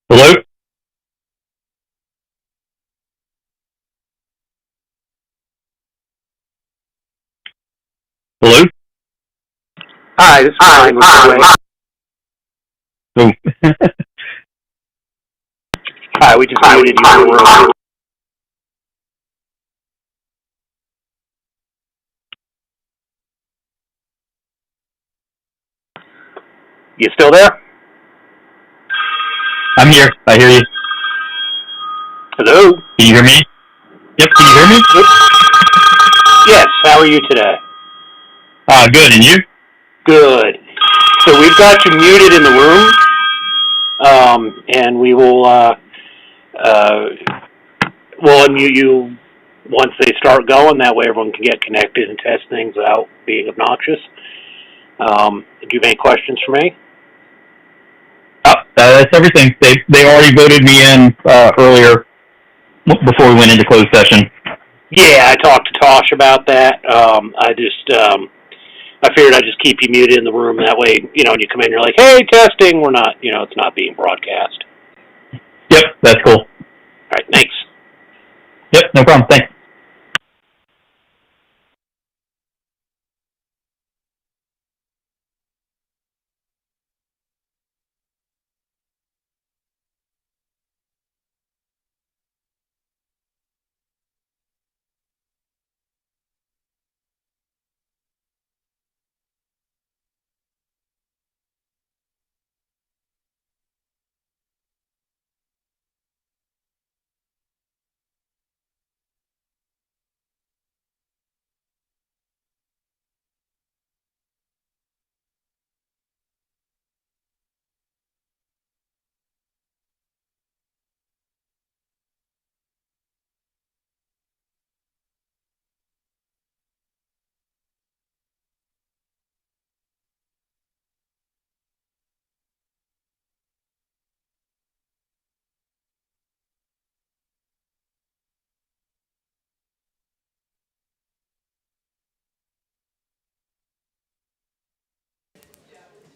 Hello? Hello? Hi, this is Brian with the Oh. Hi, we just muted you in the room. You still there? I'm here. I hear you. Hello? Can you hear me? Yep, can you hear me? Yes, how are you today? Good. And you? Good. So we've got you muted in the room, and we'll unmute you once they start going. That way everyone can get connected and test things without being obnoxious. Do you have any questions for me? That's everything. They already voted me in earlier before we went into closed session. Yeah, I talked to Tosh about that. I figured I'd just keep you muted in the room. That way, when you come in, you're like, hey, testing. We're not, it's not being broadcast. Yep, that's cool. All right, thanks. Yep, no problem. Thanks.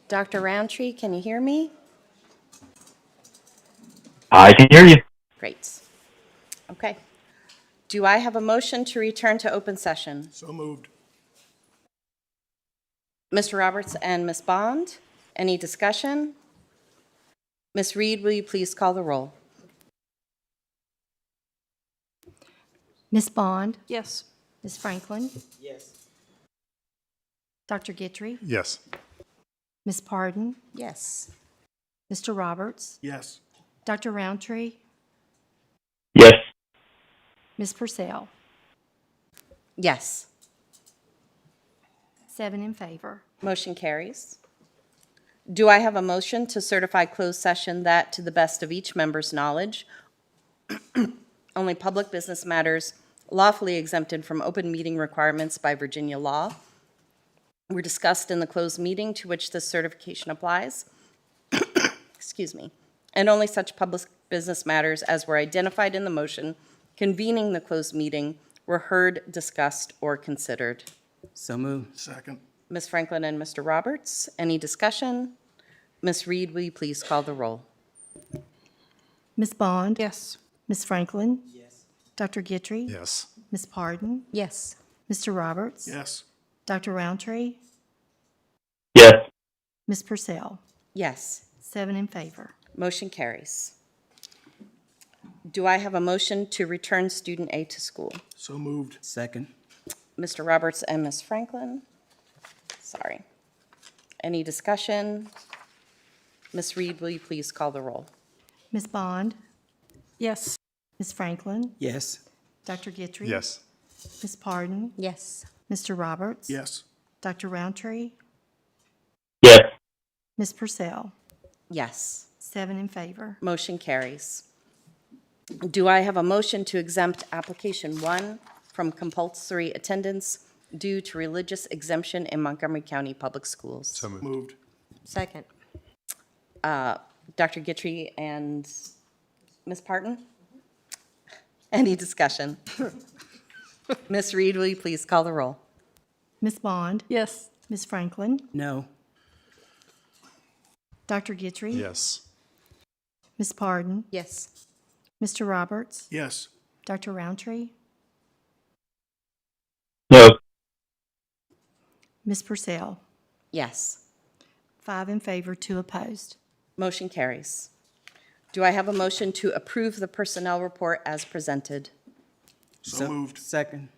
Dr. Roundtree, can you hear me? I can hear you. Great. Okay. Do I have a motion to return to open session? So moved. Mr. Roberts and Ms. Bond, any discussion? Ms. Reed, will you please call the roll? Ms. Bond? Yes. Ms. Franklin? Yes. Dr. Guitry? Yes. Ms. Pardon? Yes. Mr. Roberts? Yes. Dr. Roundtree? Yes. Ms. Purcell? Yes. 7 in favor. Motion carries. Do I have a motion to certify closed session that, to the best of each member's knowledge, only public business matters lawfully exempted from open meeting requirements by Virginia law were discussed in the closed meeting to which this certification applies, excuse me, and only such public business matters as were identified in the motion convening the closed meeting were heard, discussed, or considered? So moved. Second. Ms. Franklin and Mr. Roberts, any discussion? Ms. Reed, will you please call the roll? Ms. Bond? Yes. Ms. Franklin? Yes. Dr. Guitry? Yes. Ms. Pardon? Yes. Mr. Roberts? Yes. Dr. Roundtree? Yes. Ms. Purcell? Yes. 7 in favor. Motion carries. Do I have a motion to return student A to school? So moved. Second. Mr. Roberts and Ms. Franklin? Sorry. Any discussion? Ms. Reed, will you please call the roll? Ms. Bond? Yes. Ms. Franklin? Yes. Dr. Guitry? Yes. Ms. Pardon? Yes. Mr. Roberts? Yes. Dr. Roundtree? Yes. Ms. Purcell? Yes. 7 in favor. Motion carries. Do I have a motion to exempt application 1 from compulsory attendance due to religious exemption in Montgomery County Public Schools? So moved. Second. Dr. Guitry and Ms. Parton? Any discussion? Ms. Reed, will you please call the roll? Ms. Bond? Yes. Ms. Franklin? No. Dr. Guitry? Yes. Ms. Pardon, Yes. Mr. Roberts, Yes. Dr. Roundtree, No. Ms. Purcell. Yes. 5 in favor, 2 opposed. Motion carries. Do I have a motion to approve the personnel report as presented? So moved. Second.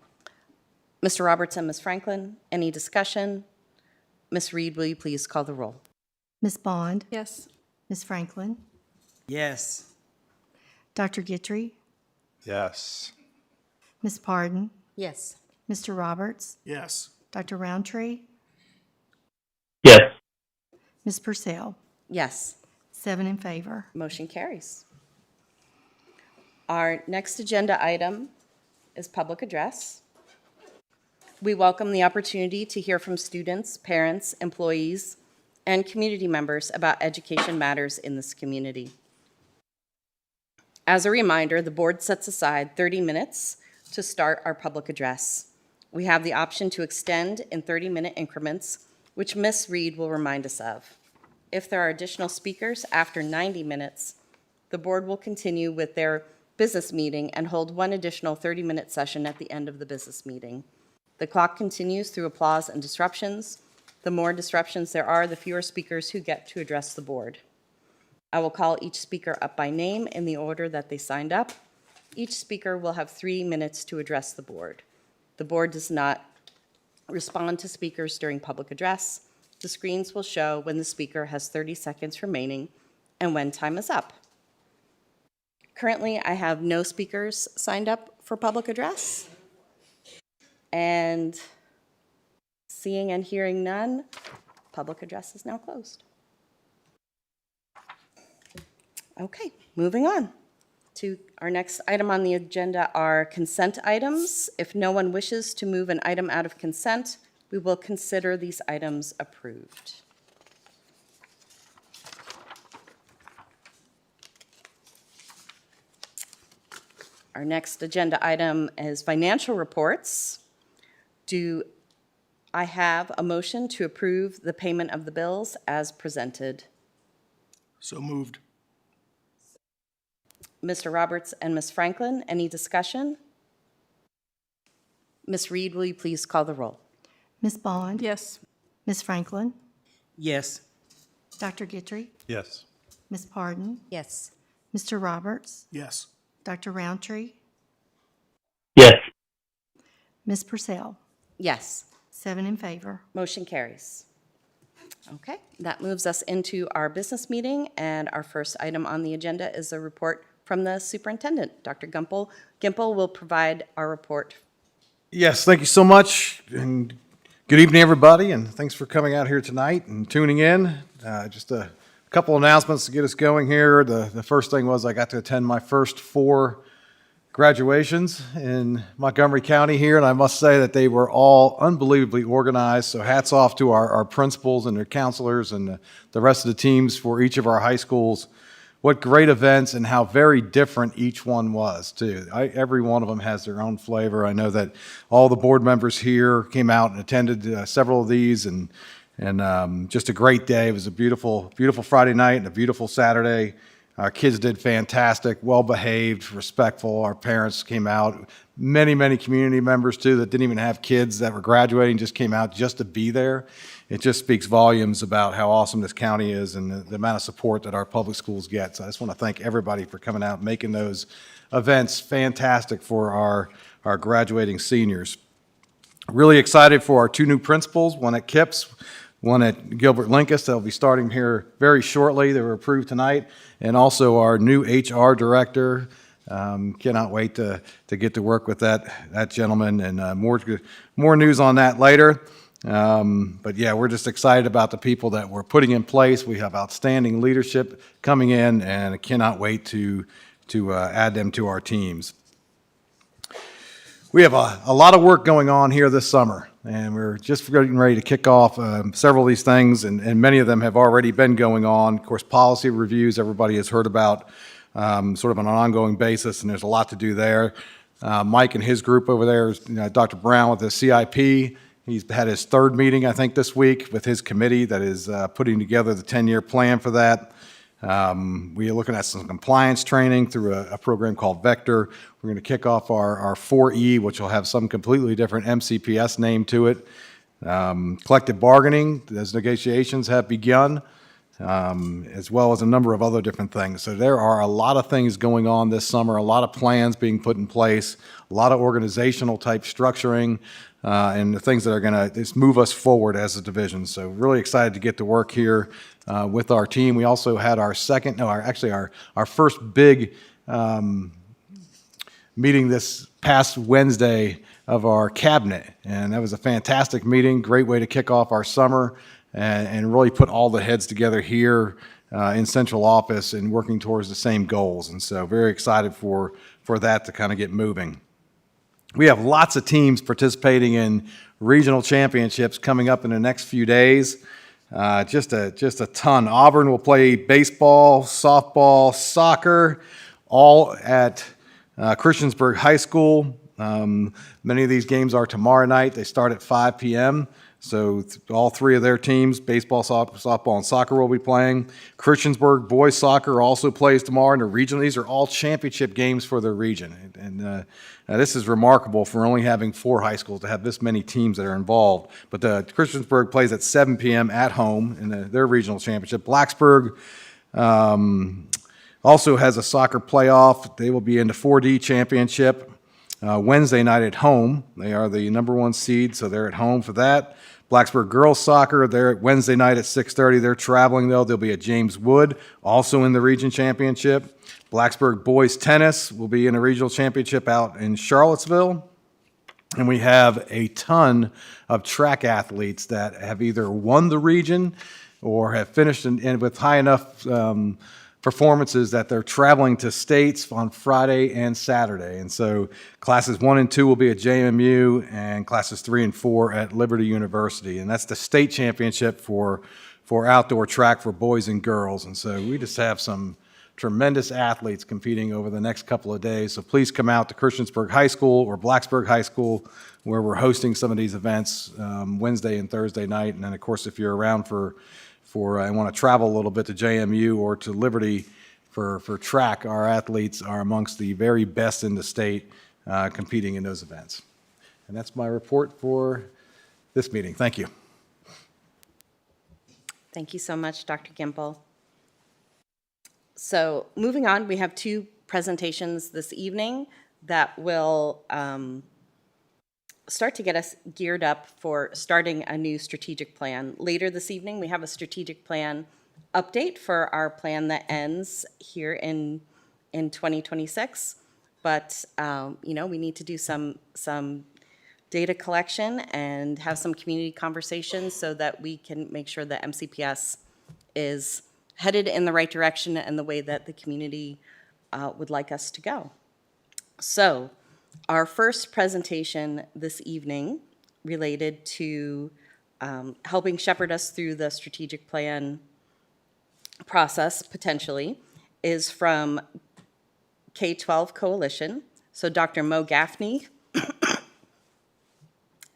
Mr. Roberts and Ms. Franklin, any discussion? Ms. Reed, will you please call the roll? Ms. Bond, Yes. Ms. Franklin, Yes. Dr. Gitry, Yes. Ms. Pardon, Yes. Mr. Roberts, Yes. Dr. Roundtree, Yes. Ms. Purcell. Yes. 7 in favor. Motion carries. Our next agenda item is public address. We welcome the opportunity to hear from students, parents, employees, and community members about education matters in this community. As a reminder, the board sets aside 30 minutes to start our public address. We have the option to extend in 30-minute increments, which Ms. Reed will remind us of. If there are additional speakers after 90 minutes, the board will continue with their business meeting and hold one additional 30-minute session at the end of the business meeting. The clock continues through applause and disruptions. The more disruptions there are, the fewer speakers who get to address the board. I will call each speaker up by name in the order that they signed up. Each speaker will have 3 minutes to address the board. The board does not respond to speakers during public address. The screens will show when the speaker has 30 seconds remaining and when time is up. Currently, I have no speakers signed up for public address. And seeing and hearing none, public address is now closed. Okay, moving on to our next item on the agenda are consent items. If no one wishes to move an item out of consent, we will consider these items approved. Our next agenda item is financial reports. Do I have a motion to approve the payment of the bills as presented? So moved. Mr. Roberts and Ms. Franklin, any discussion? Ms. Reed, will you please call the roll? Ms. Bond, Yes. Ms. Franklin, Yes. Dr. Gitry, Yes. Ms. Pardon, Yes. Mr. Roberts, Yes. Dr. Roundtree, Yes. Ms. Purcell. Yes. 7 in favor. Motion carries. Okay, that moves us into our business meeting, and our first item on the agenda is a report from the superintendent. Dr. Gimple will provide our report. Yes, thank you so much, and good evening, everybody, and thanks for coming out here tonight and tuning in. Just a couple announcements to get us going here. The first thing was I got to attend my first 4 graduations in Montgomery County here, and I must say that they were all unbelievably organized, so hats off to our principals and their counselors and the rest of the teams for each of our high schools. What great events and how very different each one was, too. Every one of them has their own flavor. I know that all the board members here came out and attended several of these, and just a great day. It was a beautiful, beautiful Friday night and a beautiful Saturday. Our kids did fantastic, well-behaved, respectful. Our parents came out. Many, many community members, too, that didn't even have kids that were graduating, just came out just to be there. It just speaks volumes about how awesome this county is and the amount of support that our public schools get. So I just want to thank everybody for coming out and making those events fantastic for our graduating seniors. Really excited for our 2 new principals, one at Kips, one at Gilbert Linkus. They'll be starting here very shortly. They were approved tonight. And also our new HR director. Cannot wait to get to work with that gentleman, and more news on that later. But yeah, we're just excited about the people that we're putting in place. We have outstanding leadership coming in, and I cannot wait to add them to our teams. We have a lot of work going on here this summer, and we're just getting ready to kick off several of these things, and many of them have already been going on. Of course, policy reviews, everybody has heard about sort of on an ongoing basis, and there's a lot to do there. Mike and his group over there, Dr. Brown with his CIP, he's had his 3rd meeting, I think, this week with his committee that is putting together the 10-year plan for that. We are looking at some compliance training through a program called Vector. We're going to kick off our 4E, which will have some completely different MCPS name to it. Collective bargaining, those negotiations have begun, as well as a number of other different things. So there are a lot of things going on this summer, a lot of plans being put in place, a lot of organizational type structuring, and the things that are going to just move us forward as a division. So really excited to get to work here with our team. We also had our first big meeting this past Wednesday of our cabinet, and that was a fantastic meeting, great way to kick off our summer and really put all the heads together here in central office and working towards the same goals. And so very excited for that to kind of get moving. We have lots of teams participating in regional championships coming up in the next few days. Just a ton. Auburn will play baseball, softball, soccer, all at Christiansburg High School. Many of these games are tomorrow night. They start at 5 p.m. So all three of their teams, baseball, softball, and soccer, will be playing. Christiansburg boys soccer also plays tomorrow in the region. These are all championship games for their region. And this is remarkable for only having 4 high schools to have this many teams that are involved. But Christiansburg plays at 7 p.m. at home in their regional championship. Blacksburg also has a soccer playoff. They will be in the 4D championship Wednesday night at home. They are the number 1 seed, so they're at home for that. Blacksburg girls soccer, they're at Wednesday night at 6:30. They're traveling, though. They'll be at James Wood, also in the region championship. Blacksburg boys tennis will be in a regional championship out in Charlottesville. And we have a ton of track athletes that have either won the region or have finished with high enough performances that they're traveling to states on Friday and Saturday. And so classes 1 and 2 will be at JMU, and classes 3 and 4 at Liberty University. And that's the state championship for outdoor track for boys and girls. And so we just have some tremendous athletes competing over the next couple of days. So please come out to Christiansburg High School or Blacksburg High School, where we're hosting some of these events Wednesday and Thursday night. And then, of course, if you're around and want to travel a little bit to JMU or to Liberty for track, our athletes are amongst the very best in the state competing in those events. And that's my report for this meeting. Thank you. Thank you so much, Dr. Gimple. So moving on, we have 2 presentations this evening that will start to get us geared up for starting a new strategic plan. Later this evening, we have a strategic plan update for our plan that ends here in 2026. But, we need to do some data collection and have some community conversations so that we can make sure that MCPS is headed in the right direction and the way that the community would like us to go. So our first presentation this evening related to helping shepherd us through the strategic plan process, potentially, is from K-12 Coalition. So Dr. Mo Gaffney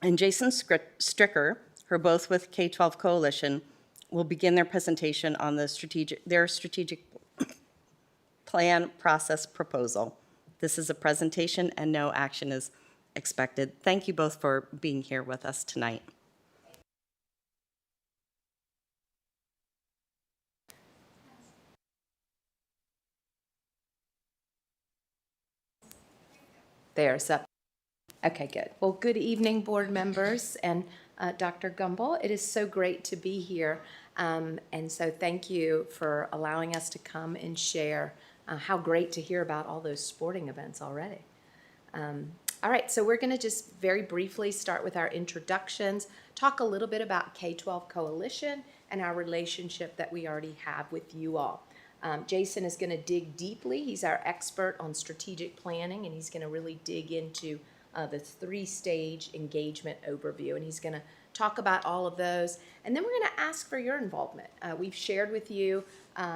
and Jason Stricker, who are both with K-12 Coalition, will begin their presentation on their strategic plan process proposal. This is a presentation and no action is expected. Thank you both for being here with us tonight. There's up. Okay, good. Well, good evening, board members and Dr. Gumbel. It is so great to be here. And so thank you for allowing us to come and share. How great to hear about all those sporting events already. All right, so we're going to just very briefly start with our introductions, talk a little bit about K-12 Coalition and our relationship that we already have with you all. Jason is going to dig deeply. He's our expert on strategic planning, and he's going to really dig into the 3-stage engagement overview, and he's going to talk about all of those. And then we're going to ask for your involvement. We've shared with you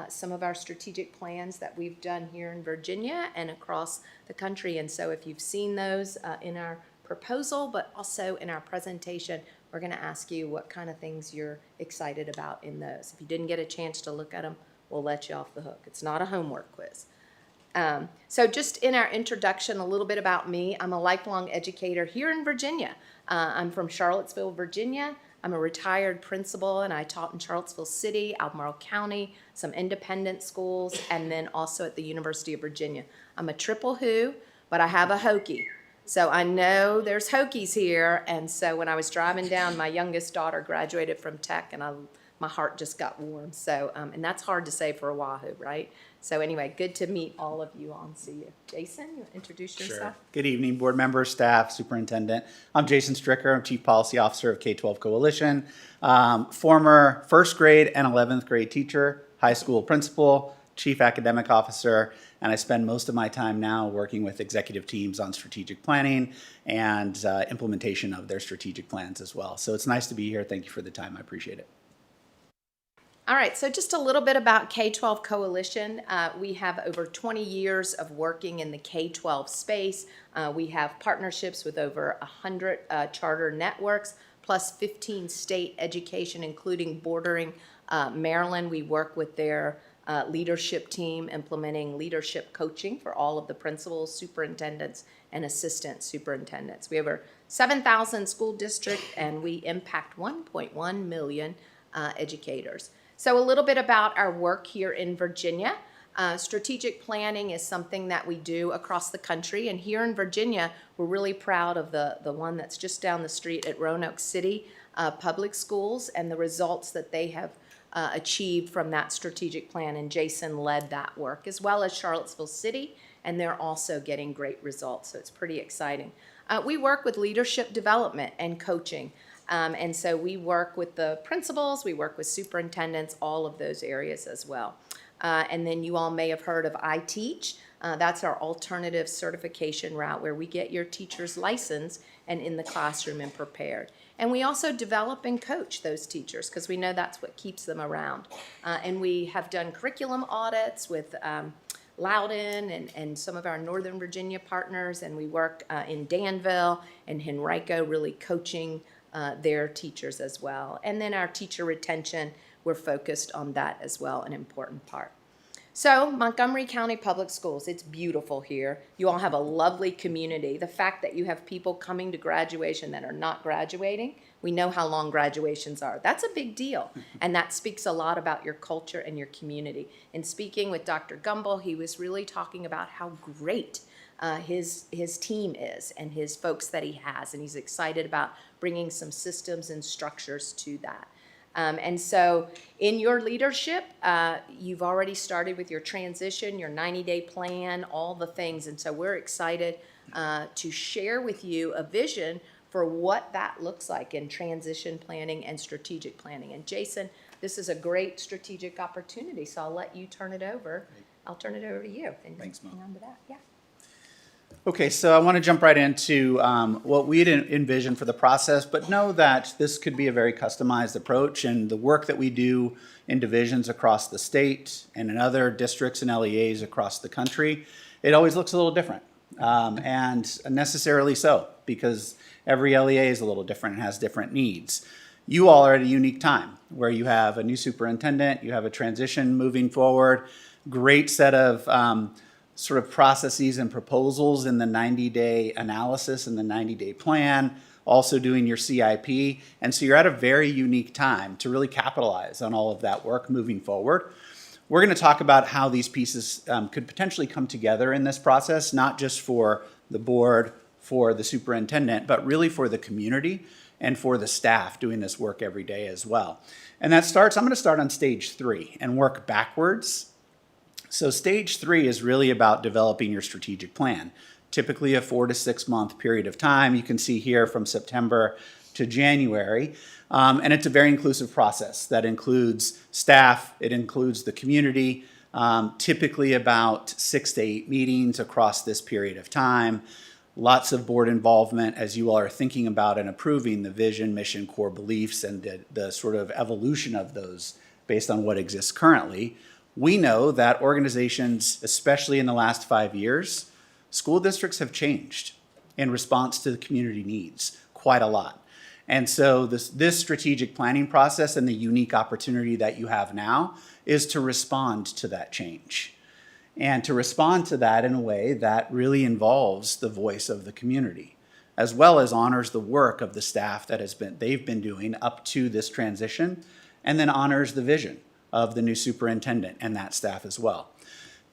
some of our strategic plans that we've done here in Virginia and across the country. And so if you've seen those in our proposal, but also in our presentation, we're going to ask you what kind of things you're excited about in those. If you didn't get a chance to look at them, we'll let you off the hook. It's not a homework quiz. So just in our introduction, a little bit about me. I'm a lifelong educator here in Virginia. I'm from Charlottesville, Virginia. I'm a retired principal, and I taught in Charlottesville City, Albemarle County, some independent schools, and then also at the University of Virginia. I'm a triple who, but I have a Hokie. So I know there's Hokies here, and so when I was driving down, my youngest daughter graduated from Tech, and my heart just got warm. So, and that's hard to say for a Wahoo, right? So anyway, good to meet all of you all and see you. Jason, you want to introduce yourself? Good evening, board members, staff, superintendent. I'm Jason Stricker. I'm Chief Policy Officer of K-12 Coalition, former first grade and 11th grade teacher, high school principal, Chief Academic Officer, and I spend most of my time now working with executive teams on strategic planning and implementation of their strategic plans as well. So it's nice to be here. Thank you for the time. I appreciate it. All right, so just a little bit about K-12 Coalition. We have over 20 years of working in the K-12 space. We have partnerships with over 100 charter networks, plus 15 state education, including bordering Maryland. We work with their leadership team, implementing leadership coaching for all of the principals, superintendents, and assistant superintendents. We have over 7,000 school districts, and we impact 1.1 million educators. So a little bit about our work here in Virginia. Strategic planning is something that we do across the country, and here in Virginia, we're really proud of the one that's just down the street at Roanoke City Public Schools and the results that they have achieved from that strategic plan, and Jason led that work, as well as Charlottesville City, and they're also getting great results, so it's pretty exciting. We work with leadership development and coaching. And so we work with the principals, we work with superintendents, all of those areas as well. And then you all may have heard of iTeach. That's our alternative certification route where we get your teacher's license and in the classroom and prepared. And we also develop and coach those teachers because we know that's what keeps them around. And we have done curriculum audits with Loudon and some of our Northern Virginia partners, and we work in Danville and Henrico, really coaching their teachers as well. And then our teacher retention, we're focused on that as well, an important part. So Montgomery County Public Schools, it's beautiful here. You all have a lovely community. The fact that you have people coming to graduation that are not graduating, we know how long graduations are. That's a big deal. And that speaks a lot about your culture and your community. In speaking with Dr. Gumbel, he was really talking about how great his team is and his folks that he has, and he's excited about bringing some systems and structures to that. And so in your leadership, you've already started with your transition, your 90-day plan, all the things, and so we're excited to share with you a vision for what that looks like in transition planning and strategic planning. And Jason, this is a great strategic opportunity, so I'll let you turn it over. I'll turn it over to you. And Thanks, Mom. on to that. Yeah. Okay, so I want to jump right into what we'd envision for the process, but know that this could be a very customized approach, and the work that we do in divisions across the state and in other districts and LEAs across the country, it always looks a little different, and necessarily so, because every LEA is a little different and has different needs. You all are at a unique time where you have a new superintendent, you have a transition moving forward, great set of sort of processes and proposals in the 90-day analysis and the 90-day plan, also doing your CIP. And so you're at a very unique time to really capitalize on all of that work moving forward. We're going to talk about how these pieces could potentially come together in this process, not just for the board, for the superintendent, but really for the community and for the staff doing this work every day as well. And that starts, I'm going to start on stage 3 and work backwards. So stage 3 is really about developing your strategic plan, typically a 4 to 6 month period of time. You can see here from September to January. And it's a very inclusive process that includes staff, it includes the community, typically about 6 to 8 meetings across this period of time. Lots of board involvement as you all are thinking about and approving the vision, mission, core beliefs, and the sort of evolution of those based on what exists currently. We know that organizations, especially in the last 5 years, school districts have changed in response to the community needs quite a lot. And so this strategic planning process and the unique opportunity that you have now is to respond to that change. And to respond to that in a way that really involves the voice of the community, as well as honors the work of the staff that they've been doing up to this transition, and then honors the vision of the new superintendent and that staff as well.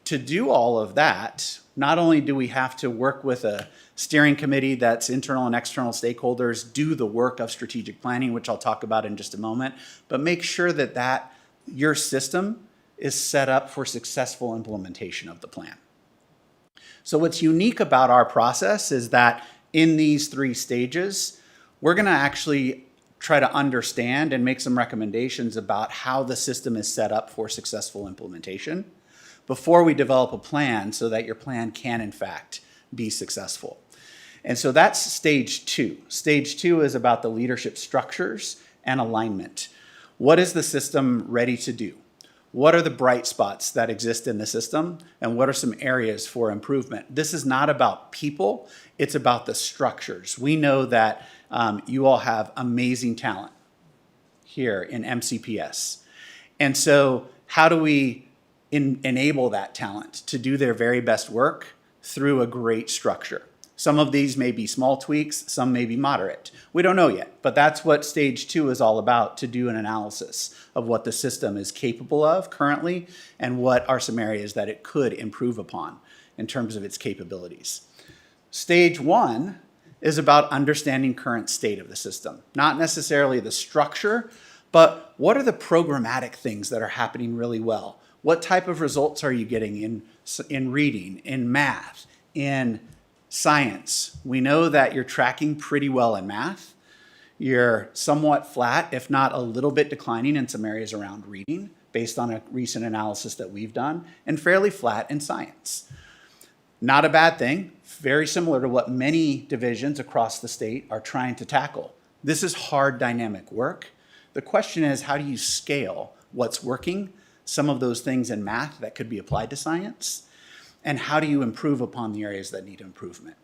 To do all of that, not only do we have to work with a steering committee that's internal and external stakeholders, do the work of strategic planning, which I'll talk about in just a moment, but make sure that your system is set up for successful implementation of the plan. So what's unique about our process is that in these 3 stages, we're going to actually try to understand and make some recommendations about how the system is set up for successful implementation before we develop a plan so that your plan can, in fact, be successful. And so that's stage 2. Stage 2 is about the leadership structures and alignment. What is the system ready to do? What are the bright spots that exist in the system? And what are some areas for improvement? This is not about people, it's about the structures. We know that you all have amazing talent here in MCPS. And so how do we enable that talent to do their very best work through a great structure? Some of these may be small tweaks, some may be moderate. We don't know yet, but that's what stage 2 is all about, to do an analysis of what the system is capable of currently and what are some areas that it could improve upon in terms of its capabilities. Stage 1 is about understanding current state of the system, not necessarily the structure, but what are the programmatic things that are happening really well? What type of results are you getting in reading, in math, in science? We know that you're tracking pretty well in math. You're somewhat flat, if not a little bit declining in some areas around reading, based on a recent analysis that we've done, and fairly flat in science. Not a bad thing, very similar to what many divisions across the state are trying to tackle. This is hard, dynamic work. The question is, how do you scale what's working, some of those things in math that could be applied to science, and how do you improve upon the areas that need improvement?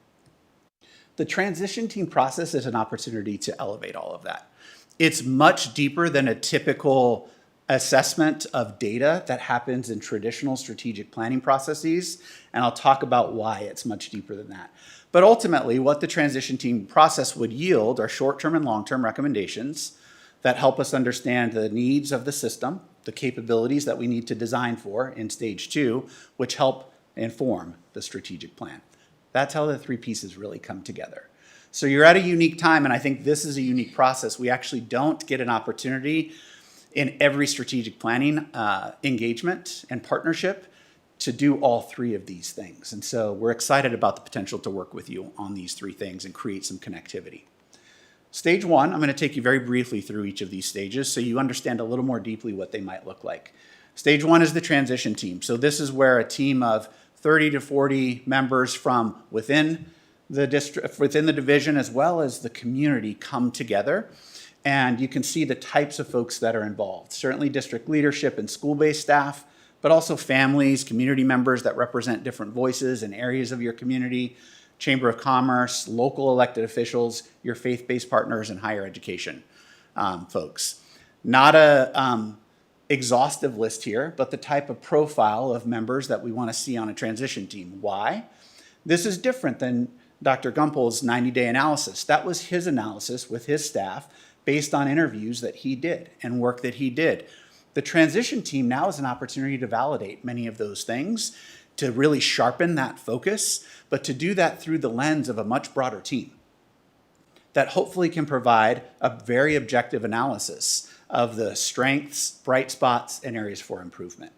The transition team process is an opportunity to elevate all of that. It's much deeper than a typical assessment of data that happens in traditional strategic planning processes, and I'll talk about why it's much deeper than that. But ultimately, what the transition team process would yield are short-term and long-term recommendations that help us understand the needs of the system, the capabilities that we need to design for in stage 2, which help inform the strategic plan. That's how the 3 pieces really come together. So you're at a unique time, and I think this is a unique process. We actually don't get an opportunity in every strategic planning engagement and partnership to do all 3 of these things. And so we're excited about the potential to work with you on these 3 things and create some connectivity. Stage 1, I'm going to take you very briefly through each of these stages so you understand a little more deeply what they might look like. Stage 1 is the transition team. So this is where a team of 30 to 40 members from within the district, within the division, as well as the community come together. And you can see the types of folks that are involved. Certainly district leadership and school-based staff, but also families, community members that represent different voices and areas of your community, Chamber of Commerce, local elected officials, your faith-based partners, and higher education folks. Not a exhaustive list here, but the type of profile of members that we want to see on a transition team. Why? This is different than Dr. Gumpel's 90-day analysis. That was his analysis with his staff based on interviews that he did and work that he did. The transition team now is an opportunity to validate many of those things, to really sharpen that focus, but to do that through the lens of a much broader team that hopefully can provide a very objective analysis of the strengths, bright spots, and areas for improvement.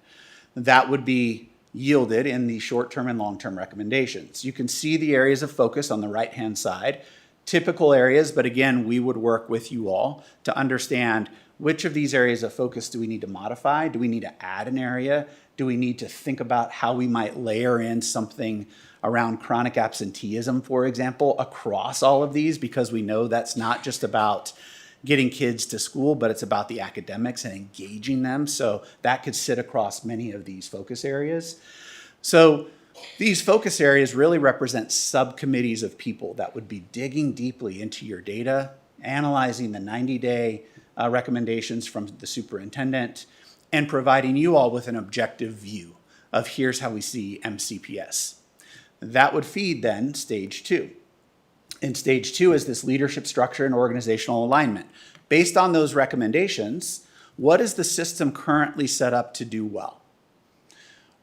That would be yielded in the short-term and long-term recommendations. You can see the areas of focus on the right-hand side, typical areas, but again, we would work with you all to understand which of these areas of focus do we need to modify? Do we need to add an area? Do we need to think about how we might layer in something around chronic absenteeism, for example, across all of these? Because we know that's not just about getting kids to school, but it's about the academics and engaging them. So that could sit across many of these focus areas. So these focus areas really represent subcommittees of people that would be digging deeply into your data analyzing the 90-day recommendations from the superintendent, and providing you all with an objective view of here's how we see MCPS. That would feed then stage 2. And stage 2 is this leadership structure and organizational alignment. Based on those recommendations, what is the system currently set up to do well?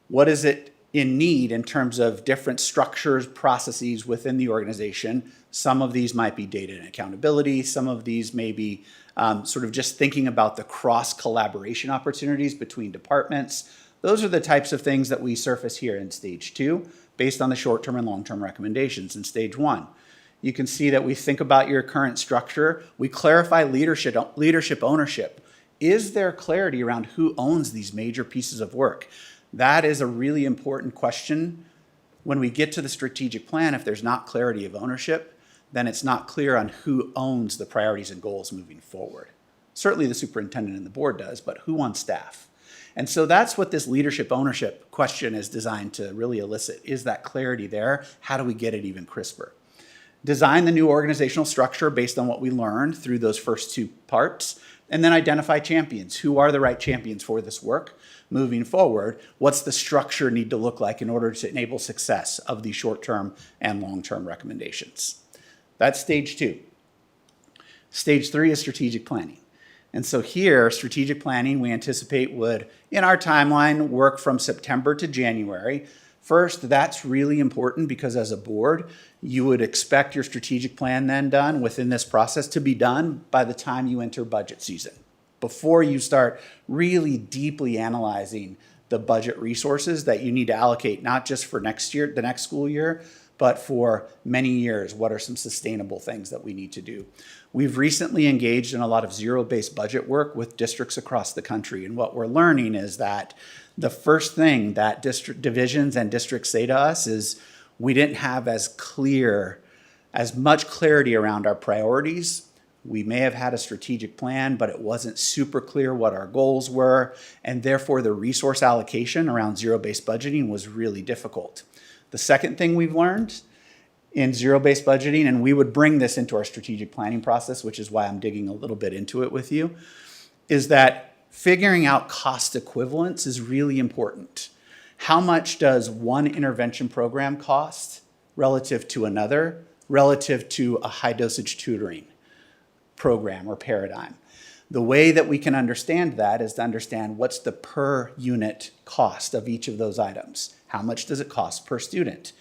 What is it in need in terms of different structures, processes within the organization? Some of these might be data and accountability. Some of these may be sort of just thinking about the cross-collaboration opportunities between departments. Those are the types of things that we surface here in stage 2, based on the short-term and long-term recommendations in stage 1. You can see that we think about your current structure. We clarify leadership ownership. Is there clarity around who owns these major pieces of work? That is a really important question. When we get to the strategic plan, if there's not clarity of ownership, then it's not clear on who owns the priorities and goals moving forward. Certainly the superintendent and the board does, but who on staff? And so that's what this leadership ownership question is designed to really elicit. Is that clarity there? How do we get it even crisper? Design the new organizational structure based on what we learned through those first 2 parts, and then identify champions. Who are the right champions for this work moving forward? What's the structure need to look like in order to enable success of these short-term and long-term recommendations? That's stage 2. Stage 3 is strategic planning. And so here, strategic planning, we anticipate would, in our timeline, work from September to January. First, that's really important because as a board, you would expect your strategic plan then done within this process to be done by the time you enter budget season, before you start really deeply analyzing the budget resources that you need to allocate, not just for next year, the next school year, but for many years. What are some sustainable things that we need to do? We've recently engaged in a lot of zero-based budget work with districts across the country. And what we're learning is that the first thing that district divisions and districts say to us is we didn't have as much clarity around our priorities. We may have had a strategic plan, but it wasn't super clear what our goals were. And therefore, the resource allocation around zero-based budgeting was really difficult. The second thing we've learned in zero-based budgeting, and we would bring this into our strategic planning process, which is why I'm digging a little bit into it with you, is that figuring out cost equivalence is really important. How much does one intervention program cost relative to another, relative to a high-dosage tutoring program or paradigm? The way that we can understand that is to understand what's the per unit cost of each of those items. How much does it cost per student?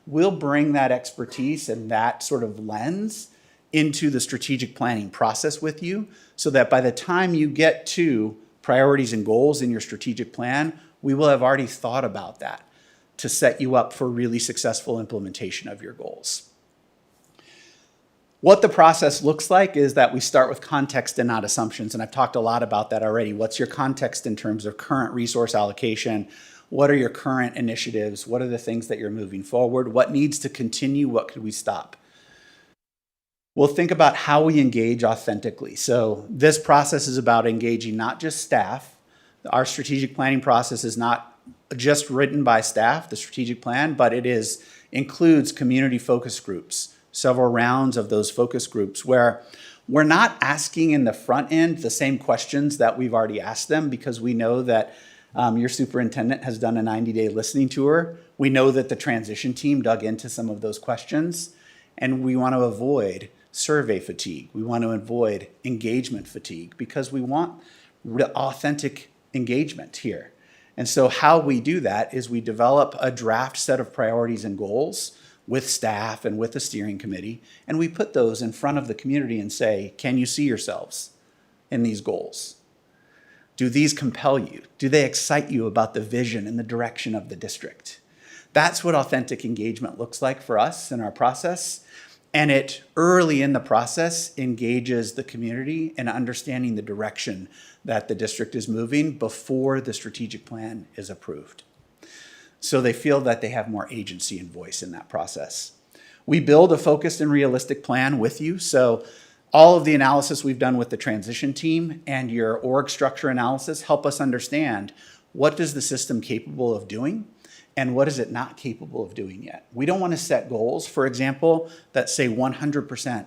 We'll bring that expertise and that sort of lens into the strategic planning process with you so that by the time you get to priorities and goals in your strategic plan, we will have already thought about that to set you up for really successful implementation of your goals. What the process looks like is that we start with context and not assumptions, and I've talked a lot about that already. What's your context in terms of current resource allocation? What are your current initiatives? What are the things that you're moving forward? What needs to continue? What could we stop? We'll think about how we engage authentically. So this process is about engaging not just staff. Our strategic planning process is not just written by staff, the strategic plan, but it includes community focus groups, several rounds of those focus groups where we're not asking in the front end the same questions that we've already asked them because we know that your superintendent has done a 90-day listening tour. We know that the transition team dug into some of those questions, and we want to avoid survey fatigue. We want to avoid engagement fatigue because we want authentic engagement here. And so how we do that is we develop a draft set of priorities and goals with staff and with the steering committee, and we put those in front of the community and say, can you see yourselves in these goals? Do these compel you? Do they excite you about the vision and the direction of the district? That's what authentic engagement looks like for us in our process. And it early in the process engages the community in understanding the direction that the district is moving before the strategic plan is approved. So they feel that they have more agency and voice in that process. We build a focused and realistic plan with you. So all of the analysis we've done with the transition team and your org structure analysis help us understand what is the system capable of doing and what is it not capable of doing yet. We don't want to set goals, for example, that say 100%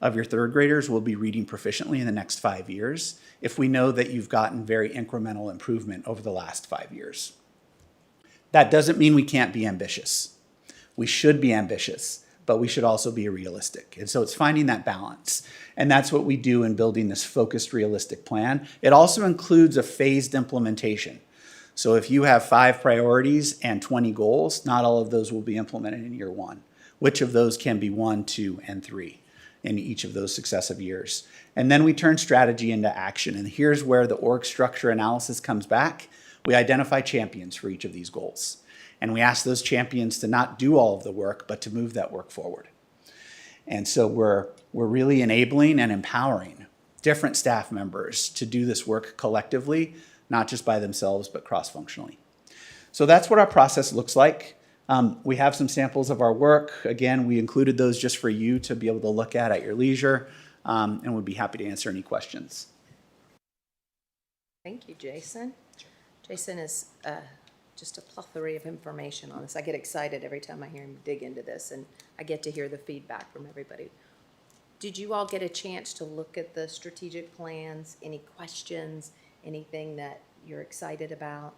of your third graders will be reading proficiently in the next 5 years if we know that you've gotten very incremental improvement over the last 5 years. That doesn't mean we can't be ambitious. We should be ambitious, but we should also be realistic. And so it's finding that balance. And that's what we do in building this focused, realistic plan. It also includes a phased implementation. So if you have 5 priorities and 20 goals, not all of those will be implemented in year 1. Which of those can be 1, 2, and 3 in each of those successive years? And then we turn strategy into action. And here's where the org structure analysis comes back. We identify champions for each of these goals. And we ask those champions to not do all of the work, but to move that work forward. And so we're really enabling and empowering different staff members to do this work collectively, not just by themselves, but cross-functionally. So that's what our process looks like. We have some samples of our work. Again, we included those just for you to be able to look at your leisure, and we'd be happy to answer any questions. Thank you, Jason. Jason is just a plethora of information on this. I get excited every time I hear him dig into this, and I get to hear the feedback from everybody. Did you all get a chance to look at the strategic plans? Any questions? Anything that you're excited about?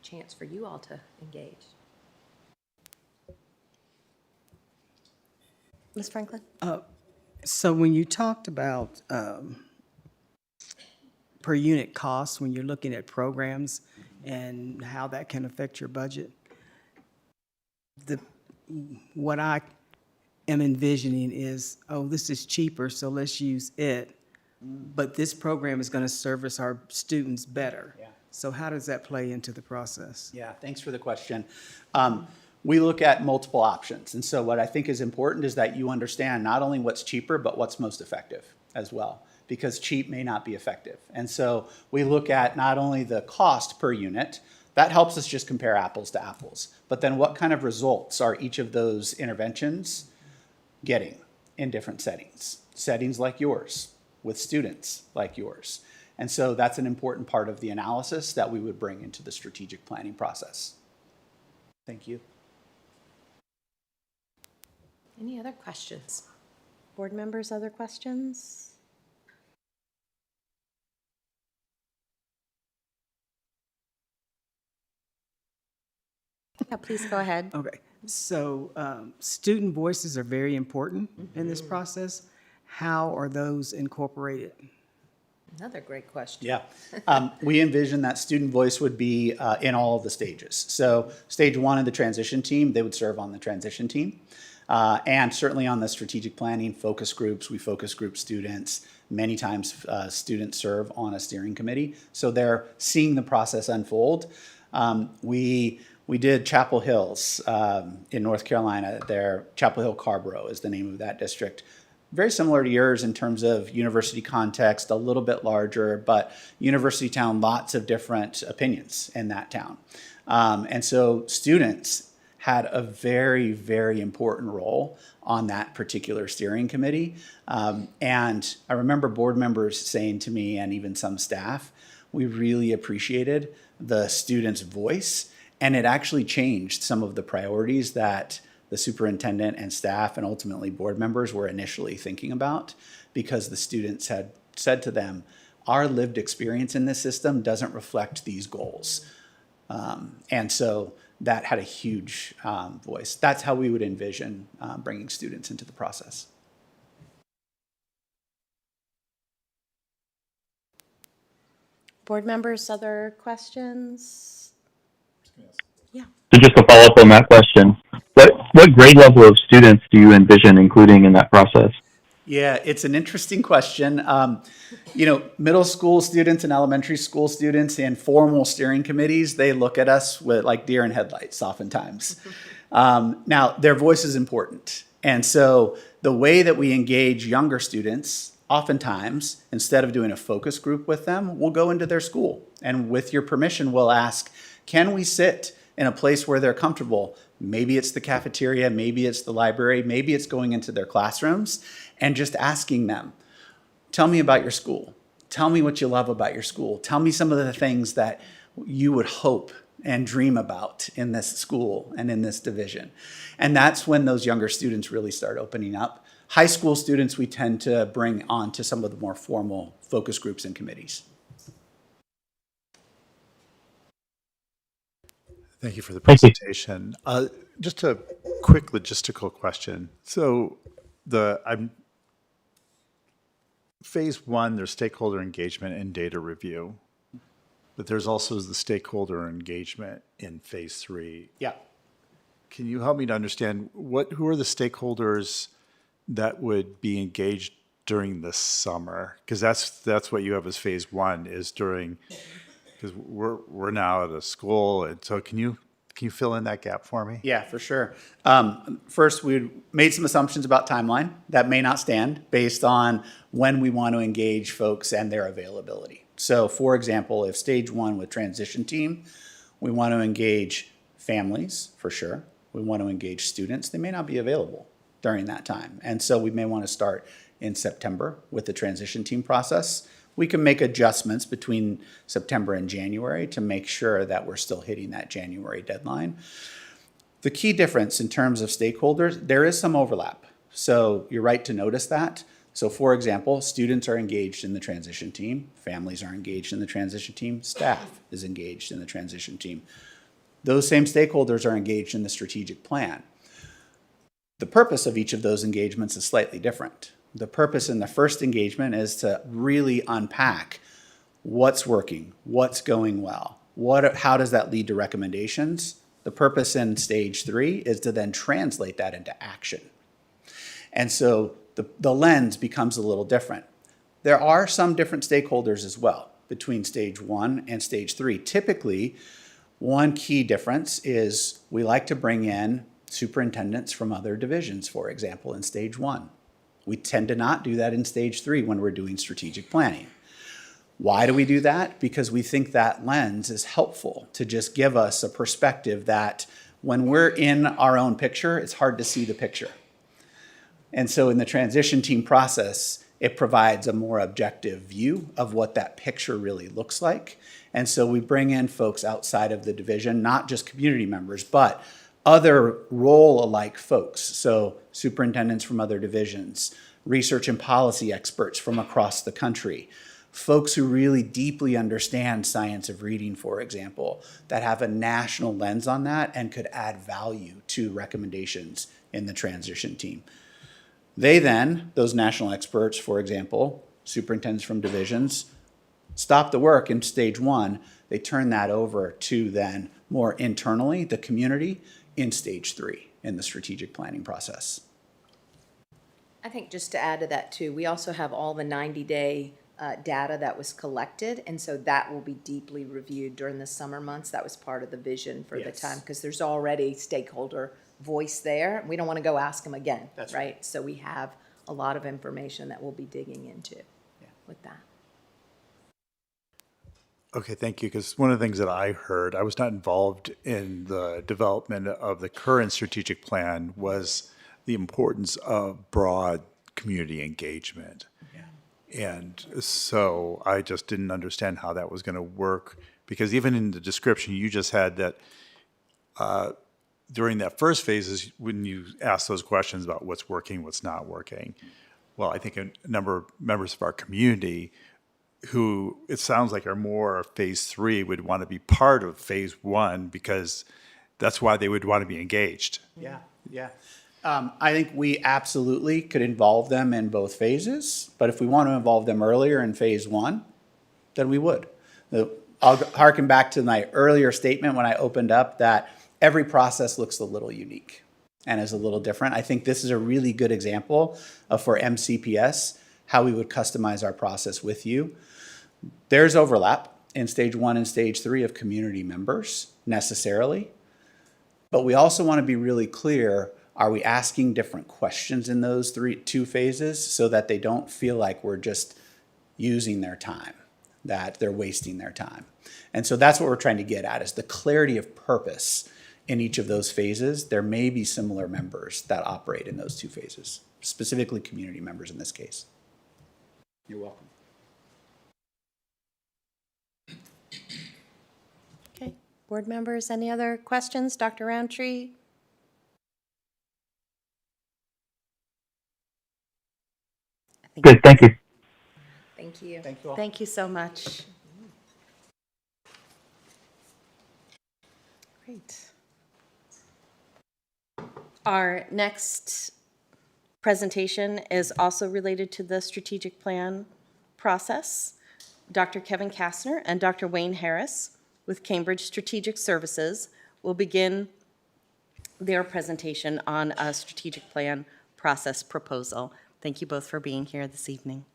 Chance for you all to engage. Ms. Franklin? So when you talked about per unit costs, when you're looking at programs and how that can affect your budget, what I am envisioning is, oh, this is cheaper, so let's use it. But this program is going to service our students better. Yeah. So how does that play into the process? Yeah, thanks for the question. We look at multiple options. And so what I think is important is that you understand not only what's cheaper, but what's most effective as well, because cheap may not be effective. And so we look at not only the cost per unit, that helps us just compare apples to apples, but then what kind of results are each of those interventions getting in different settings? Settings like yours, with students like yours. And so that's an important part of the analysis that we would bring into the strategic planning process. Thank you. Any other questions? Board members, other questions? Yeah, please go ahead. Okay, so student voices are very important in this process. How are those incorporated? Another great question. Yeah, we envision that student voice would be in all of the stages. So stage 1 of the transition team, they would serve on the transition team. And certainly on the strategic planning focus groups, we focus group students. Many times students serve on a steering committee. So they're seeing the process unfold. We did Chapel Hills in North Carolina. Chapel Hill Carborough is the name of that district. Very similar to yours in terms of university context, a little bit larger, but university town, lots of different opinions in that town. And so students had a very, very important role on that particular steering committee. And I remember board members saying to me, and even some staff, we really appreciated the students' voice, and it actually changed some of the priorities that the superintendent and staff and ultimately board members were initially thinking about, because the students had said to them, our lived experience in this system doesn't reflect these goals. And so that had a huge voice. That's how we would envision bringing students into the process. Board members, other questions? Yeah. So just to follow up on that question, what grade level of students do you envision including in that process? Yeah, it's an interesting question. Middle school students and elementary school students in formal steering committees, they look at us with like deer in headlights oftentimes. Now, their voice is important. And so the way that we engage younger students, oftentimes, instead of doing a focus group with them, we'll go into their school. And with your permission, we'll ask, can we sit in a place where they're comfortable? Maybe it's the cafeteria, maybe it's the library, maybe it's going into their classrooms, and just asking them, tell me about your school. Tell me what you love about your school. Tell me some of the things that you would hope and dream about in this school and in this division. And that's when those younger students really start opening up. High school students, we tend to bring on to some of the more formal focus groups and committees. Thank you for the Thank you. presentation. Just a quick logistical question. So I'm phase one, there's stakeholder engagement and data review, but there's also the stakeholder engagement in phase three. Yeah. Can you help me to understand who are the stakeholders that would be engaged during the summer? Because that's what you have as phase one is during, because we're now at a school, and so can you fill in that gap for me? Yeah, for sure. First, we made some assumptions about timeline that may not stand based on when we want to engage folks and their availability. So, for example, if stage one with transition team, we want to engage families for sure. We want to engage students. They may not be available during that time. And so we may want to start in September with the transition team process. We can make adjustments between September and January to make sure that we're still hitting that January deadline. The key difference in terms of stakeholders, there is some overlap. So you're right to notice that. So for example, students are engaged in the transition team, families are engaged in the transition team, staff is engaged in the transition team. Those same stakeholders are engaged in the strategic plan. The purpose of each of those engagements is slightly different. The purpose in the first engagement is to really unpack what's working, what's going well, how does that lead to recommendations. The purpose in stage three is to then translate that into action. And so the lens becomes a little different. There are some different stakeholders as well between stage one and stage three. Typically, one key difference is we like to bring in superintendents from other divisions, for example, in stage one. We tend to not do that in stage three when we're doing strategic planning. Why do we do that? Because we think that lens is helpful to just give us a perspective that when we're in our own picture, it's hard to see the picture. And so in the transition team process, it provides a more objective view of what that picture really looks like. And so we bring in folks outside of the division, not just community members, but other role-alike folks. So superintendents from other divisions, research and policy experts from across the country, folks who really deeply understand science of reading, for example, that have a national lens on that and could add value to recommendations in the transition team. They then, those national experts, for example, superintendents from divisions, stop the work in stage one. They turn that over to then more internally, the community, in stage three in the strategic planning process. I think just to add to that too, we also have all the 90-day data that was collected, and so that will be deeply reviewed during the summer months. That was part of the vision for the time, because there's already stakeholder voice there. We don't want to go ask them again, That's right? So we have a lot of information that we'll be digging into with that. Okay, thank you. Because one of the things that I heard, I was not involved in the development of the current strategic plan, was the importance of broad community engagement. And so I just didn't understand how that was going to work, because even in the description you just had that during that first phase is when you ask those questions about what's working, what's not working. Well, I think a number of members of our community who it sounds like are more phase three would want to be part of phase one, because that's why they would want to be engaged. Yeah. I think we absolutely could involve them in both phases, but if we want to involve them earlier in phase one, then we would. I'll harken back to my earlier statement when I opened up that every process looks a little unique and is a little different. I think this is a really good example of, for MCPS, how we would customize our process with you. There's overlap in stage one and stage three of community members necessarily, but we also want to be really clear. Are we asking different questions in those two phases so that they don't feel like we're just using their time, that they're wasting their time? And so that's what we're trying to get at, is the clarity of purpose in each of those phases. There may be similar members that operate in those two phases, specifically community members in this case. You're welcome. Okay, board members, any other questions? Dr. Roundtree? Good, thank you. Thank you. Thank you all. Thank you so much. Great. Our next presentation is also related to the strategic plan process. Dr. Kevin Kastner and Dr. Wayne Harris with Cambridge Strategic Services will begin their presentation on a strategic plan process proposal. Thank you both for being here this evening.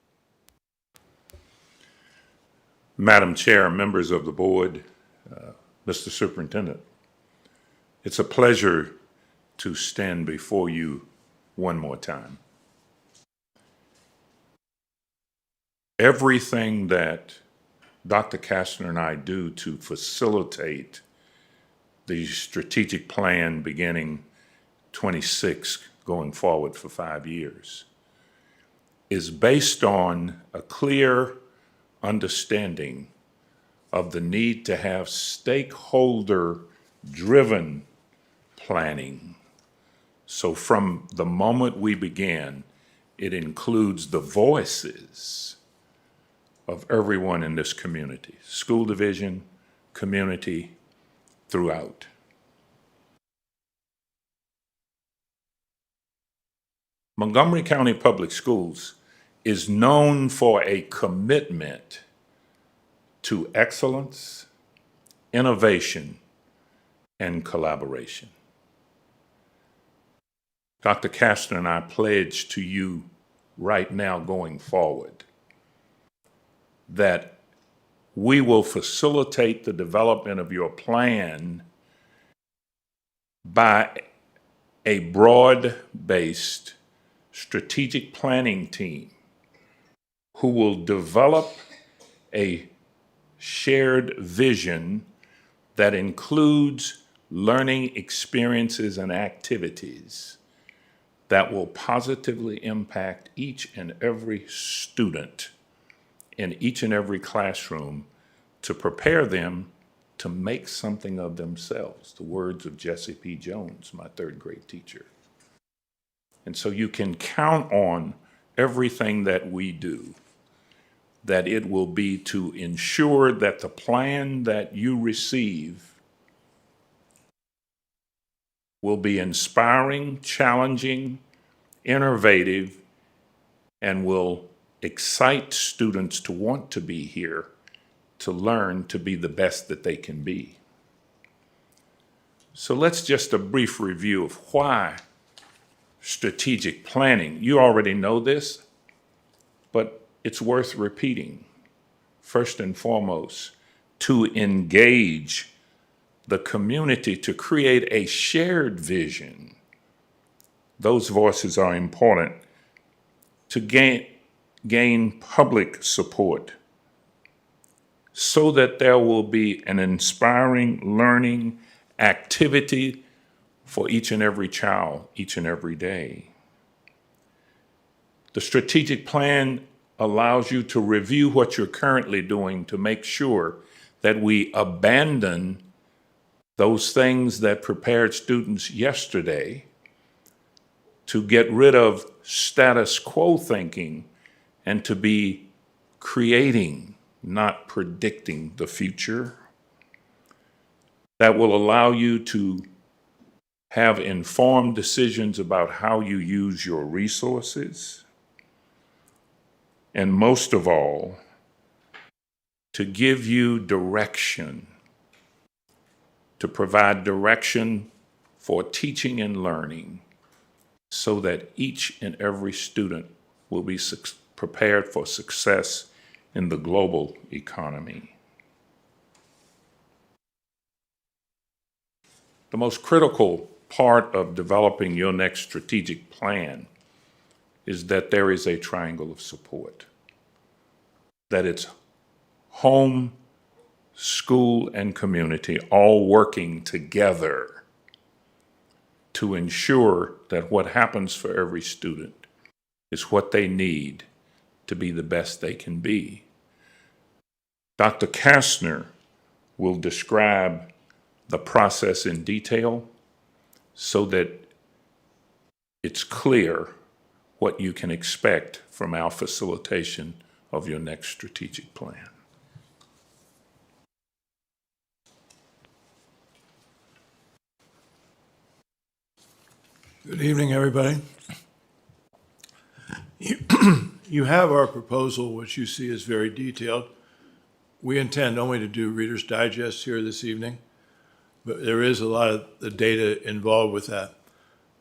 Madam Chair, members of the board, Mr. Superintendent, it's a pleasure to stand before you one more time. Everything that Dr. Kastner and I do to facilitate the strategic plan beginning 26 going forward for 5 years is based on a clear understanding of the need to have stakeholder-driven planning. So from the moment we began, it includes the voices of everyone in this community, school division, community, throughout. Montgomery County Public Schools is known for a commitment to excellence, innovation, and collaboration. Dr. Kastner and I pledge to you right now going forward that we will facilitate the development of your plan by a broad-based strategic planning team who will develop a shared vision that includes learning experiences and activities that will positively impact each and every student in each and every classroom to prepare them to make something of themselves. The words of Jesse P. Jones, my third grade teacher. And so you can count on everything that we do, that it will be to ensure that the plan that you receive will be inspiring, challenging, innovative, and will excite students to want to be here, to learn to be the best that they can be. So let's just a brief review of why strategic planning. You already know this, but it's worth repeating. First and foremost, to engage the community to create a shared vision. Those voices are important to gain public support so that there will be an inspiring learning activity for each and every child, each and every day. The strategic plan allows you to review what you're currently doing to make sure that we abandon those things that prepared students yesterday, to get rid of status quo thinking and to be creating, not predicting the future. That will allow you to have informed decisions about how you use your resources. And most of all, to give you direction, to provide direction for teaching and learning so that each and every student will be prepared for success in the global economy. The most critical part of developing your next strategic plan is that there is a triangle of support, that it's home, school, and community all working together to ensure that what happens for every student is what they need to be the best they can be. Dr. Kastner will describe the process in detail so that it's clear what you can expect from our facilitation of your next strategic plan. Good evening, everybody. You have our proposal, which you see is very detailed. We intend only to do Reader's Digest here this evening, but there is a lot of the data involved with that.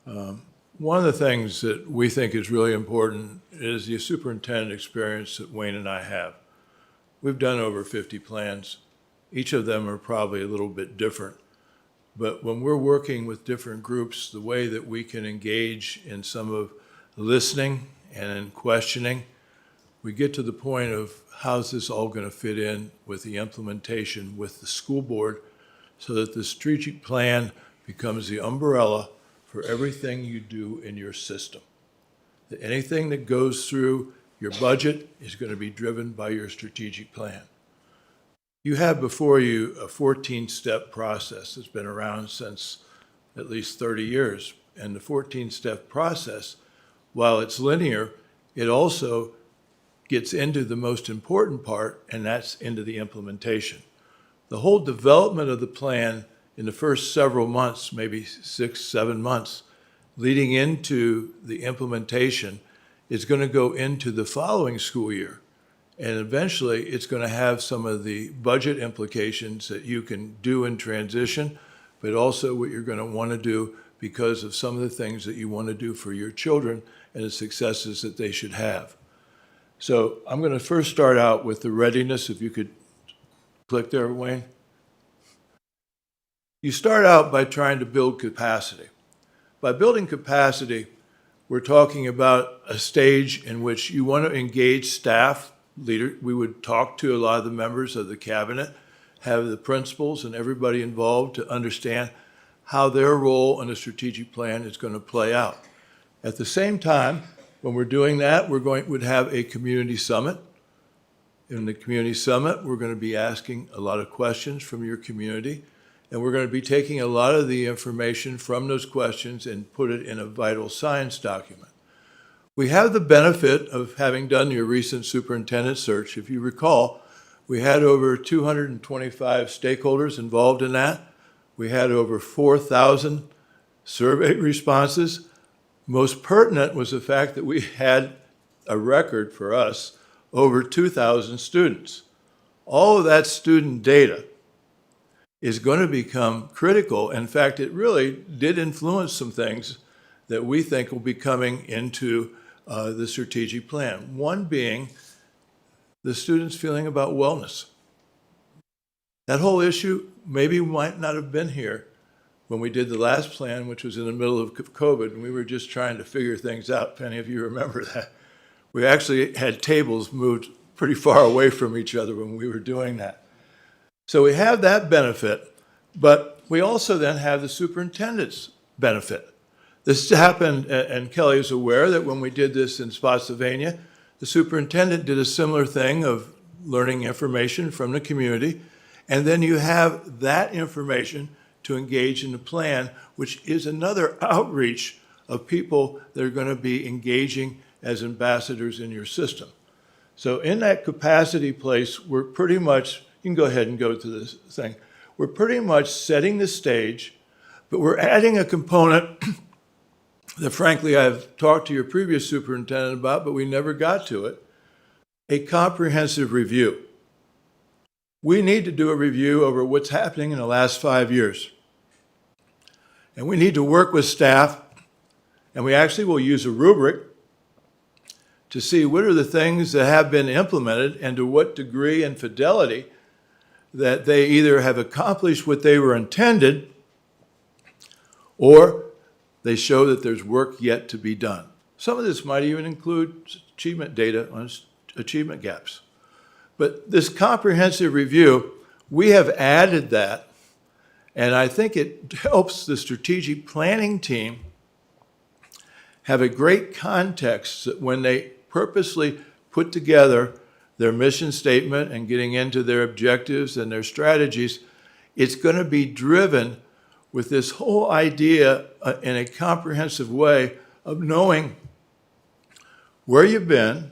One of the things that we think is really important is the superintendent experience that Wayne and I have. We've done over 50 plans. Each of them are probably a little bit different. But when we're working with different groups, the way that we can engage in some of listening and in questioning, we get to the point of how's this all going to fit in with the implementation with the school board so that the strategic plan becomes the umbrella for everything you do in your system. That anything that goes through your budget is going to be driven by your strategic plan. You have before you a 14-step process that's been around since at least 30 years. And the 14-step process, while it's linear, it also gets into the most important part, and that's into the implementation. The whole development of the plan in the first several months, maybe 6, 7 months, leading into the implementation is going to go into the following school year. And eventually, it's going to have some of the budget implications that you can do in transition, but also what you're going to want to do because of some of the things that you want to do for your children and the successes that they should have. So I'm going to first start out with the readiness, if you could click there, Wayne. You start out by trying to build capacity. By building capacity, we're talking about a stage in which you want to engage staff, leader. We would talk to a lot of the members of the cabinet, have the principals and everybody involved to understand how their role in a strategic plan is going to play out. At the same time, when we're doing that, would have a community summit. In the community summit, we're going to be asking a lot of questions from your community, and we're going to be taking a lot of the information from those questions and put it in a vital signs document. We have the benefit of having done your recent superintendent search. If you recall, we had over 225 stakeholders involved in that. We had over 4,000 survey responses. Most pertinent was the fact that we had a record for us, over 2,000 students. All of that student data is going to become critical. In fact, it really did influence some things that we think will be coming into the strategic plan. One being the students' feeling about wellness. That whole issue maybe might not have been here when we did the last plan, which was in the middle of COVID, and we were just trying to figure things out. If any of you remember that. We actually had tables moved pretty far away from each other when we were doing that. So we have that benefit, but we also then have the superintendent's benefit. This happened, and Kelly is aware that when we did this in Spotsylvania, the superintendent did a similar thing of learning information from the community, and then you have that information to engage in the plan, which is another outreach of people that are going to be engaging as ambassadors in your system. So in that capacity place, we're pretty much, you can go ahead and go to this thing, we're pretty much setting the stage, but we're adding a component that frankly I've talked to your previous superintendent about, but we never got to it, a comprehensive review. We need to do a review over what's happening in the last 5 years. And we need to work with staff, and we actually will use a rubric to see what are the things that have been implemented and to what degree and fidelity that they either have accomplished what they were intended or they show that there's work yet to be done. Some of this might even include achievement data on achievement gaps. But this comprehensive review, we have added that, and I think it helps the strategic planning team have a great context that when they purposely put together their mission statement and getting into their objectives and their strategies, it's going to be driven with this whole idea in a comprehensive way of knowing where you've been,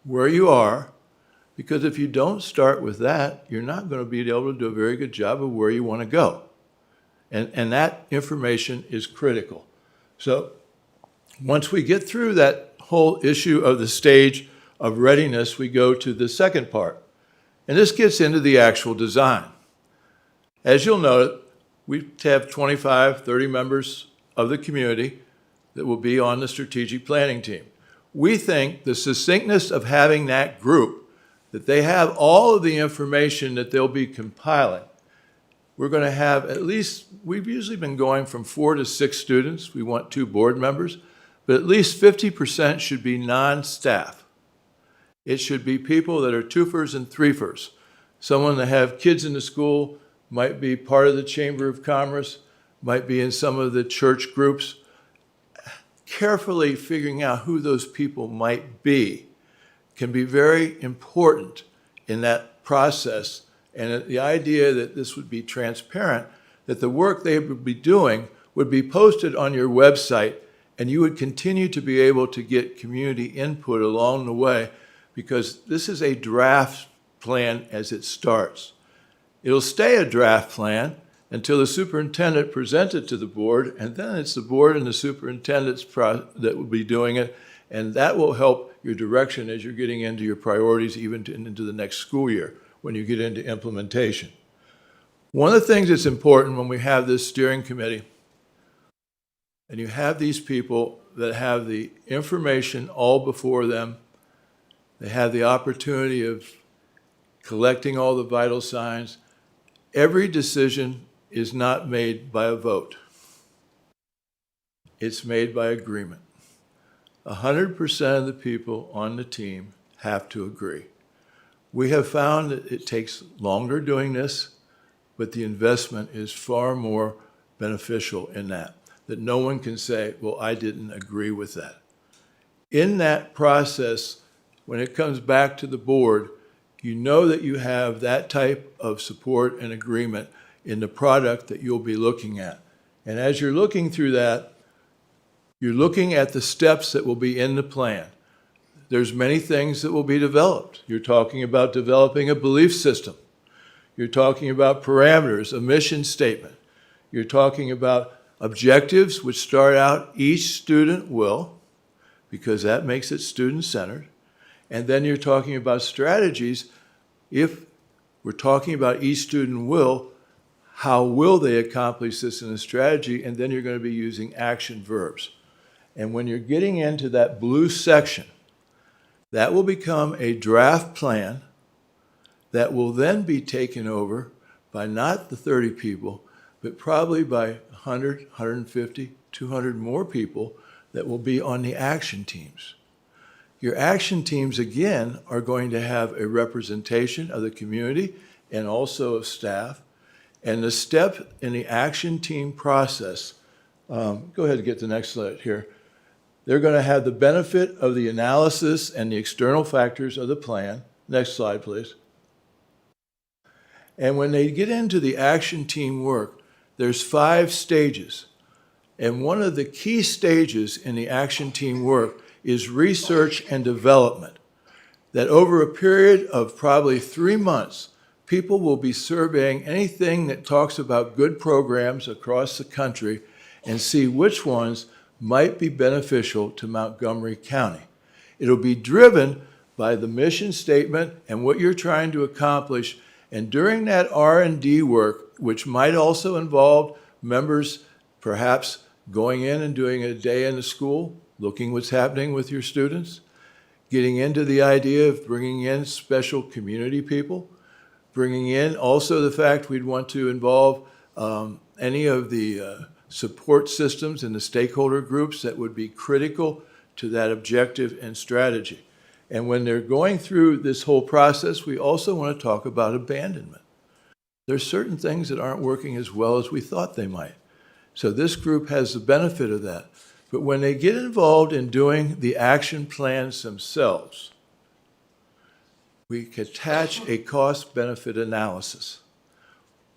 where you are, because if you don't start with that, you're not going to be able to do a very good job of where you want to go. And that information is critical. So once we get through that whole issue of the stage of readiness, we go to the second part. And this gets into the actual design. As you'll note, we have 25, 30 members of the community that will be on the strategic planning team. We think the succinctness of having that group, that they have all of the information that they'll be compiling. We're going to have at least, we've usually been going from 4 to 6 students. We want 2 board members, but at least 50% should be non-staff. It should be people that are twofers and threefers. Someone that have kids in the school, might be part of the Chamber of Commerce, might be in some of the church groups. Carefully figuring out who those people might be can be very important in that process. And the idea that this would be transparent, that the work they would be doing would be posted on your website, and you would continue to be able to get community input along the way, because this is a draft plan as it starts. It'll stay a draft plan until the superintendent presents it to the board, and then it's the board and the superintendent's that will be doing it, and that will help your direction as you're getting into your priorities, even into the next school year when you get into implementation. One of the things that's important when we have this steering committee, and you have these people that have the information all before them, they have the opportunity of collecting all the vital signs. Every decision is not made by a vote. It's made by agreement. 100% of the people on the team have to agree. We have found that it takes longer doing this, but the investment is far more beneficial in that no one can say, well, I didn't agree with that. In that process, when it comes back to the board, you know that you have that type of support and agreement in the product that you'll be looking at. And as you're looking through that, you're looking at the steps that will be in the plan. There's many things that will be developed. You're talking about developing a belief system. You're talking about parameters, a mission statement. You're talking about objectives, which start out each student will, because that makes it student-centered. And then you're talking about strategies. If we're talking about each student will, how will they accomplish this in a strategy? And then you're going to be using action verbs. And when you're getting into that blue section, that will become a draft plan that will then be taken over by not the 30 people, but probably by 100, 150, 200 more people that will be on the action teams. Your action teams, again, are going to have a representation of the community and also of staff. And the step in the action team process, go ahead and get the next slide here. They're going to have the benefit of the analysis and the external factors of the plan. Next slide, please. And when they get into the action team work, there's 5 stages. And one of the key stages in the action team work is research and development. That over a period of probably 3 months, people will be surveying anything that talks about good programs across the country and see which ones might be beneficial to Montgomery County. It'll be driven by the mission statement and what you're trying to accomplish. And during that R&D work, which might also involve members perhaps going in and doing a day in the school, looking what's happening with your students, getting into the idea of bringing in special community people, bringing in also the fact we'd want to involve any of the support systems and the stakeholder groups that would be critical to that objective and strategy. And when they're going through this whole process, we also want to talk about abandonment. There's certain things that aren't working as well as we thought they might. So this group has the benefit of that. But when they get involved in doing the action plans themselves, we attach a cost-benefit analysis.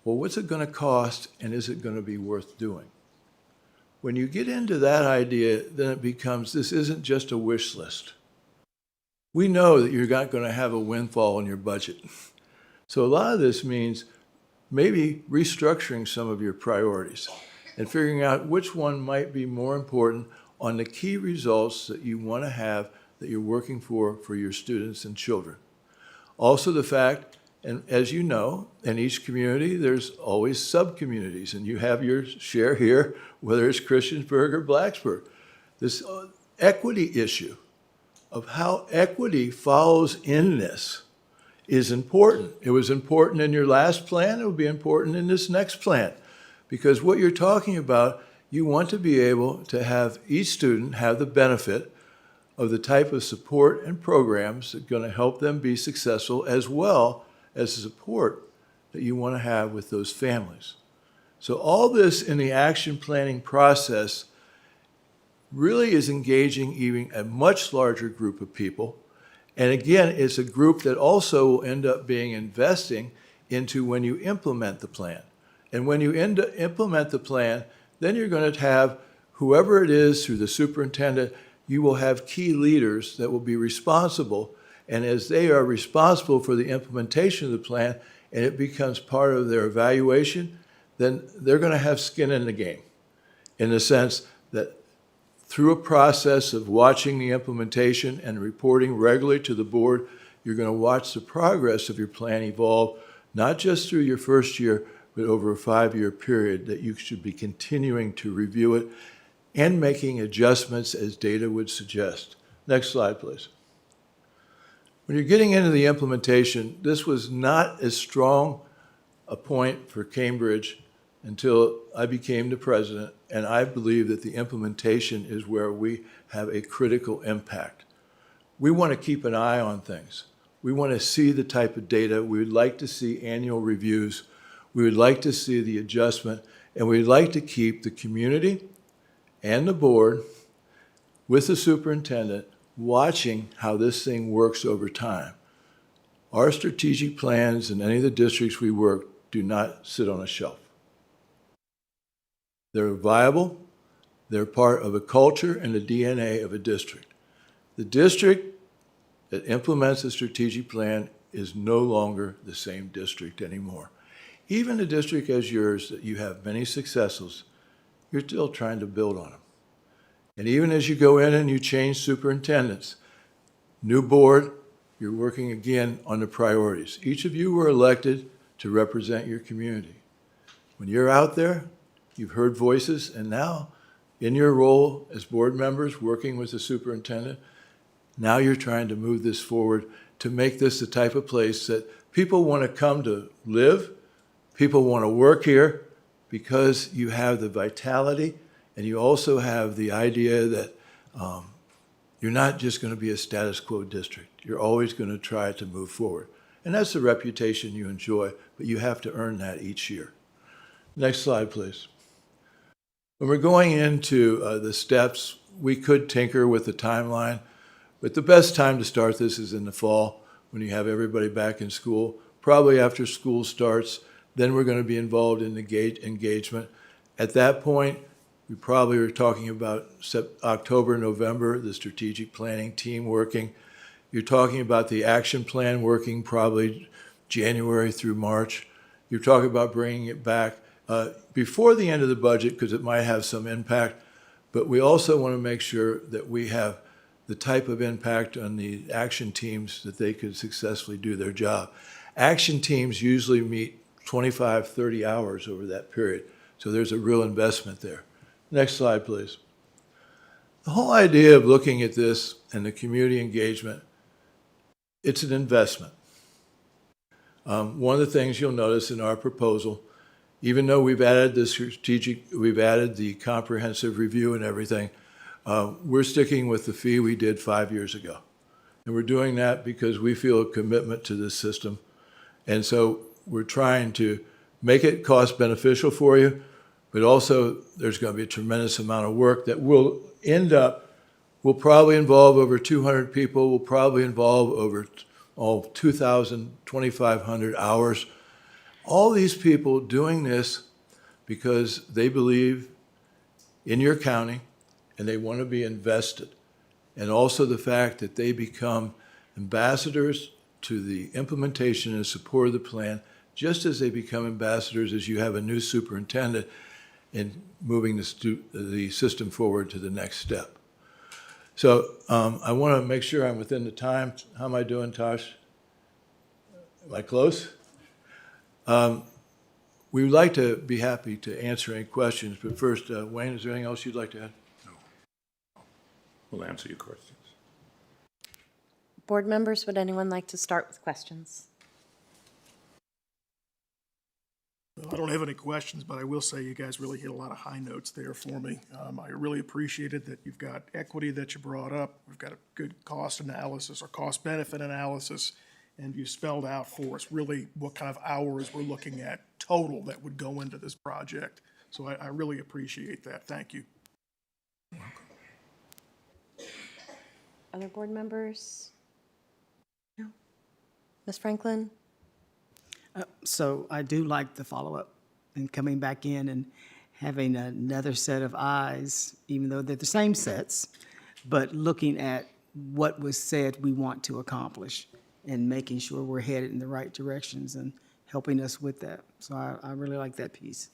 Well, what's it going to cost, and is it going to be worth doing? When you get into that idea, then it becomes, this isn't just a wish list. we know that you're not going to have a windfall in your budget. So a lot of this means maybe restructuring some of your priorities and figuring out which one might be more important on the key results that you want to have, that you're working for your students and children. Also the fact, and as you know, in each community, there's always sub-communities, and you have your share here, whether it's Christiansburg or Blacksburg. This equity issue of how equity follows in this is important. It was important in your last plan, it will be important in this next plan. Because what you're talking about, you want to be able to have each student have the benefit of the type of support and programs that are going to help them be successful, as well as the support that you want to have with those families. So all this in the action planning process really is engaging even a much larger group of people. And again, it's a group that also will end up being investing into when you implement the plan. And when you implement the plan, then you're going to have whoever it is through the superintendent, you will have key leaders that will be responsible. And as they are responsible for the implementation of the plan, and it becomes part of their evaluation, then they're going to have skin in the game, in the sense that through a process of watching the implementation and reporting regularly to the board, you're going to watch the progress of your plan evolve, not just through your first year, but over a 5-year period, that you should be continuing to review it and making adjustments as data would suggest. Next slide, please. When you're getting into the implementation, this was not as strong a point for Cambridge until I became the president, and I believe that the implementation is where we have a critical impact. We want to keep an eye on things. We want to see the type of data. We would like to see annual reviews. We would like to see the adjustment, and we'd like to keep the community and the board with the superintendent watching how this thing works over time. Our strategic plans in any of the districts we work do not sit on a shelf. They're viable, they're part of a culture and the DNA of a district. The district that implements a strategic plan is no longer the same district anymore. Even a district as yours, that you have many successes, you're still trying to build on them. And even as you go in and you change superintendents, new board, you're working again on the priorities. Each of you were elected to represent your community. When you're out there, you've heard voices, and now in your role as board members working with the superintendent, now you're trying to move this forward to make this the type of place that people want to come to live, people want to work here, because you have the vitality, and you also have the idea that you're not just going to be a status quo district. You're always going to try to move forward. And that's the reputation you enjoy, but you have to earn that each year. Next slide, please. When we're going into the steps, we could tinker with the timeline, but the best time to start this is in the fall, when you have everybody back in school, probably after school starts. Then we're going to be involved in the engagement. At that point, we probably are talking about October, November, the strategic planning team working. You're talking about the action plan working probably January through March. You're talking about bringing it back before the end of the budget, because it might have some impact. But we also want to make sure that we have the type of impact on the action teams that they could successfully do their job. Action teams usually meet 25, 30 hours over that period. So there's a real investment there. Next slide, please. The whole idea of looking at this and the community engagement, it's an investment. One of the things you'll notice in our proposal, even though we've added the comprehensive review and everything, we're sticking with the fee we did 5 years ago. And we're doing that because we feel a commitment to this system. And so we're trying to make it cost beneficial for you, but also there's going to be a tremendous amount of work that will probably involve over 200 people, will probably involve over 2,000, 2,500 hours. All these people doing this because they believe in your county and they want to be invested. And also the fact that they become ambassadors to the implementation and support of the plan, just as they become ambassadors as you have a new superintendent in moving the system forward to the next step. So I want to make sure I'm within the time. How am I doing, Tosh? Am I close? We would like to be happy to answer any questions, but first, Wayne, is there anything else you'd like to add? We'll answer your questions. Board members, would anyone like to start with questions? I don't have any questions, but I will say you guys really hit a lot of high notes there for me. I really appreciated that you've got equity that you brought up. We've got a good cost analysis or cost benefit analysis, and you spelled out for us really what kind of hours we're looking at total that would go into this project. So I really appreciate that. Thank you. Other board members? No? Ms. Franklin? So I do like the follow-up and coming back in and having another set of eyes, even though they're the same sets, but looking at what was said we want to accomplish and making sure we're headed in the right directions and helping us with that. So I really like that piece.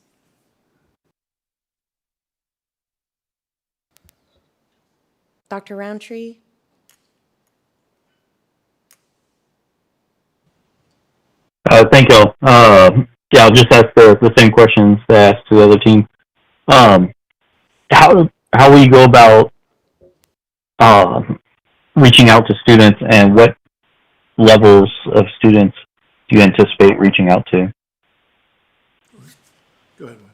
Dr. Roundtree? Thank you. Yeah, I'll just ask the same questions that I asked to the other team. How will you go about reaching out to students, and what levels of students do you anticipate reaching out to? Go ahead, Wayne.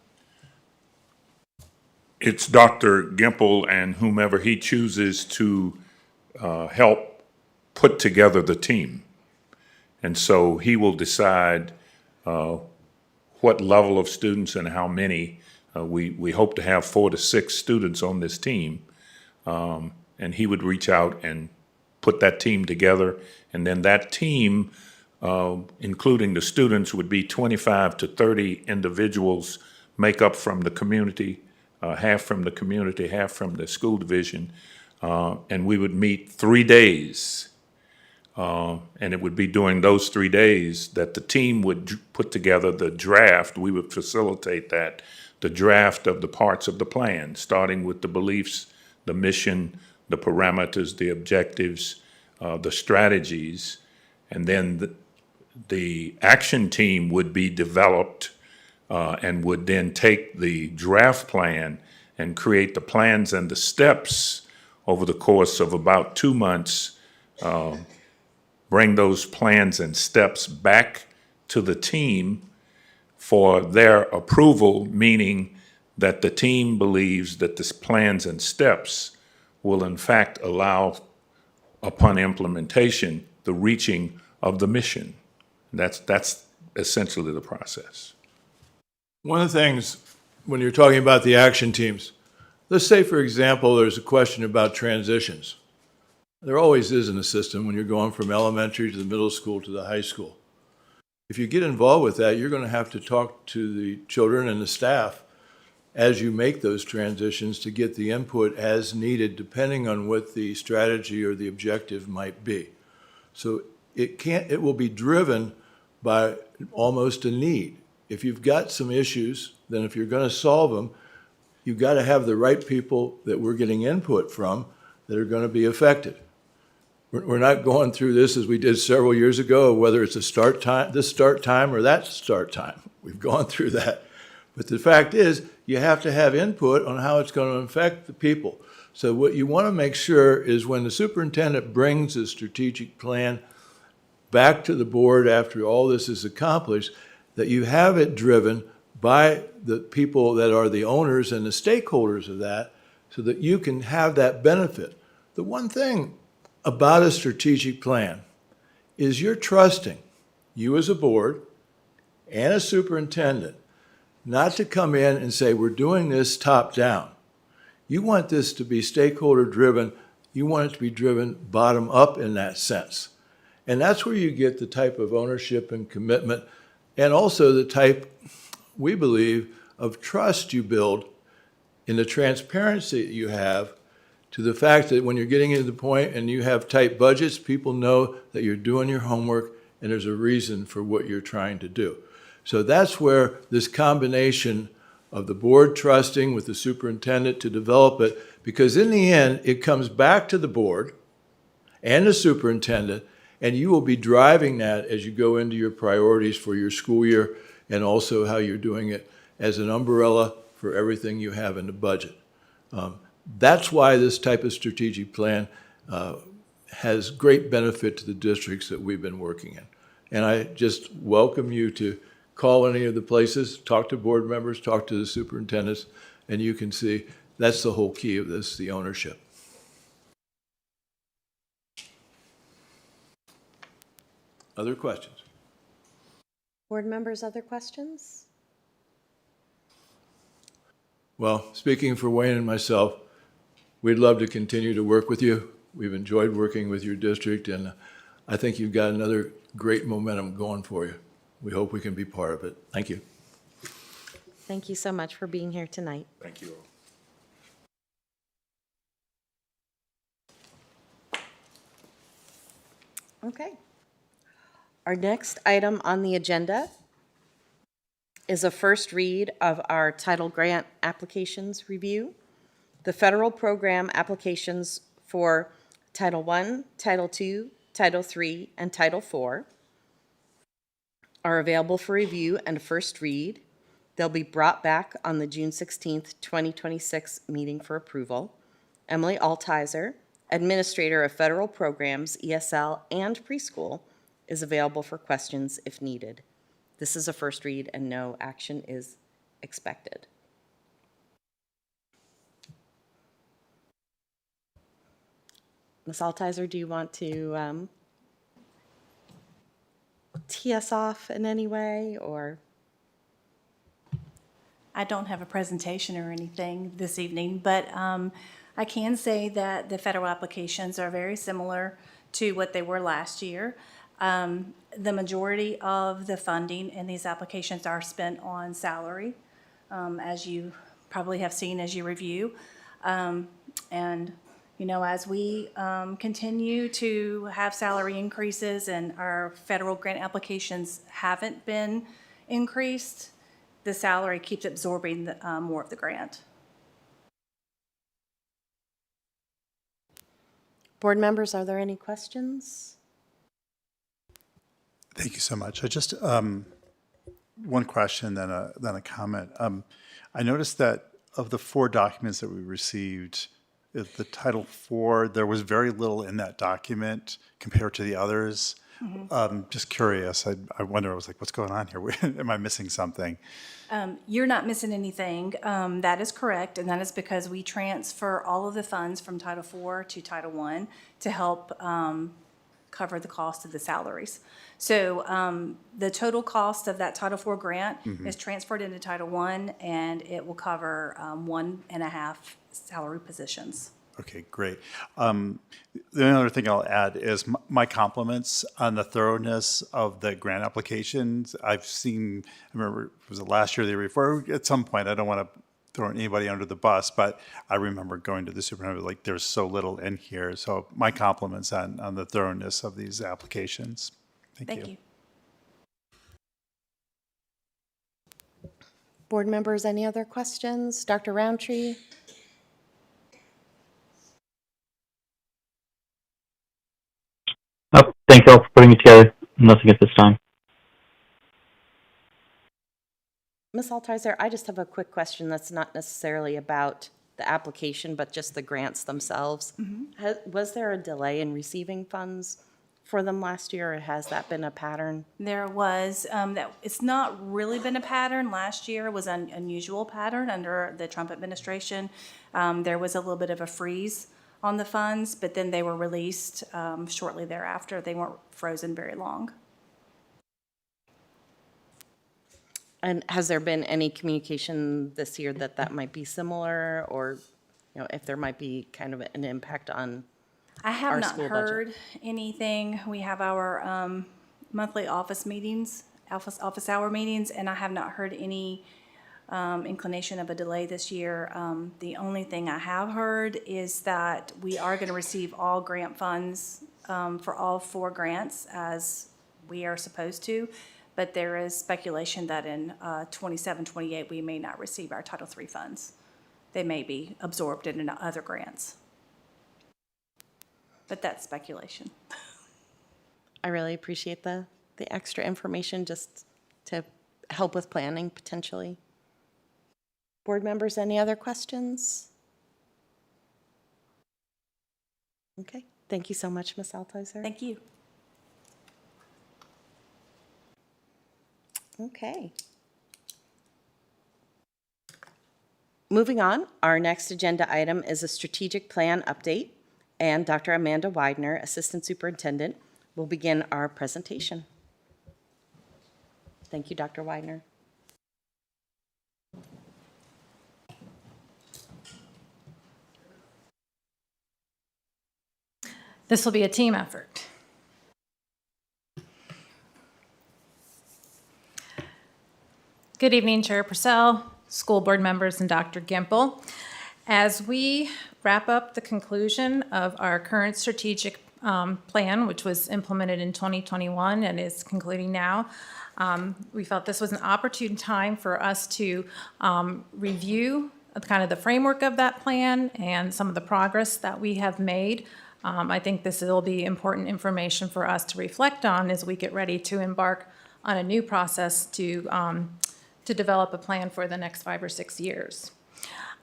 It's Dr. Gimple and whomever he chooses to help put together the team. And so he will decide what level of students and how many. We hope to have 4 to 6 students on this team. And he would reach out and put that team together. And then that team, including the students, would be 25 to 30 individuals make up from the community, half from the community, half from the school division. And we would meet 3 days. And it would be during those 3 days that the team would put together the draft. We would facilitate that, the draft of the parts of the plan, starting with the beliefs, the mission, the parameters, the objectives, the strategies. And then the action team would be developed and would then take the draft plan and create the plans and the steps over the course of about 2 months, bring those plans and steps back to the team for their approval, meaning that the team believes that the plans and steps will in fact allow, upon implementation, the reaching of the mission. That's essentially the process. One of the things, when you're talking about the action teams, let's say, for example, there's a question about transitions. There always is in the system when you're going from elementary to the middle school to the high school. If you get involved with that, you're going to have to talk to the children and the staff as you make those transitions to get the input as needed, depending on what the strategy or the objective might be. So it will be driven by almost a need. If you've got some issues, then if you're going to solve them, you've got to have the right people that we're getting input from that are going to be affected. We're not going through this as we did several years ago, whether it's a start time, this start time or that start time. We've gone through that. But the fact is, you have to have input on how it's going to affect the people. So what you want to make sure is when the superintendent brings a strategic plan back to the board after all this is accomplished, that you have it driven by the people that are the owners and the stakeholders of that, so that you can have that benefit. The one thing about a strategic plan is you're trusting, you as a board and a superintendent, not to come in and say, we're doing this top down. You want this to be stakeholder driven. You want it to be driven bottom up in that sense. And that's where you get the type of ownership and commitment, and also the type, we believe, of trust you build in the transparency that you have to the fact that when you're getting to the point and you have tight budgets, people know that you're doing your homework and there's a reason for what you're trying to do. So that's where this combination of the board trusting with the superintendent to develop it, because in the end, it comes back to the board and the superintendent, and you will be driving that as you go into your priorities for your school year and also how you're doing it as an umbrella for everything you have in the budget. That's why this type of strategic plan has great benefit to the districts that we've been working in. And I just welcome you to call any of the places, talk to board members, talk to the superintendents, and you can see that's the whole key of this, the ownership. Other questions? Board members, other questions? Well, speaking for Wayne and myself, we'd love to continue to work with you. We've enjoyed working with your district, and I think you've got another great momentum going for you. We hope we can be part of it. Thank you. Thank you so much for being here tonight. Thank you. Okay. Our next item on the agenda is a first read of our title grant applications review. The federal program applications for Title I, Title II, Title III, and Title IV are available for review and a first read. They'll be brought back on the June 16th, 2026 meeting for approval. Emily Altizer, Administrator of Federal Programs, ESL, and Preschool, is available for questions if needed. This is a first read and no action is expected. Ms. Altizer, do you want to tee us off in any way, or? I don't have a presentation or anything this evening, but I can say that the federal applications are very similar to what they were last year. The majority of the funding in these applications are spent on salary, as you probably have seen as you review. And, you know, as we continue to have salary increases and our federal grant applications haven't been increased, the salary keeps absorbing more of the grant. Board members, are there any questions? Thank you so much. I just, one question, then a comment. I noticed that of the 4 documents that we received, the Title IV, there was very little in that document compared to the others. Just curious. I wonder, I was like, what's going on here? Am I missing something? You're not missing anything. That is correct, and that is because we transfer all of the funds from Title IV to Title I to help cover the cost of the salaries. So the total cost of that Title IV grant is transferred into Title I, and it will cover 1.5 salary positions. Okay, great. The only other thing I'll add is my compliments on the thoroughness of the grant applications. I've seen, I remember, was it last year, the year before? At some point, I don't want to throw anybody under the bus, but I remember going to the superintendent, like, there's so little in here. So my compliments on the thoroughness of these applications. Thank you. Board members, any other questions? Dr. Roundtree? Oh, thank you all for putting it together. Nothing at this time. Ms. Altizer, I just have a quick question that's not necessarily about the application, but just the grants themselves. Was there a delay in receiving funds for them last year, or has that been a pattern? There was. It's not really been a pattern. Last year was an unusual pattern under the Trump administration. There was a little bit of a freeze on the funds, but then they were released shortly thereafter. They weren't frozen very long. And has there been any communication this year that that might be similar, or, you know, if there might be kind of an impact on I have our not school heard budget? anything. We have our monthly office meetings, office hour meetings, and I have not heard any inclination of a delay this year. The only thing I have heard is that we are going to receive all grant funds for all 4 grants as we are supposed to, but there is speculation that in 27, 28, we may not receive our Title III funds. They may be absorbed in other grants. But that's speculation. I really appreciate the extra information just to help with planning potentially. Board members, any other questions? Okay, thank you so much, Ms. Altizer. Thank you. Okay. Moving on, our next agenda item is a strategic plan update, and Dr. Amanda Widener, Assistant Superintendent, will begin our presentation. Thank you, Dr. Widener. This will be a team effort. Good evening, Chair Purcell, school board members, and Dr. Gimple. As we wrap up the conclusion of our current strategic plan, which was implemented in 2021 and is concluding now, we felt this was an opportune time for us to review kind of the framework of that plan and some of the progress that we have made. I think this will be important information for us to reflect on as we get ready to embark on a new process to develop a plan for the next 5 or 6 years.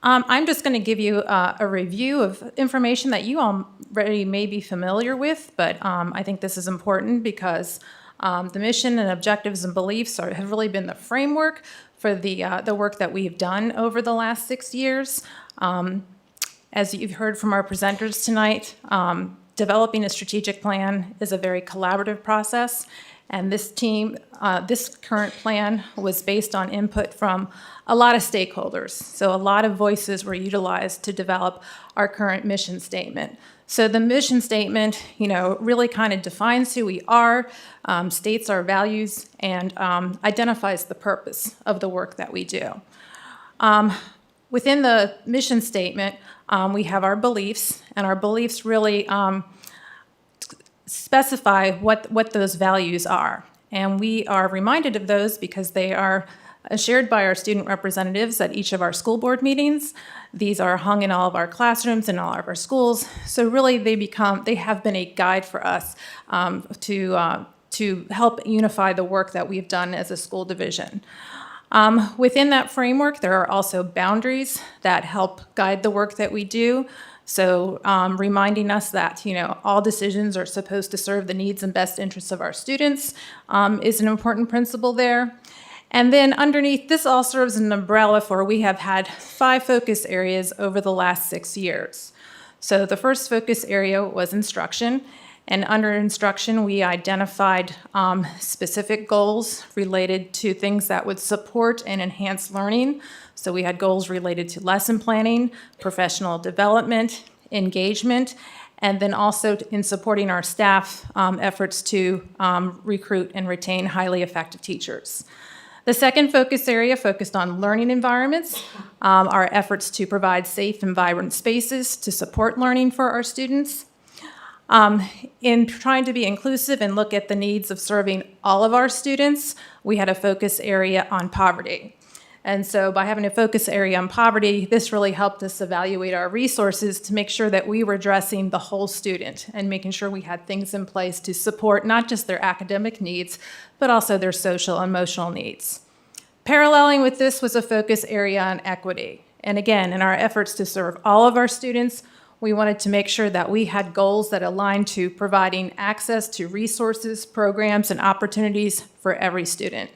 I'm just going to give you a review of information that you already may be familiar with, but I think this is important because the mission and objectives and beliefs have really been the framework for the work that we've done over the last 6 years. As you've heard from our presenters tonight, developing a strategic plan is a very collaborative process, and this current plan was based on input from a lot of stakeholders. So a lot of voices were utilized to develop our current mission statement. So the mission statement, really kind of defines who we are, states our values, and identifies the purpose of the work that we do. Within the mission statement, we have our beliefs, and our beliefs really specify what those values are. And we are reminded of those because they are shared by our student representatives at each of our school board meetings. These are hung in all of our classrooms and all of our schools. So really they have been a guide for us to help unify the work that we've done as a school division. Within that framework, there are also boundaries that help guide the work that we do. So reminding us that, all decisions are supposed to serve the needs and best interests of our students is an important principle there. And then underneath, this all serves as an umbrella for we have had 5 focus areas over the last 6 years. So the first focus area was instruction. And under instruction, we identified specific goals related to things that would support and enhance learning. So we had goals related to lesson planning, professional development, engagement, and then also in supporting our staff efforts to recruit and retain highly effective teachers. The second focus area focused on learning environments, our efforts to provide safe and vibrant spaces to support learning for our students. In trying to be inclusive and look at the needs of serving all of our students, we had a focus area on poverty. And so by having a focus area on poverty, this really helped us evaluate our resources to make sure that we were addressing the whole student and making sure we had things in place to support not just their academic needs, but also their social and emotional needs. Paralleling with this was a focus area on equity. And again, in our efforts to serve all of our students, we wanted to make sure that we had goals that aligned to providing access to resources, programs, and opportunities for every student.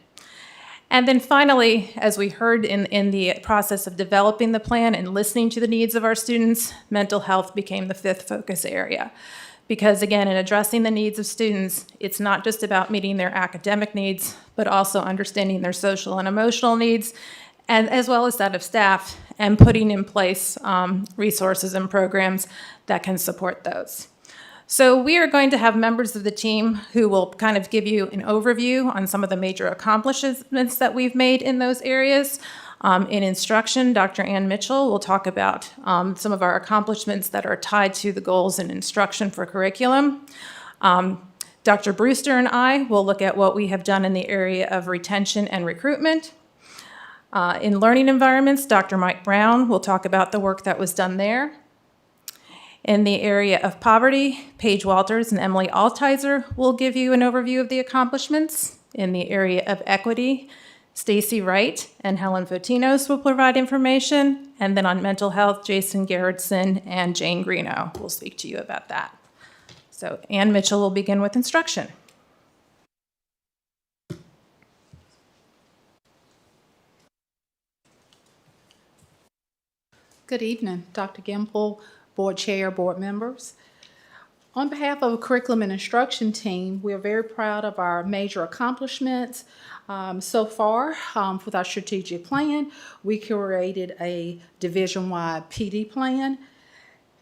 And then finally, as we heard in the process of developing the plan and listening to the needs of our students, mental health became the 5th focus area. Because again, in addressing the needs of students, it's not just about meeting their academic needs, but also understanding their social and emotional needs, and as well as that of staff, and putting in place resources and programs that can support those. So we are going to have members of the team who will kind of give you an overview on some of the major accomplishments that we've made in those areas. In instruction, Dr. Ann Mitchell will talk about some of our accomplishments that are tied to the goals in instruction for curriculum. Dr. Brewster and I will look at what we have done in the area of retention and recruitment. In learning environments, Dr. Mike Brown will talk about the work that was done there. In the area of poverty, Paige Walters and Emily Altizer will give you an overview of the accomplishments. In the area of equity, Stacy Wright and Helen Fotinos will provide information. And then on mental health, Jason Gerritsen and Jane Greeno will speak to you about that. So Ann Mitchell will begin with instruction. Good evening, Dr. Gimple, Board Chair, Board members. On behalf of the Curriculum and Instruction team, we are very proud of our major accomplishments so far. With our strategic plan, we created a division-wide PD plan.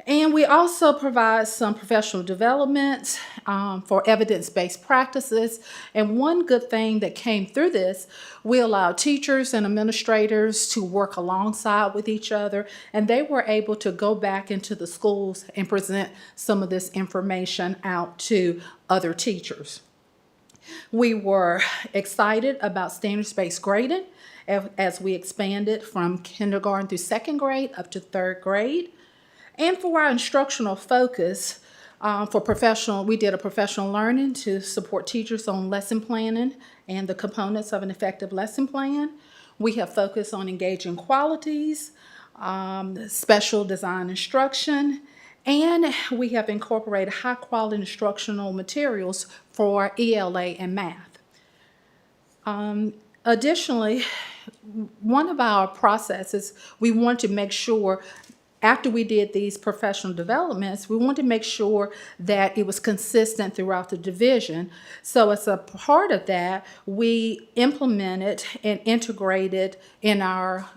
And we also provide some professional development for evidence-based practices. And one good thing that came through this, we allowed teachers and administrators to work alongside with each other, and they were able to go back into the schools and present some of this information out to other teachers. We were excited about standards-based grading as we expanded from kindergarten through second grade up to third grade. And for our instructional focus, we did a professional learning to support teachers on lesson planning and the components of an effective lesson plan. We have focused on engaging qualities, special design instruction, and we have incorporated high-quality instructional materials for ELA and math. Additionally, one of our processes, we want to make sure after we did these professional developments, we wanted to make sure that it was consistent throughout the division. So as a part of that, we implemented and integrated in our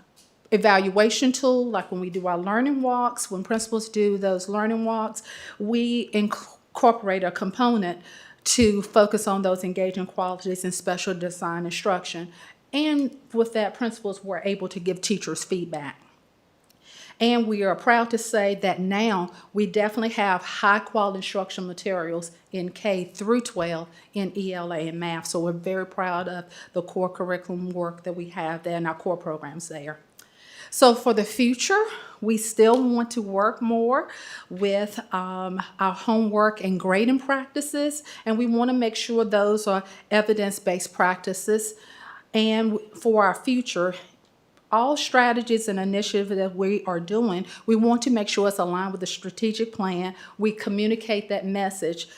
evaluation tool, like when we do our learning walks, when principals do those learning walks, we incorporate a component to focus on those engaging qualities in special design instruction. And with that, principals were able to give teachers feedback. And we are proud to say that now we definitely have high-quality instructional materials in K through 12 in ELA and math. So we're very proud of the core curriculum work that we have there and our core programs there. So for the future, we still want to work more with our homework and grading practices, and we want to make sure those are evidence-based practices. And for our future, all strategies and initiatives that we are doing, we want to make sure it's aligned with the strategic plan. We communicate that message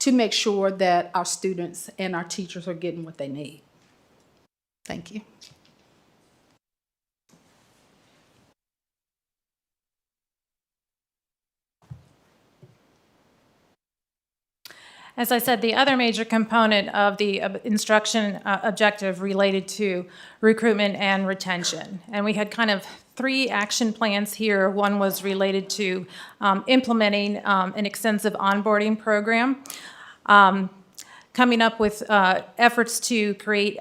to make sure that our students and our teachers are getting what they need. Thank you. As I said, the other major component of the instruction objective related to recruitment and retention. And we had kind of 3 action plans here. One was related to implementing an extensive onboarding program, coming up with efforts to create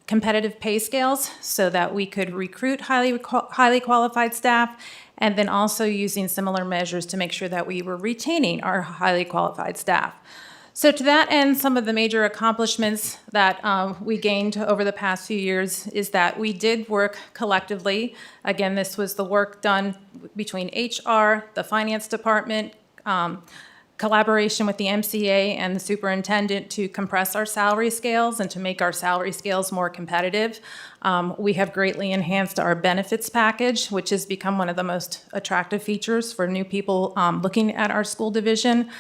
competitive pay scales so that we could recruit highly qualified staff, and then also using similar measures to make sure that we were retaining our highly qualified staff. So to that end, some of the major accomplishments that we gained over the past few years is that we did work collectively. Again, this was the work done between HR, the finance department, collaboration with the MCA and the superintendent to compress our salary scales and to make our salary scales more competitive. We have greatly enhanced our benefits package, which has become one of the most attractive features for new people looking at our school division.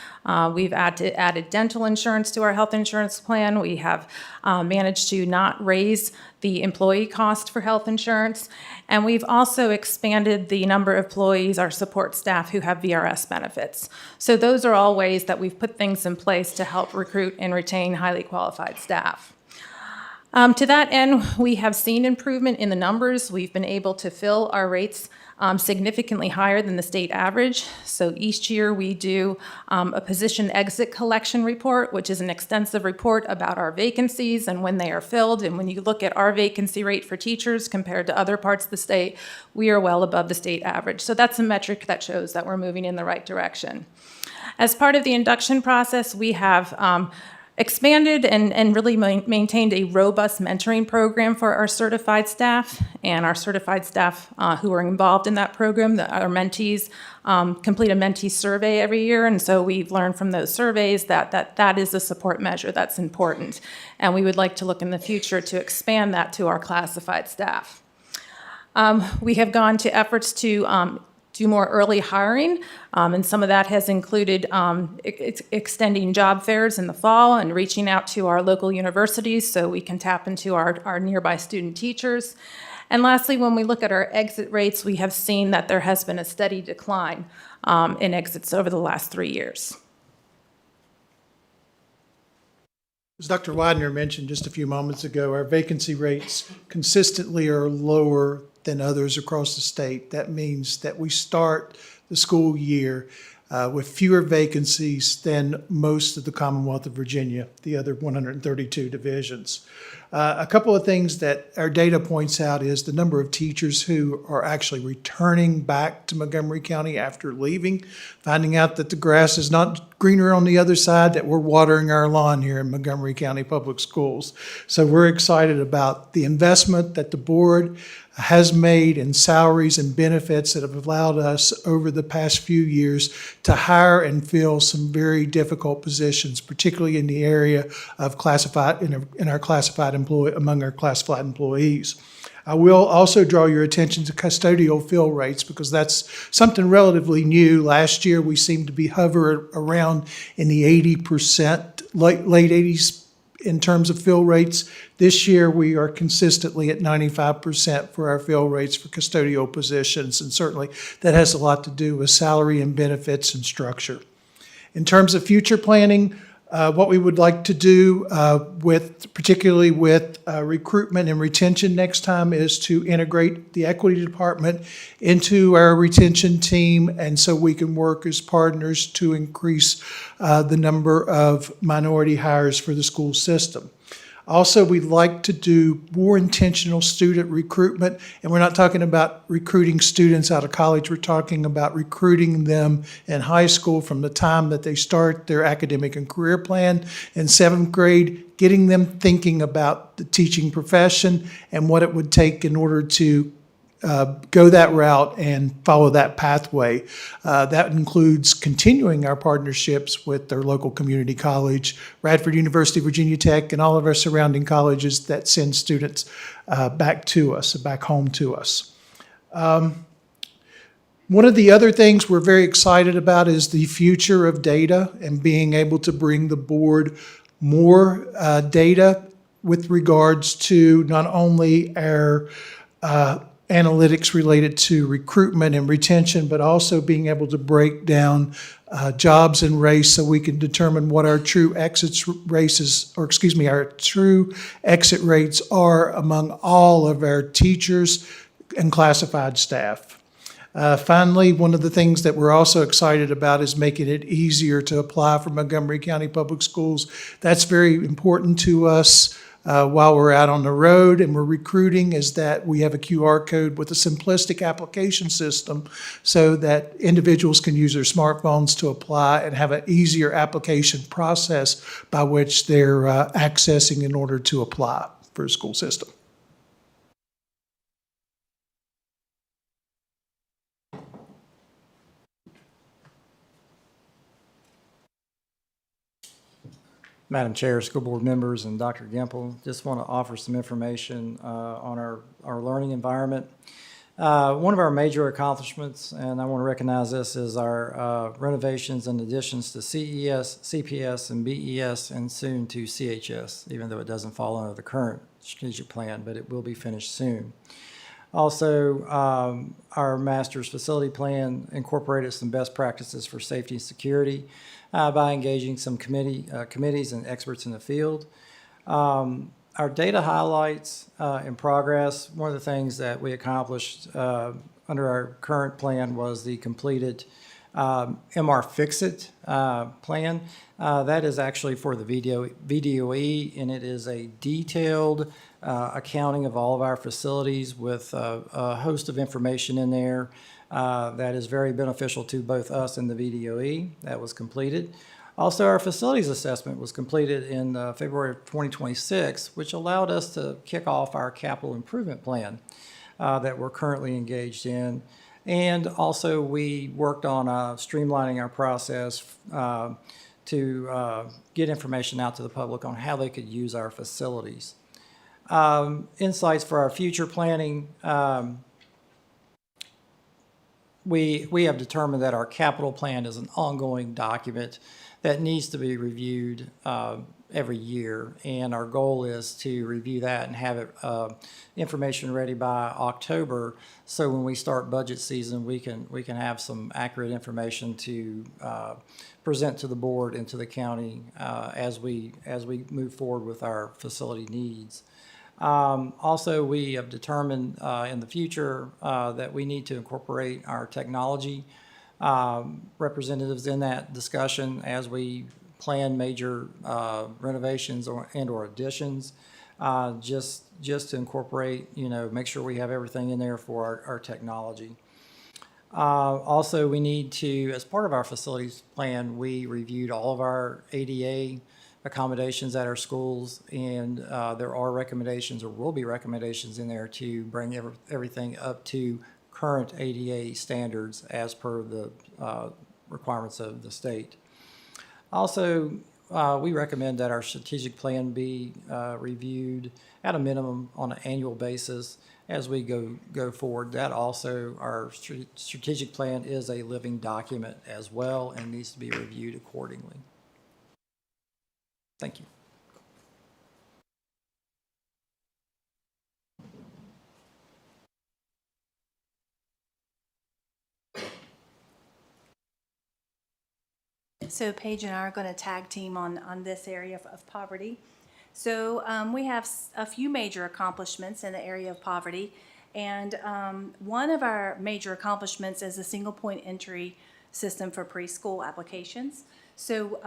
We've added dental insurance to our health insurance plan. We have managed to not raise the employee cost for health insurance. And we've also expanded the number of employees, our support staff, who have VRS benefits. So those are all ways that we've put things in place to help recruit and retain highly qualified staff. To that end, we have seen improvement in the numbers. We've been able to fill our rates significantly higher than the state average. So each year we do a position exit collection report, which is an extensive report about our vacancies and when they are filled. And when you look at our vacancy rate for teachers compared to other parts of the state, we are well above the state average. So that's a metric that shows that we're moving in the right direction. As part of the induction process, we have expanded and really maintained a robust mentoring program for our certified staff. And our certified staff who are involved in that program, our mentees, complete a mentee survey every year. And so we've learned from those surveys that is a support measure that's important. And we would like to look in the future to expand that to our classified staff. We have gone to efforts to do more early hiring, and some of that has included extending job fairs in the fall and reaching out to our local universities so we can tap into our nearby student teachers. And lastly, when we look at our exit rates, we have seen that there has been a steady decline in exits over the last 3 years. As Dr. Widener mentioned just a few moments ago, our vacancy rates consistently are lower than others across the state. That means that we start the school year with fewer vacancies than most of the Commonwealth of Virginia, the other 132 divisions. A couple of things that our data points out is the number of teachers who are actually returning back to Montgomery County after leaving, finding out that the grass is not greener on the other side, that we're watering our lawn here in Montgomery County Public Schools. So we're excited about the investment that the board has made in salaries and benefits that have allowed us over the past few years to hire and fill some very difficult positions, particularly in the area of classified, in our classified employee, among our classified employees. I will also draw your attention to custodial fill rates because that's something relatively new. Last year, we seemed to be hovering around in the 80%, late 80s in terms of fill rates. This year, we are consistently at 95% for our fill rates for custodial positions, and certainly that has a lot to do with salary and benefits and structure. In terms of future planning, what we would like to do particularly with recruitment and retention next time is to integrate the equity department into our retention team, and so we can work as partners to increase the number of minority hires for the school system. Also, we'd like to do more intentional student recruitment, and we're not talking about recruiting students out of college. We're talking about recruiting them in high school from the time that they start their academic and career plan in 7th grade, getting them thinking about the teaching profession and what it would take in order to go that route and follow that pathway. That includes continuing our partnerships with our local community college, Radford University, Virginia Tech, and all of our surrounding colleges that send students back to us, back home to us. One of the other things we're very excited about is the future of data and being able to bring the board more data with regards to not only our analytics related to recruitment and retention, but also being able to break down jobs and race so we can determine what our true our true exit rates are among all of our teachers and classified staff. Finally, one of the things that we're also excited about is making it easier to apply for Montgomery County Public Schools. That's very important to us. While we're out on the road and we're recruiting, is that we have a QR code with a simplistic application system so that individuals can use their smartphones to apply and have an easier application process by which they're accessing in order to apply for a school system. Madam Chair, school board members, and Dr. Gempel, just want to offer some information on our learning environment. One of our major accomplishments, and I want to recognize this, is our renovations and additions to CES, CPS, and BES, and soon to CHS, even though it doesn't fall under the current strategic plan, but it will be finished soon. Also, our master's facility plan incorporated some best practices for safety and security by engaging some committees and experts in the field. Our data highlights in progress, one of the things that we accomplished under our current plan was the completed MR Fix-It plan. That is actually for the VDOE, and it is a detailed accounting of all of our facilities with a host of information in there that is very beneficial to both us and the VDOE. That was completed. Also, our facilities assessment was completed in February of 2026, which allowed us to kick off our capital improvement plan that we're currently engaged in. And also, we worked on streamlining our process to get information out to the public on how they could use our facilities. Insights for our future planning. We have determined that our capital plan is an ongoing document that needs to be reviewed every year, and our goal is to review that and have it information ready by October, so when we start budget season, we can have some accurate information to present to the board and to the county as we move forward with our facility needs. Also, we have determined in the future that we need to incorporate our technology representatives in that discussion as we plan major renovations or additions, just to incorporate, make sure we have everything in there for our technology. Also, we need to, as part of our facilities plan, we reviewed all of our ADA accommodations at our schools, and there are recommendations, or will be recommendations in there to bring everything up to current ADA standards as per the requirements of the state. Also, we recommend that our strategic plan be reviewed at a minimum on an annual basis as we go forward. That also, our strategic plan is a living document as well and needs to be reviewed accordingly. Thank you. So Paige and I are going to tag team on this area of poverty. So we have a few major accomplishments in the area of poverty. And one of our major accomplishments is a single point entry system for preschool applications. So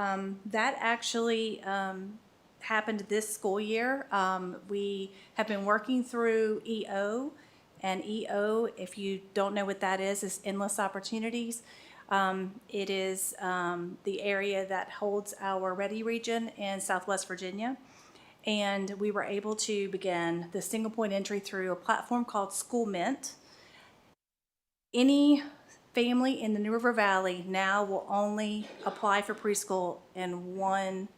that actually happened this school year. We have been working through EO. And EO, if you don't know what that is Endless Opportunities. It is the area that holds our Ready region in Southwest Virginia. And we were able to begin the single point entry through a platform called School Mint. Any family in the New River Valley now will only apply for preschool in one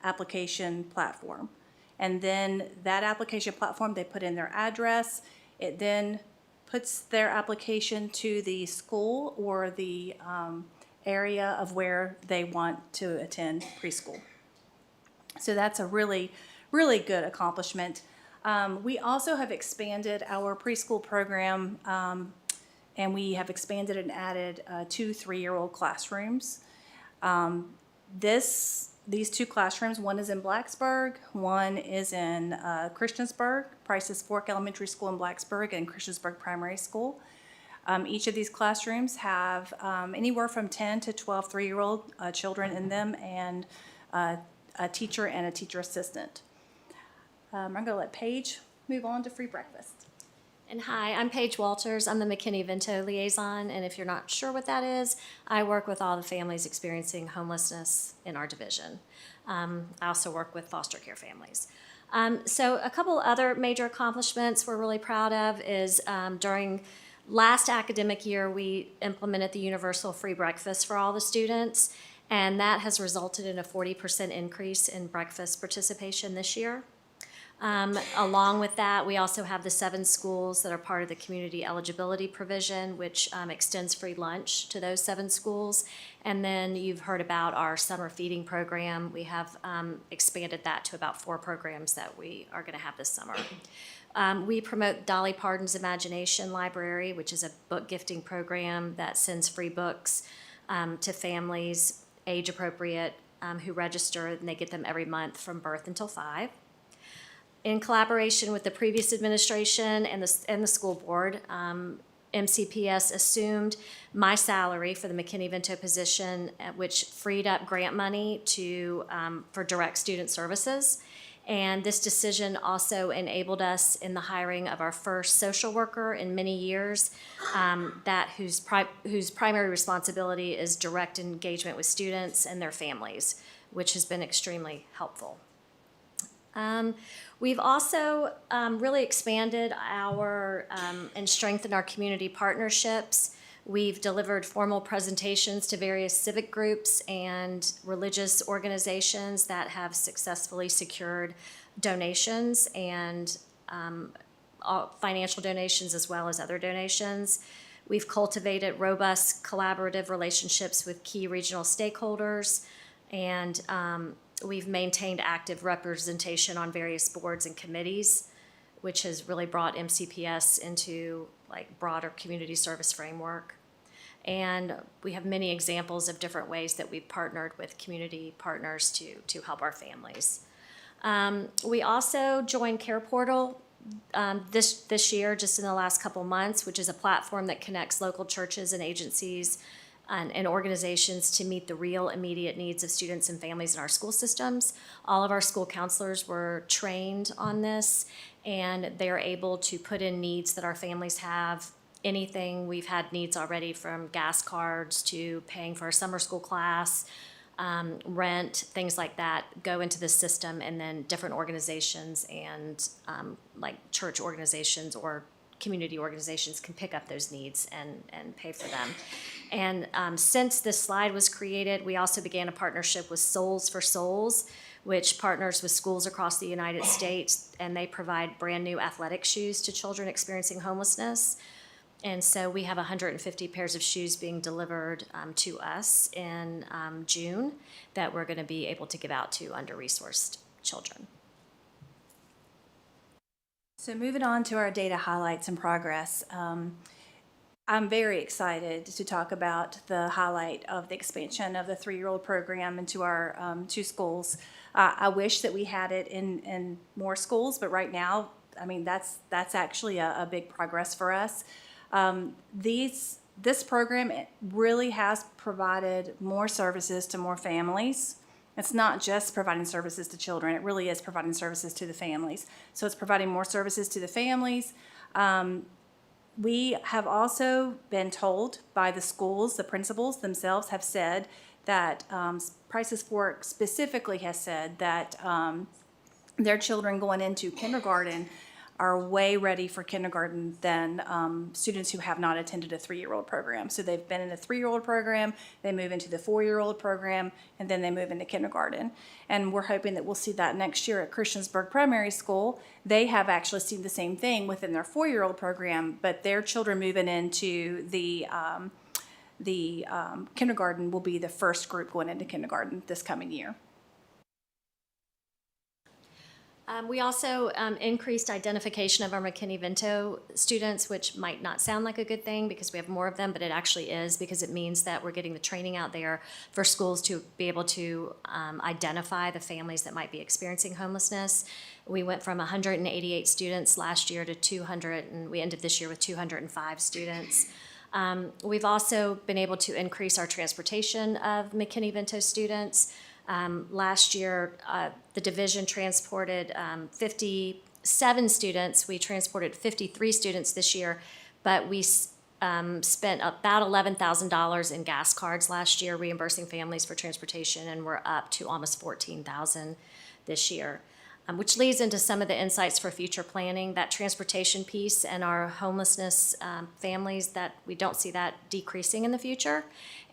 application platform. And then that application platform, they put in their address. It then puts their application to the school or the area of where they want to attend preschool. So that's a really, really good accomplishment. We also have expanded our preschool program, and we have expanded and added 2 3-year-old classrooms. These 2 classrooms, one is in Blacksburg, one is in Christiansburg, Price's Fork Elementary School in Blacksburg and Christiansburg Primary School. Each of these classrooms have anywhere from 10 to 12 3-year-old children in them, and a teacher and a teacher assistant. I'm going to let Paige move on to free breakfast. And hi, I'm Paige Walters. I'm the McKinney-Vento liaison, and if you're not sure what that is, I work with all the families experiencing homelessness in our division. I also work with foster care families. So a couple other major accomplishments we're really proud of is during last academic year, we implemented the universal free breakfast for all the students, and that has resulted in a 40% increase in breakfast participation this year. Along with that, we also have the 7 schools that are part of the community eligibility provision, which extends free lunch to those 7 schools. And then you've heard about our summer feeding program. We have expanded that to about 4 programs that we are going to have this summer. We promote Dolly Parton's Imagination Library, which is a book gifting program that sends free books to families age appropriate who register, and they get them every month from birth until 5. In collaboration with the previous administration and the school board, MCPS assumed my salary for the McKinney-Vento position, which freed up grant money for direct student services. And this decision also enabled us in the hiring of our first social worker in many years, whose primary responsibility is direct engagement with students and their families, which has been extremely helpful. We've also really expanded and strengthened our community partnerships. We've delivered formal presentations to various civic groups and religious organizations that have successfully secured donations and financial donations as well as other donations. We've cultivated robust collaborative relationships with key regional stakeholders, and we've maintained active representation on various boards and committees, which has really brought MCPS into broader community service framework. And we have many examples of different ways that we've partnered with community partners to help our families. We also joined Care Portal this year, just in the last couple months, which is a platform that connects local churches and agencies and organizations to meet the real immediate needs of students and families in our school systems. All of our school counselors were trained on this, and they're able to put in needs that our families have. Anything, we've had needs already from gas cards to paying for a summer school class, rent, things like that go into the system, and then different organizations and church organizations or community organizations can pick up those needs and pay for them. And since this slide was created, we also began a partnership with Souls for Souls, which partners with schools across the United States, and they provide brand new athletic shoes to children experiencing homelessness. And so we have 150 pairs of shoes being delivered to us in June that we're going to be able to give out to under-resourced children. So moving on to our data highlights and progress. I'm very excited to talk about the highlight of the expansion of the 3-year-old program into our 2 schools. I wish that we had it in more schools, but right now, I mean, that's actually a big progress for us. This program really has provided more services to more families. It's not just providing services to children, it really is providing services to the families. So it's providing more services to the families. We have also been told by the schools, the principals themselves have said that Prices for Work specifically has said that their children going into kindergarten are way ready for kindergarten than students who have not attended a 3-year-old program. So they've been in a 3-year-old program, they move into the 4-year-old program, and then they move into kindergarten. And we're hoping that we'll see that next year at Christiansburg Primary School. They have actually seen the same thing within their 4-year-old program, but their children moving into the kindergarten will be the first group going into kindergarten this coming year. We also increased identification of our McKinney-Vento students, which might not sound like a good thing because we have more of them, but it actually is, because it means that we're getting the training out there for schools to be able to identify the families that might be experiencing homelessness. We went from 188 students last year to 200, and we ended this year with 205 students. We've also been able to increase our transportation of McKinney-Vento students. Last year, the division transported 57 students. We transported 53 students this year, but we spent about $11,000 in gas cards last year, reimbursing families for transportation, and we're up to almost $14,000 this year. Which leads into some of the insights for future planning. That transportation piece and our homelessness families, that we don't see that decreasing in the future.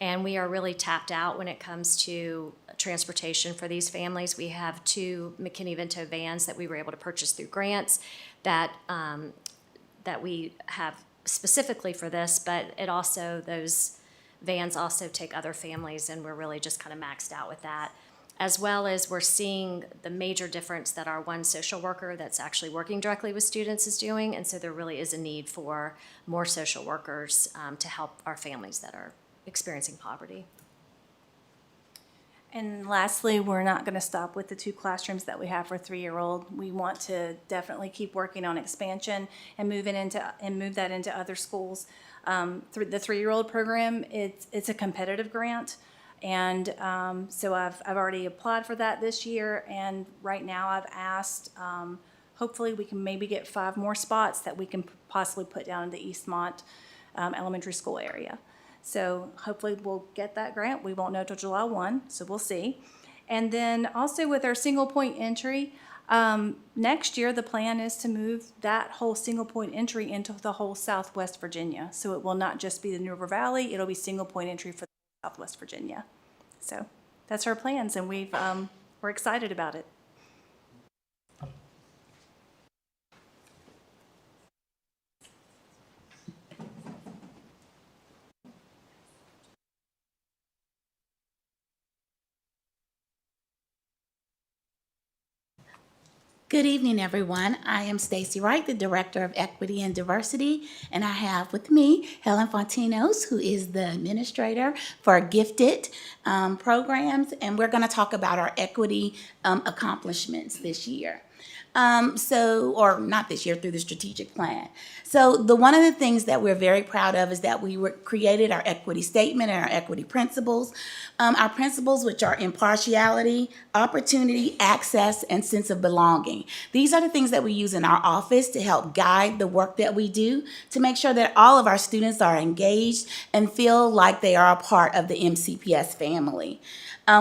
And we are really tapped out when it comes to transportation for these families. We have 2 McKinney-Vento vans that we were able to purchase through grants that we have specifically for this, but those vans also take other families, and we're really just kind of maxed out with that. As well as we're seeing the major difference that our one social worker that's actually working directly with students is doing, and so there really is a need for more social workers to help our families that are experiencing poverty. And lastly, we're not going to stop with the 2 classrooms that we have for 3-year-old. We want to definitely keep working on expansion and move that into other schools. Through the 3-year-old program, it's a competitive grant, and so I've already applied for that this year. And right now, I've asked. Hopefully, we can maybe get 5 more spots that we can possibly put down in the Eastmont elementary school area. So hopefully we'll get that grant. We won't know till July 1, so we'll see. And then also with our single point entry, next year the plan is to move that whole single point entry into the whole Southwest Virginia. So it will not just be the New River Valley, it'll be single point entry for Southwest Virginia. So that's our plans, and we're excited about it. Good evening, everyone. I am Stacy Wright, the Director of Equity and Diversity, and I have with me Helen Fontinos, who is the Administrator for Gifted Programs, and we're going to talk about our equity accomplishments this year. Or not this year, through the strategic plan. So one of the things that we're very proud of is that we created our equity statement and our equity principles. Our principles, which are impartiality, opportunity, access, and sense of belonging. These are the things that we use in our office to help guide the work that we do, to make sure that all of our students are engaged and feel like they are a part of the MCPS family.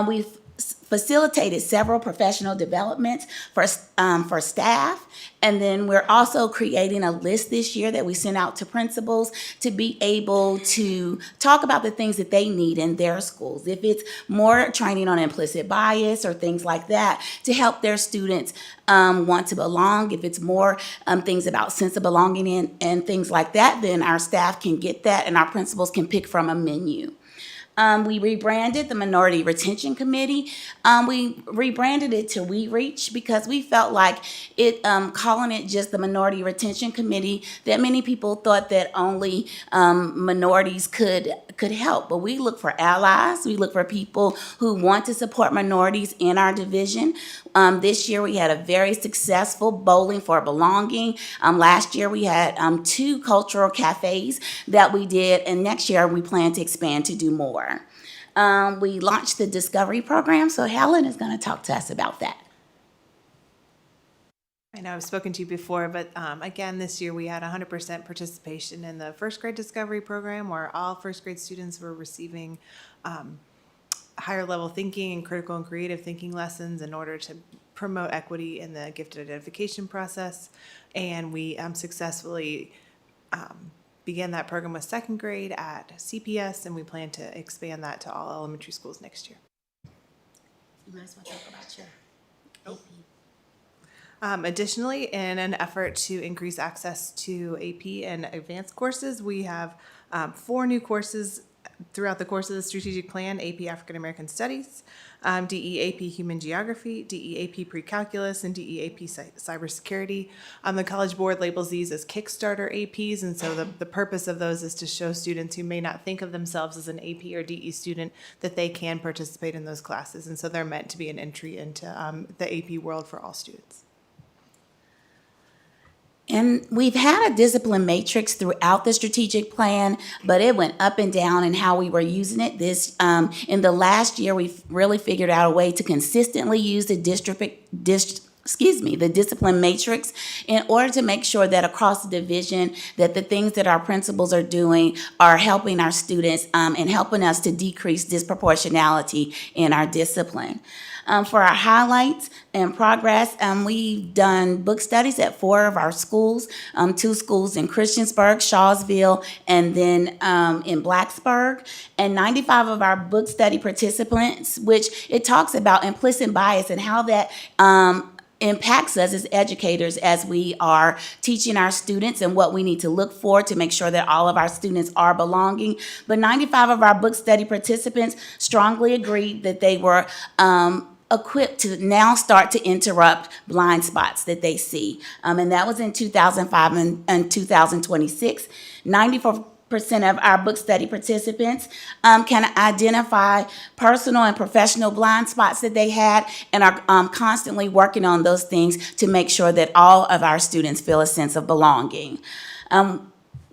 We've facilitated several professional developments for staff, and then we're also creating a list this year that we sent out to principals to be able to talk about the things that they need in their schools. If it's more training on implicit bias or things like that, to help their students want to belong. If it's more things about sense of belonging and things like that, then our staff can get that and our principals can pick from a menu. We rebranded the Minority Retention Committee. We rebranded it to We Reach because we felt like calling it just the Minority Retention Committee, that many people thought that only minorities could help. But we look for allies. We look for people who want to support minorities in our division. This year we had a very successful Bowling for Belonging. Last year we had 2 cultural cafes that we did, and next year we plan to expand to do more. We launched the Discovery Program, so Helen is going to talk to us about that. I know I've spoken to you before, but again, this year we had 100% participation in the first grade Discovery Program, where all first grade students were receiving higher level thinking and critical and creative thinking lessons in order to promote equity in the gifted identification process. And we successfully began that program with second grade at CPS, and we plan to expand that to all elementary schools next year. You guys want to talk about your AP? Additionally, in an effort to increase access to AP and advanced courses, we have 4 new courses throughout the course of the strategic plan: AP African American Studies, DEAP Human Geography, DEAP Pre-Calculus, and DEAP Cybersecurity. The College Board labels these as Kickstarter APs, and so the purpose of those is to show students who may not think of themselves as an AP or DE student that they can participate in those classes, and so they're meant to be an entry into the AP world for all students. And we've had a discipline matrix throughout the strategic plan, but it went up and down in how we were using it. In the last year, we've really figured out a way to consistently use the discipline matrix in order to make sure that across the division that the things that our principals are doing are helping our students and helping us to decrease disproportionality in our discipline. For our highlights and progress, we've done book studies at 4 of our schools, 2 schools in Christiansburg, Shawsville, and then in Blacksburg. And 95 of our book study participants, which it talks about implicit bias and how that impacts us as educators as we are teaching our students and what we need to look for to make sure that all of our students are belonging. But 95 of our book study participants strongly agreed that they were equipped to now start to interrupt blind spots that they see. And that was in 2005 and 2026. 94% of our book study participants can identify personal and professional blind spots that they had and are constantly working on those things to make sure that all of our students feel a sense of belonging.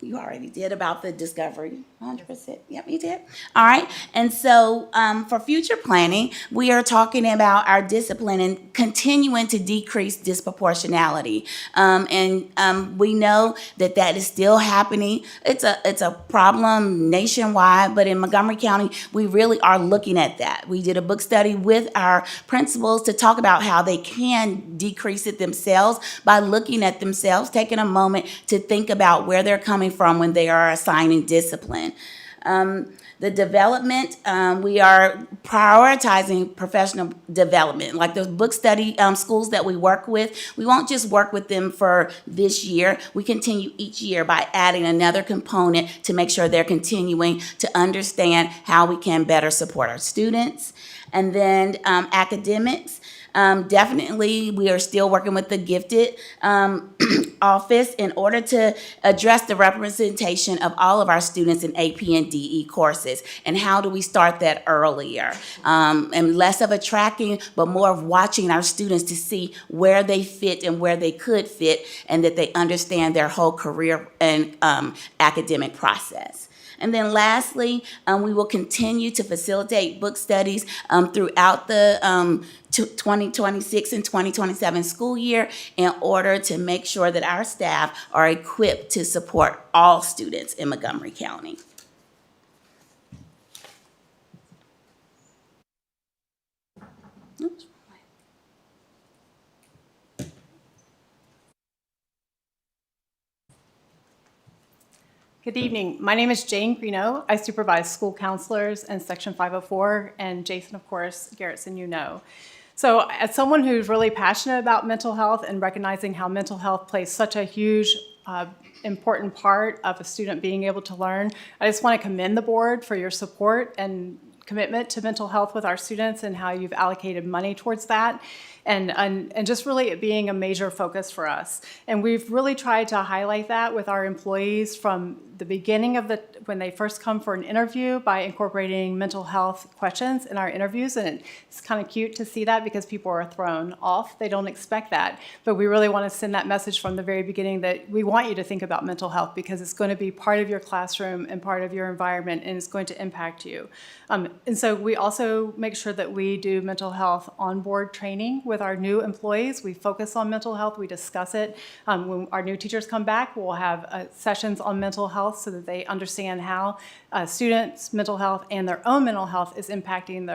You already did about the discovery, 100%. Yep, you did. All right. And so for future planning, we are talking about our discipline and continuing to decrease disproportionality. We know that that is still happening. It's a problem nationwide, but in Montgomery County, we really are looking at that. We did a book study with our principals to talk about how they can decrease it themselves by looking at themselves, taking a moment to think about where they're coming from when they are assigning discipline. The development, we are prioritizing professional development. Like the book study schools that we work with, we won't just work with them for this year. We continue each year by adding another component to make sure they're continuing to understand how we can better support our students. And then academics. Definitely, we are still working with the gifted office in order to address the representation of all of our students in AP and DE courses. And how do we start that earlier? And less of a tracking, but more of watching our students to see where they fit and where they could fit, and that they understand their whole career and academic process. And then lastly, we will continue to facilitate book studies throughout the 2026 and 2027 school year in order to make sure that our staff are equipped to support all students in Montgomery County. Oops. Good evening. My name is Jane Greeno. I supervise school counselors in Section 504, and Jason, of course, Garrettson, you know. So as someone who's really passionate about mental health and recognizing how mental health plays such a huge, important part of a student being able to learn, I just want to commend the board for your support and commitment to mental health with our students and how you've allocated money towards that. And just really it being a major focus for us. And we've really tried to highlight that with our employees from the beginning of when they first come for an interview by incorporating mental health questions in our interviews. And it's kind of cute to see that because people are thrown off. They don't expect that. But we really want to send that message from the very beginning that we want you to think about mental health because it's going to be part of your classroom and part of your environment, and it's going to impact you. And so we also make sure that we do mental health on-board training with our new employees. We focus on mental health. We discuss it. When our new teachers come back, we'll have sessions on mental health so that they understand how students' mental health and their own mental health is impacting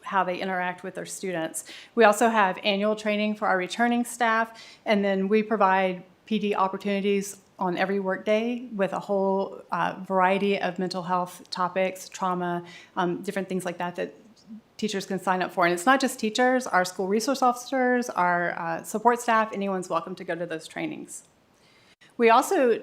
how they interact with their students. We also have annual training for our returning staff, and then we provide PD opportunities on every workday with a whole variety of mental health topics, trauma, different things like that that teachers can sign up for. And it's not just teachers, our school resource officers, our support staff, anyone's welcome to go to those trainings. We also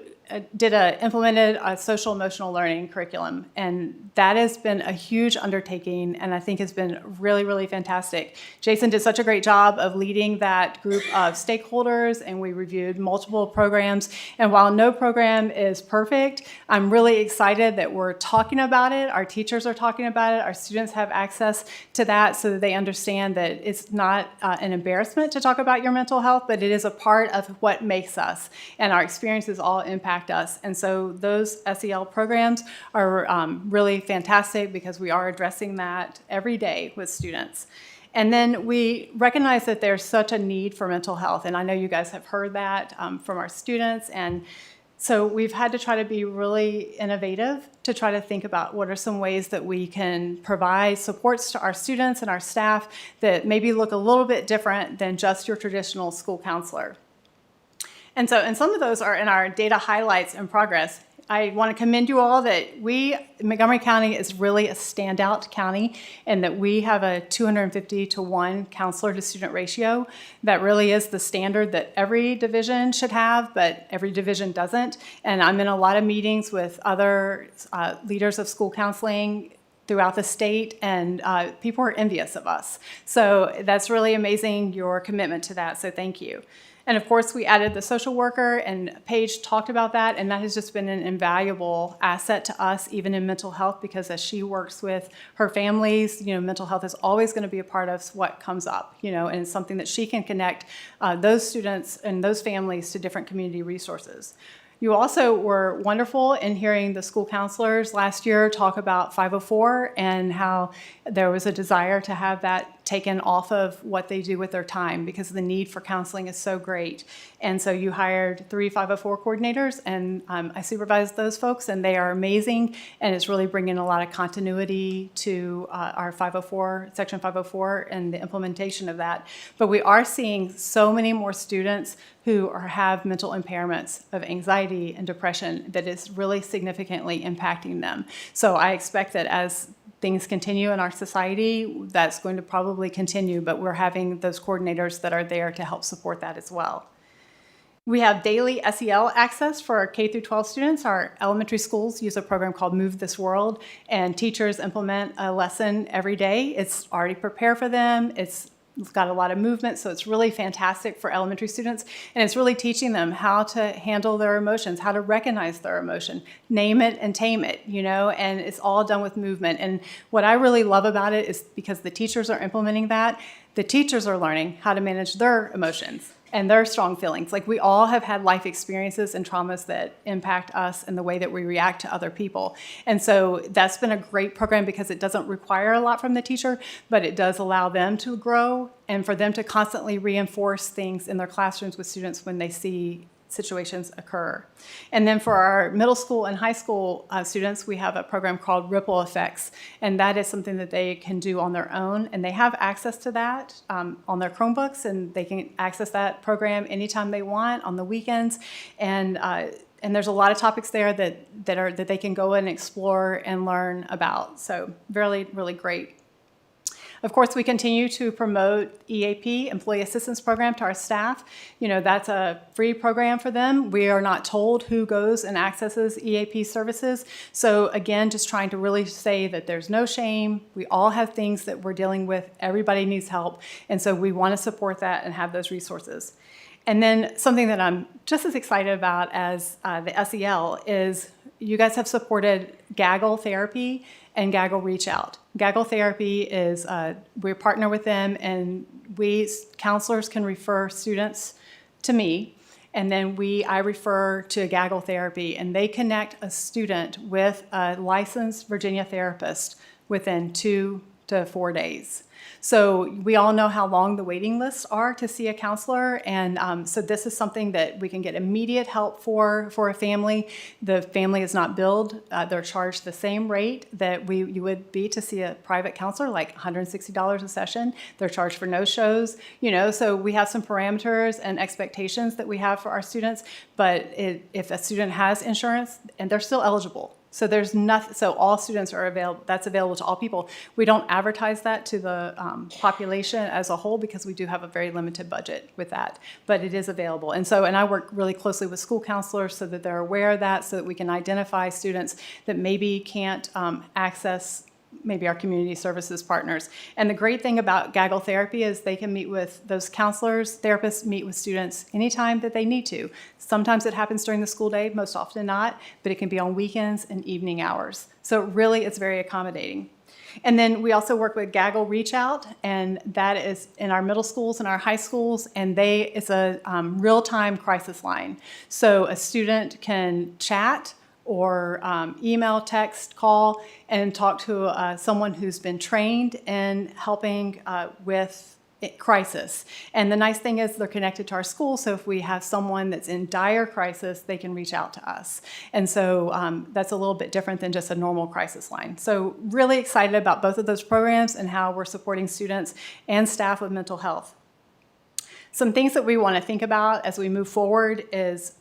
implemented a social emotional learning curriculum, and that has been a huge undertaking and I think has been really, really fantastic. Jason did such a great job of leading that group of stakeholders, and we reviewed multiple programs. And while no program is perfect, I'm really excited that we're talking about it. Our teachers are talking about it. Our students have access to that so that they understand that it's not an embarrassment to talk about your mental health, but it is a part of what makes us, and our experiences all impact us. And so those SEL programs are really fantastic because we are addressing that every day with students. And then we recognize that there's such a need for mental health. And I know you guys have heard that from our students. And so we've had to try to be really innovative to try to think about what are some ways that we can provide supports to our students and our staff that maybe look a little bit different than just your traditional school counselor. And some of those are in our data highlights in progress. I want to commend you all that Montgomery County is really a standout county, and that we have a 250-to-1 counselor to student ratio. That really is the standard that every division should have, but every division doesn't. And I'm in a lot of meetings with other leaders of school counseling throughout the state, and people are envious of us. So that's really amazing, your commitment to that, so thank you. And of course, we added the social worker, and Paige talked about that, and that has just been an invaluable asset to us, even in mental health, because as she works with her families, mental health is always going to be a part of what comes up, and it's something that she can connect those students and those families to different community resources. You also were wonderful in hearing the school counselors last year talk about 504 and how there was a desire to have that taken off of what they do with their time because the need for counseling is so great. And so you hired 3 504 coordinators, and I supervised those folks, and they are amazing, and it's really bringing a lot of continuity to our 504, Section 504, and the implementation of that. But we are seeing so many more students who have mental impairments of anxiety and depression that is really significantly impacting them. So I expect that as things continue in our society, that's going to probably continue, but we're having those coordinators that are there to help support that as well. We have daily SEL access for our K through 12 students. Our elementary schools use a program called Move This World, and teachers implement a lesson every day. It's already prepared for them. It's got a lot of movement, so it's really fantastic for elementary students, and it's really teaching them how to handle their emotions, how to recognize their emotion, name it and tame it, and it's all done with movement. And what I really love about it is because the teachers are implementing that, the teachers are learning how to manage their emotions and their strong feelings. Like, we all have had life experiences and traumas that impact us and the way that we react to other people. And so that's been a great program because it doesn't require a lot from the teacher, but it does allow them to grow and for them to constantly reinforce things in their classrooms with students when they see situations occur. And then for our middle school and high school students, we have a program called Ripple Effects, and that is something that they can do on their own, and they have access to that on their Chromebooks, and they can access that program anytime they want on the weekends. And there's a lot of topics there that they can go and explore and learn about. So really, really great. Of course, we continue to promote EAP, Employee Assistance Program, to our staff. That's a free program for them. We are not told who goes and accesses EAP services. So again, just trying to really say that there's no shame. We all have things that we're dealing with. Everybody needs help. And so we want to support that and have those resources. And then something that I'm just as excited about as the SEL is you guys have supported Gaggle Therapy and Gaggle Reach Out. Gaggle Therapy is, we partner with them, and we, counselors, can refer students to me, and then I refer to Gaggle Therapy, and they connect a student with a licensed Virginia therapist within 2 to 4 days. So we all know how long the waiting lists are to see a counselor, and so this is something that we can get immediate help for a family. The family is not billed. They're charged the same rate that you would be to see a private counselor, like $160 a session. They're charged for no-shows, so we have some parameters and expectations that we have for our students, but if a student has insurance, and they're still eligible, so there's nothing. So all students are available. That's available to all people. We don't advertise that to the population as a whole because we do have a very limited budget with that. But it is available. And I work really closely with school counselors so that they're aware of that, so that we can identify students that maybe can't access maybe our community services partners. And the great thing about Gaggle Therapy is they can meet with those counselors, therapists meet with students anytime that they need to. Sometimes it happens during the school day, most often not, but it can be on weekends and evening hours. So really, it's very accommodating. And then we also work with Gaggle Reach Out, and that is in our middle schools and our high schools, and it's a real-time crisis line. So a student can chat or email, text, call, and talk to someone who's been trained in helping with crisis. And the nice thing is they're connected to our school, so if we have someone that's in dire crisis, they can reach out to us. And so that's a little bit different than just a normal crisis line. So really excited about both of those programs and how we're supporting students and staff with mental health. Some things that we want to think about as we move forward is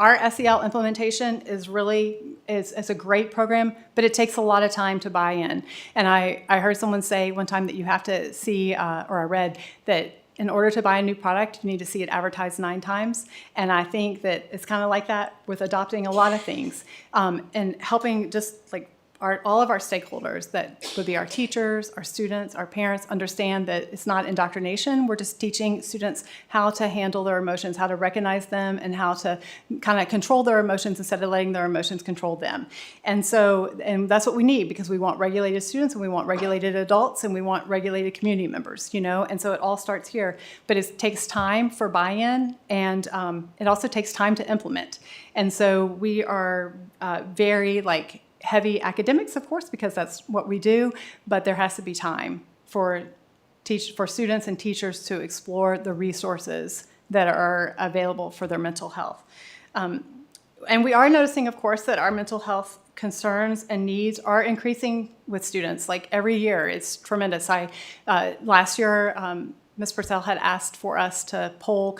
our SEL implementation is a great program, but it takes a lot of time to buy in. And I heard someone say one time that you have to see, or I read, that in order to buy a new product, you need to see it advertised 9 times. And I think that it's kind of like that with adopting a lot of things. And helping just like all of our stakeholders, that would be our teachers, our students, our parents, understand that it's not indoctrination. We're just teaching students how to handle their emotions, how to recognize them, and how to kind of control their emotions instead of letting their emotions control them. And that's what we need, because we want regulated students, and we want regulated adults, and we want regulated community members, you know? And so it all starts here. But it takes time for buy-in, and it also takes time to implement. And so we are very heavy academics, of course, because that's what we do, but there has to be time for students and teachers to explore the resources that are available for their mental health. And we are noticing, of course, that our mental health concerns and needs are increasing with students. Like every year, it's tremendous. Last year, Ms. Purcell had asked for us to poll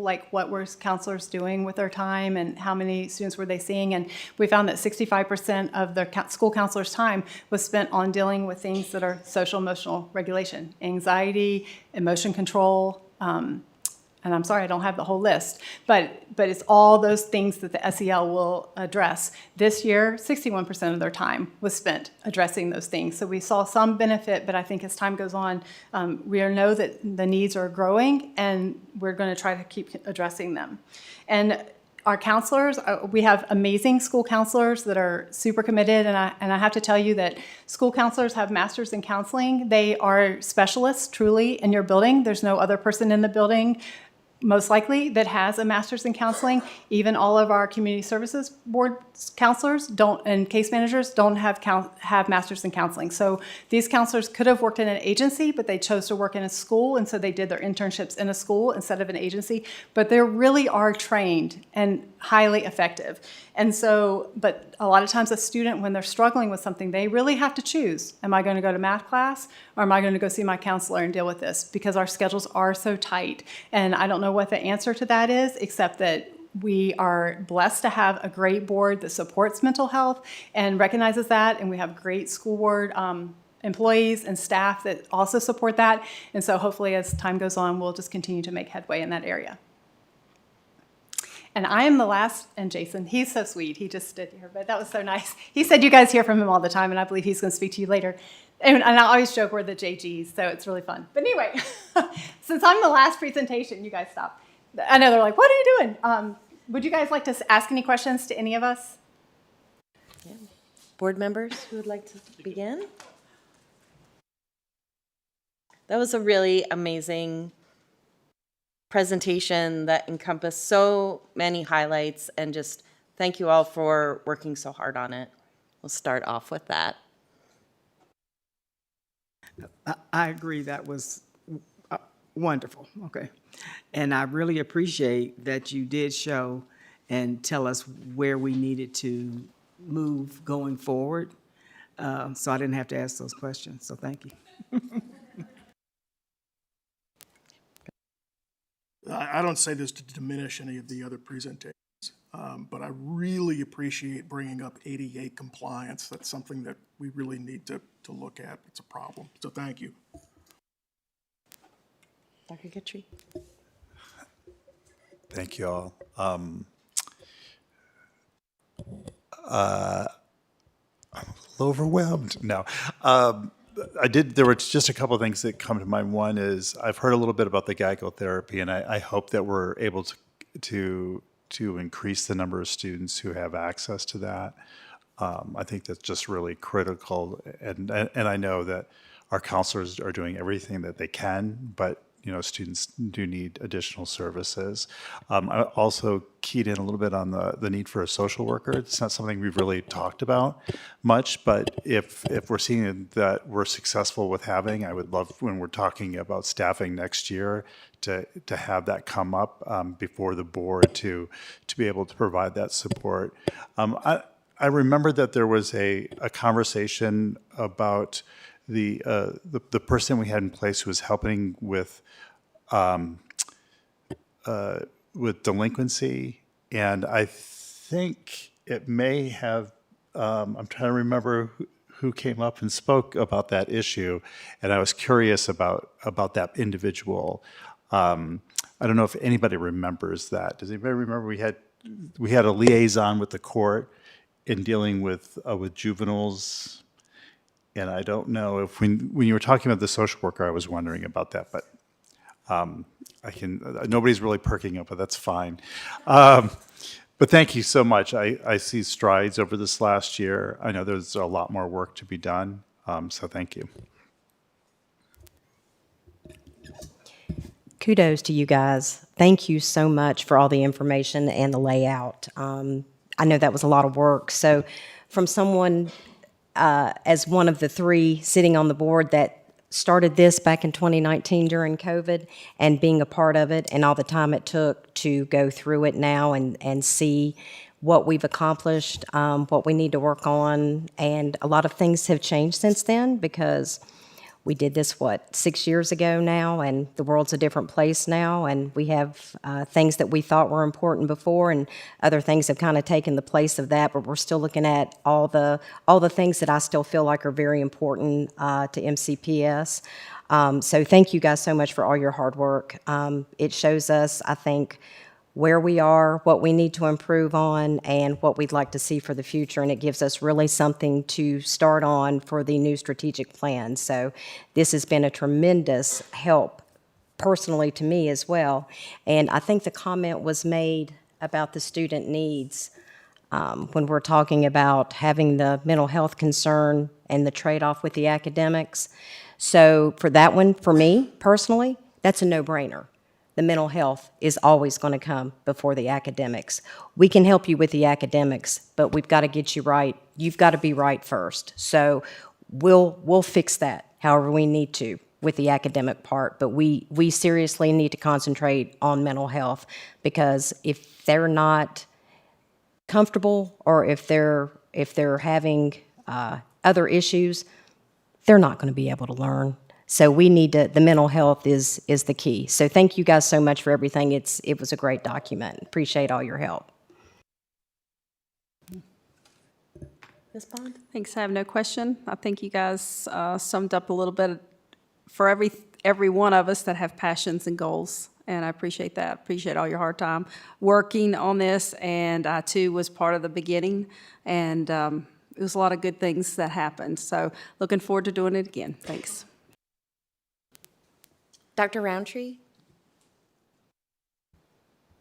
like what were counselors doing with their time and how many students were they seeing, and we found that 65% of the school counselors' time was spent on dealing with things that are social emotional regulation, anxiety, emotion control, and I'm sorry I don't have the whole list, but it's all those things that the SEL will address. This year, 61% of their time was spent addressing those things. So we saw some benefit, but I think as time goes on, we know that the needs are growing, and we're going to try to keep addressing them. And our counselors, we have amazing school counselors that are super committed, and I have to tell you that school counselors have masters in counseling. They are specialists, truly, in your building. There's no other person in the building, most likely, that has a master's in counseling. Even all of our community services board counselors and case managers don't have masters in counseling. So these counselors could have worked in an agency, but they chose to work in a school, and so they did their internships in a school instead of an agency. But they really are trained and highly effective. And so, but a lot of times a student, when they're struggling with something, they really have to choose. Am I going to go to math class, or am I going to go see my counselor and deal with this? Because our schedules are so tight. And I don't know what the answer to that is, except that we are blessed to have a great board that supports mental health and recognizes that, and we have great school board employees and staff that also support that. And so hopefully as time goes on, we'll just continue to make headway in that area. And I am the last, and Jason, he's so sweet. He just stood here, but that was so nice. He said you guys hear from him all the time, and I believe he's going to speak to you later. And I always joke we're the JGs, so it's really fun. But anyway, since I'm the last presentation, you guys stop. I know they're like, what are you doing? Would you guys like to ask any questions to any of us? Yeah. Board members who would like to begin? That was a really amazing presentation that encompassed so many highlights, and just thank you all for working so hard on it. We'll start off with that. I agree. That was wonderful. Okay. And I really appreciate that you did show and tell us where we needed to move going forward. So I didn't have to ask those questions. So thank you. I don't say this to diminish any of the other presentations, but I really appreciate bringing up ADA compliance. That's something that we really need to look at. It's a problem. So thank you. Dr. Guthrie. Thank you all. I'm a little overwhelmed. No. There were just a couple of things that come to mind. One is I've heard a little bit about the Geico therapy, and I hope that we're able to increase the number of students who have access to that. I think that's just really critical, and I know that our counselors are doing everything that they can, but students do need additional services. I also keyed in a little bit on the need for a social worker. It's not something we've really talked about much, but if we're seeing that we're successful with having, I would love, when we're talking about staffing next year, to have that come up before the board to be able to provide that support. I remember that there was a conversation about the person we had in place who was helping with delinquency, and I think it may have. I'm trying to remember who came up and spoke about that issue, and I was curious about that individual. I don't know if anybody remembers that. Does anybody remember we had a liaison with the court, in dealing with juveniles, and I don't know if when you were talking about the social worker, I was wondering about that, but nobody's really perking up, but that's fine. But thank you so much. I see strides over this last year. I know there's a lot more work to be done, so thank you. Kudos to you guys. Thank you so much for all the information and the layout. I know that was a lot of work. So from someone as one of the three sitting on the board that started this back in 2019 during COVID and being a part of it and all the time it took to go through it now and see what we've accomplished, what we need to work on. And a lot of things have changed since then because we did this, 6 years ago now, and the world's a different place now, and we have things that we thought were important before, and other things have kind of taken the place of that, but we're still looking at all the things that I still feel like are very important to MCPS. So thank you guys so much for all your hard work. It shows us, I think, where we are, what we need to improve on, and what we'd like to see for the future. And it gives us really something to start on for the new strategic plan. So this has been a tremendous help personally to me as well. And I think the comment was made about the student needs when we're talking about having the mental health concern and the trade-off with the academics. So for that one, for me personally, that's a no-brainer. The mental health is always going to come before the academics. We can help you with the academics, but we've got to get you right. You've got to be right first. So we'll fix that however we need to with the academic part, but we seriously need to concentrate on mental health, because if they're not comfortable or if they're having other issues, they're not going to be able to learn. So we need to, the mental health is the key. So thank you guys so much for everything. It was a great document. Appreciate all your help. Ms. Bond? Thanks. I have no question. I think you guys summed up a little bit for every one of us that have passions and goals, and I appreciate that. Appreciate all your hard time working on this, and I too was part of the beginning, and it was a lot of good things that happened. So looking forward to doing it again. Thanks. Dr. Roundtree?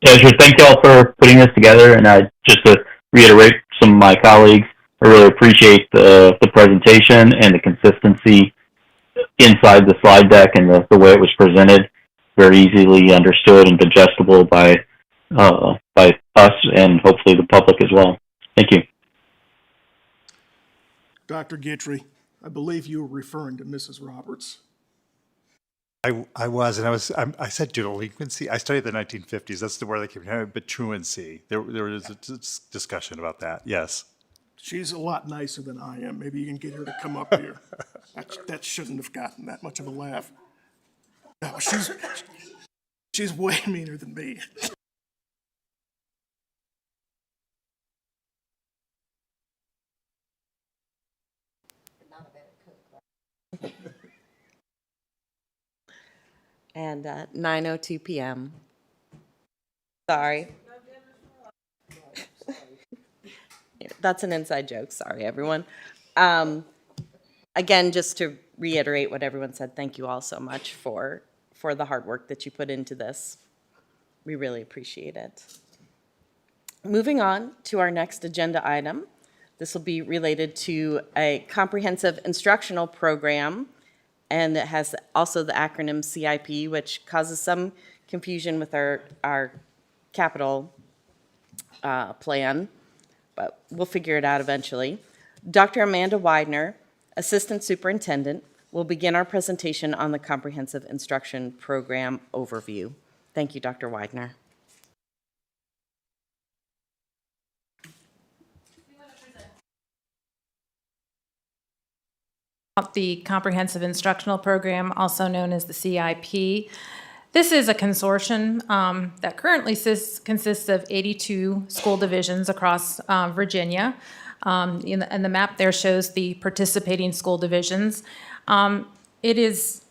Yeah, sure. Thank y'all for putting this together. And just to reiterate some of my colleagues, I really appreciate the presentation and the consistency inside the slide deck and the way it was presented. Very easily understood and digestible by us and hopefully the public as well. Thank you. Dr. Guitry, I believe you were referring to Mrs. Roberts. I was, and I said delinquency. I studied the 1950s. That's the word that came to mind, but truancy. There was a discussion about that. Yes. She's a lot nicer than I am. Maybe you can get her to come up here. That shouldn't have gotten that much of a laugh. No, she's way meaner than me. And 9:02 p.m. Sorry. That's an inside joke. Sorry, everyone. Again, just to reiterate what everyone said, thank you all so much for the hard work that you put into this. We really appreciate it. Moving on to our next agenda item. This will be related to a comprehensive instructional program, and it has also the acronym CIP, which causes some confusion with our capital plan, but we'll figure it out eventually. Dr. Amanda Widener, Assistant Superintendent, will begin our presentation on the Comprehensive Instruction Program overview. Thank you, Dr. Widener. The Comprehensive Instructional Program, also known as the CIP. This is a consortium that currently consists of 82 school divisions across Virginia. And the map there shows the participating school divisions. It is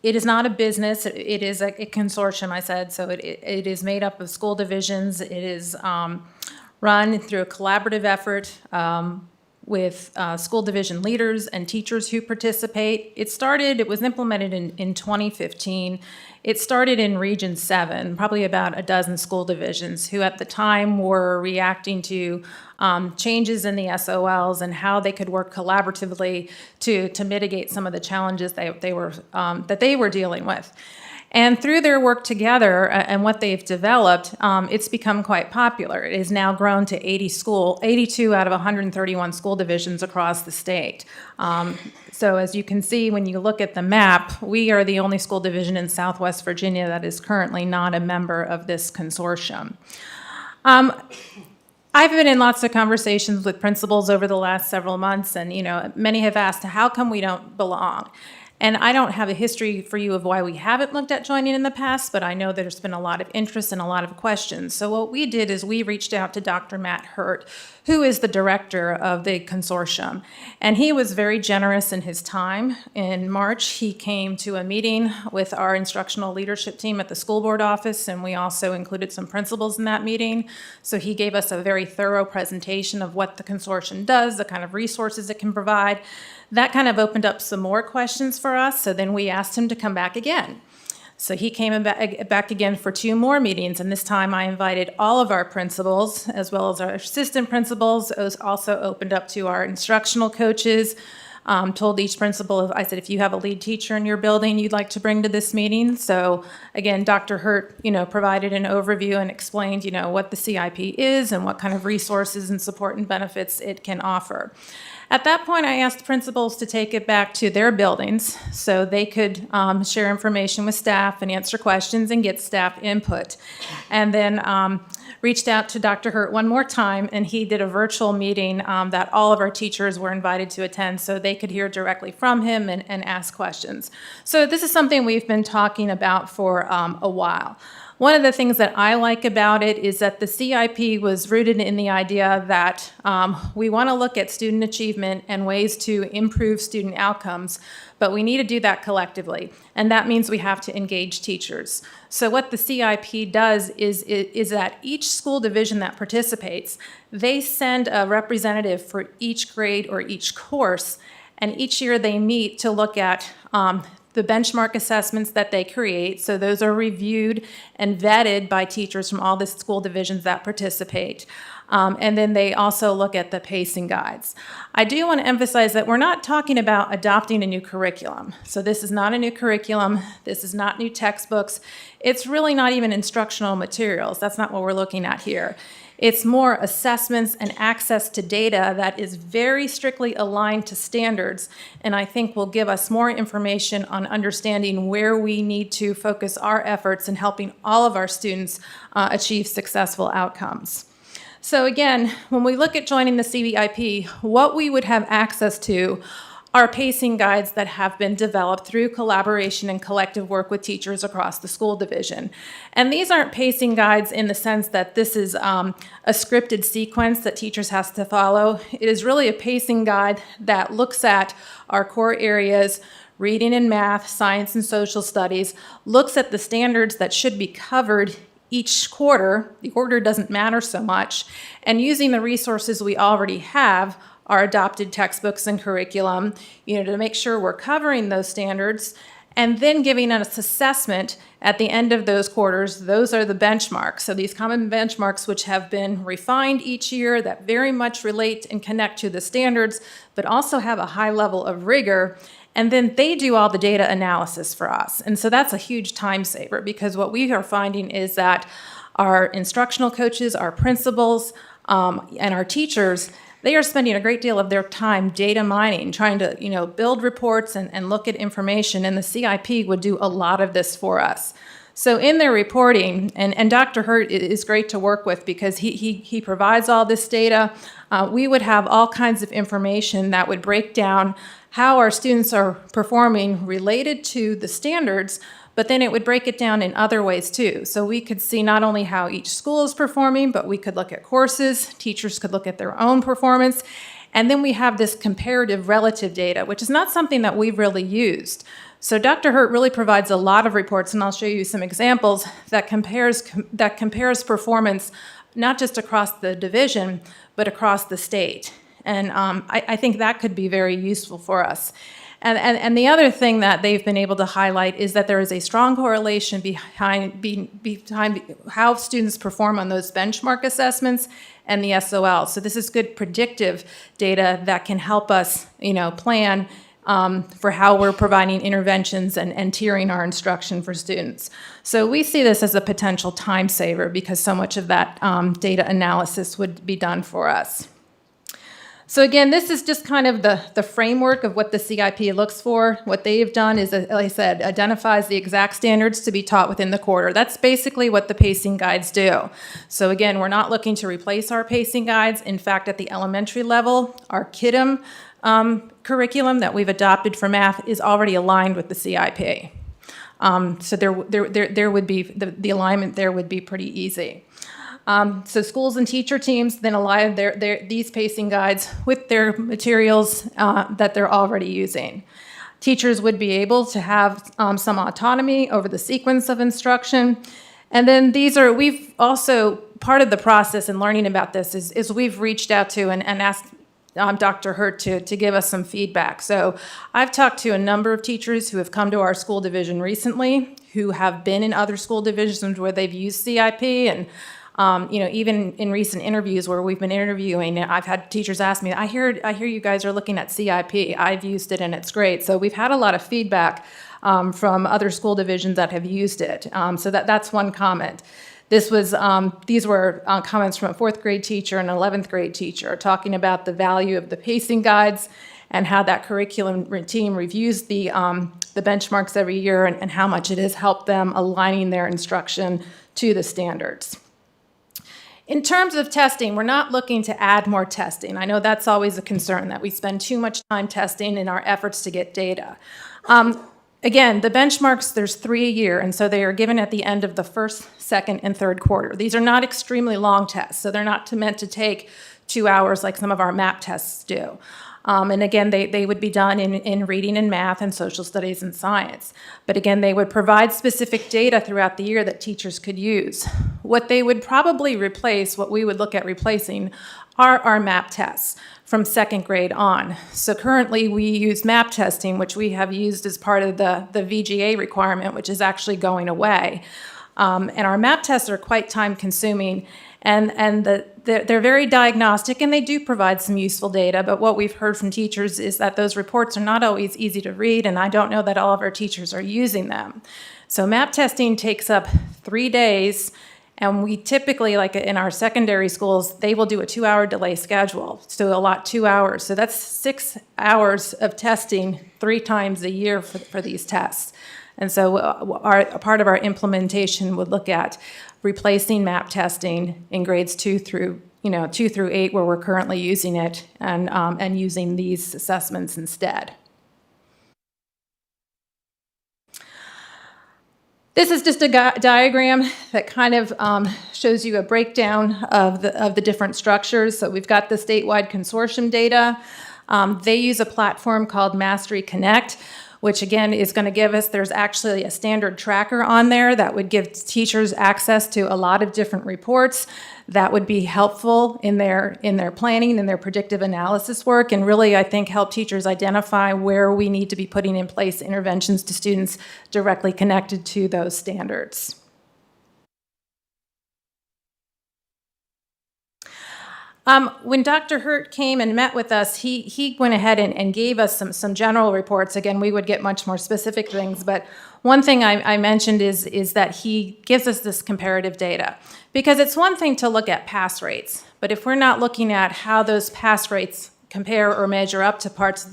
not a business. It is a consortium, I said, so it is made up of school divisions. It is run through a collaborative effort with school division leaders and teachers who participate. It was implemented in 2015. It started in Region 7, probably about a dozen school divisions who at the time were reacting to changes in the SOLs and how they could work collaboratively to mitigate some of the challenges that they were dealing with. And through their work together and what they've developed, it's become quite popular. It has now grown to 82 out of 131 school divisions across the state. So as you can see, when you look at the map, we are the only school division in Southwest Virginia that is currently not a member of this consortium. I've been in lots of conversations with principals over the last several months, and many have asked, how come we don't belong? And I don't have a history for you of why we haven't looked at joining in the past, but I know there's been a lot of interest and a lot of questions. So what we did is we reached out to Dr. Matt Hurt, who is the director of the consortium. And he was very generous in his time. In March, he came to a meeting with our instructional leadership team at the school board office, and we also included some principals in that meeting. So he gave us a very thorough presentation of what the consortium does, the kind of resources it can provide. That kind of opened up some more questions for us, so then we asked him to come back again. So he came back again for 2 more meetings, and this time I invited all of our principals, as well as our assistant principals. It was also opened up to our instructional coaches, told each principal, I said, if you have a lead teacher in your building you'd like to bring to this meeting. So again, Dr. Hurt, provided an overview and explained, what the CIP is and what kind of resources and support and benefits it can offer. At that point, I asked principals to take it back to their buildings so they could share information with staff and answer questions and get staff input. And then reached out to Dr. Hurt one more time, and he did a virtual meeting that all of our teachers were invited to attend so they could hear directly from him and ask questions. So this is something we've been talking about for a while. One of the things that I like about it is that the CIP was rooted in the idea that we want to look at student achievement and ways to improve student outcomes, but we need to do that collectively, and that means we have to engage teachers. So what the CIP does is that each school division that participates, they send a representative for each grade or each course, and each year they meet to look at the benchmark assessments that they create. So those are reviewed and vetted by teachers from all the school divisions that participate. And then they also look at the pacing guides. I do want to emphasize that we're not talking about adopting a new curriculum. So this is not a new curriculum. This is not new textbooks. It's really not even instructional materials. That's not what we're looking at here. It's more assessments and access to data that is very strictly aligned to standards, and I think will give us more information on understanding where we need to focus our efforts in helping all of our students achieve successful outcomes. So again, when we look at joining the CIP, what we would have access to are pacing guides that have been developed through collaboration and collective work with teachers across the school division. And these aren't pacing guides in the sense that this is a scripted sequence that teachers have to follow. It is really a pacing guide that looks at our core areas, reading and math, science and social studies, looks at the standards that should be covered each quarter. The order doesn't matter so much, and using the resources we already have, our adopted textbooks and curriculum, to make sure we're covering those standards, and then giving us assessment at the end of those quarters. Those are the benchmarks. So these common benchmarks which have been refined each year that very much relate and connect to the standards, but also have a high level of rigor. And then they do all the data analysis for us. And so that's a huge time saver, because what we are finding is that our instructional coaches, our principals, and our teachers, they are spending a great deal of their time data mining, trying to build reports and look at information, and the CIP would do a lot of this for us. So in their reporting, and Dr. Hurt is great to work with because he provides all this data, we would have all kinds of information that would break down how our students are performing related to the standards, but then it would break it down in other ways too. So we could see not only how each school is performing, but we could look at courses, teachers could look at their own performance, and then we have this comparative relative data, which is not something that we've really used. So Dr. Hurt really provides a lot of reports, and I'll show you some examples that compares performance not just across the division, but across the state. And I think that could be very useful for us. And the other thing that they've been able to highlight is that there is a strong correlation behind how students perform on those benchmark assessments and the SOL. So this is good predictive data that can help us, plan for how we're providing interventions and tiering our instruction for students. So we see this as a potential time saver because so much of that data analysis would be done for us. So again, this is just kind of the framework of what the CIP looks for. What they have done is, like I said, identifies the exact standards to be taught within the quarter. That's basically what the pacing guides do. So again, we're not looking to replace our pacing guides. In fact, at the elementary level, our KIDM curriculum that we've adopted for math is already aligned with the CIP. So there would be, the alignment there would be pretty easy. So schools and teacher teams then align these pacing guides with their materials that they're already using. Teachers would be able to have some autonomy over the sequence of instruction. And then we've also, part of the process in learning about this is we've reached out to and asked Dr. Hurt to give us some feedback. So I've talked to a number of teachers who have come to our school division recently, who have been in other school divisions where they've used CIP, and even in recent interviews where we've been interviewing, I've had teachers ask me, I hear you guys are looking at CIP. I've used it and it's great. So we've had a lot of feedback from other school divisions that have used it. So that's one comment. These were comments from a 4th grade teacher and an 11th grade teacher talking about the value of the pacing guides and how that curriculum team reviews the benchmarks every year and how much it has helped them aligning their instruction to the standards. In terms of testing, we're not looking to add more testing. I know that's always a concern, that we spend too much time testing in our efforts to get data. Again, the benchmarks, there's 3 a year, and so they are given at the end of the 1st, 2nd, and 3rd quarter. These are not extremely long tests, so they're not meant to take 2 hours like some of our MAP tests do. And again, they would be done in reading and math and social studies and science. But again, they would provide specific data throughout the year that teachers could use. What they would probably replace, what we would look at replacing, are our MAP tests from 2nd grade on. So currently we use MAP testing, which we have used as part of the VGA requirement, which is actually going away. And our MAP tests are quite time consuming, and they're very diagnostic, and they do provide some useful data, but what we've heard from teachers is that those reports are not always easy to read, and I don't know that all of our teachers are using them. So MAP testing takes up 3 days, and we typically, like in our secondary schools, they will do a 2-hour delay schedule, so allot 2 hours. So that's 6 hours of testing 3 times a year for these tests. And so a part of our implementation would look at replacing MAP testing in grades 2 through 8, where we're currently using it, and using these assessments instead. This is just a diagram that kind of shows you a breakdown of the different structures. So we've got the statewide consortium data. They use a platform called Mastery Connect, which again is going to give us, there's actually a standard tracker on there that would give teachers access to a lot of different reports that would be helpful in their planning and their predictive analysis work, and really, I think, help teachers identify where we need to be putting in place interventions to students directly connected to those standards. When Dr. Hurt came and met with us, he went ahead and gave us some general reports. Again, we would get much more specific things, but one thing I mentioned is that he gives us this comparative data. Because it's one thing to look at pass rates, but if we're not looking at how those pass rates compare or measure up to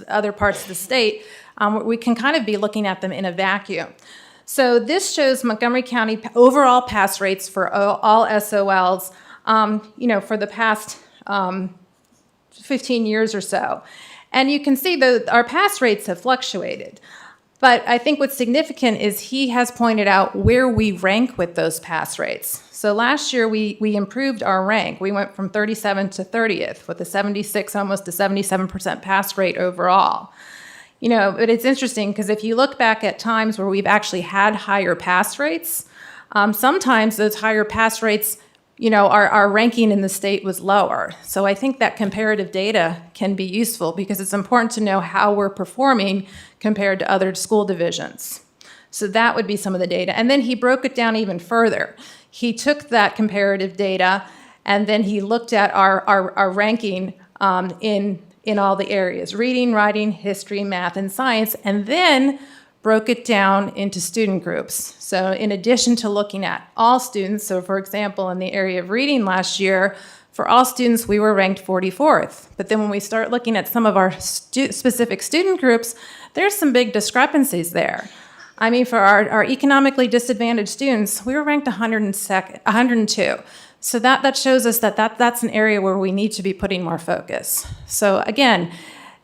other parts of the state, we can kind of be looking at them in a vacuum. So this shows Montgomery County overall pass rates for all SOLs, for the past 15 years or so. And you can see that our pass rates have fluctuated. But I think what's significant is he has pointed out where we rank with those pass rates. So last year we improved our rank. We went from 37th to 30th with a 76, almost a 77% pass rate overall. But it's interesting because if you look back at times where we've actually had higher pass rates, sometimes those higher pass rates our ranking in the state was lower. So I think that comparative data can be useful because it's important to know how we're performing compared to other school divisions. So that would be some of the data. And then he broke it down even further. He took that comparative data and then he looked at our ranking in all the areas: reading, writing, history, math, and science, and then broke it down into student groups. So in addition to looking at all students, so for example, in the area of reading last year, for all students, we were ranked 44th. But then when we start looking at some of our specific student groups, there's some big discrepancies there. I mean, for our economically disadvantaged students, we were ranked 102. So that shows us that's an area where we need to be putting more focus. So again,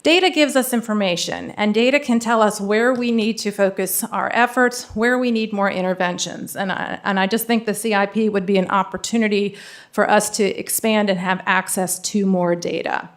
data gives us information, and data can tell us where we need to focus our efforts, where we need more interventions. And I just think the CIP would be an opportunity for us to expand and have access to more data.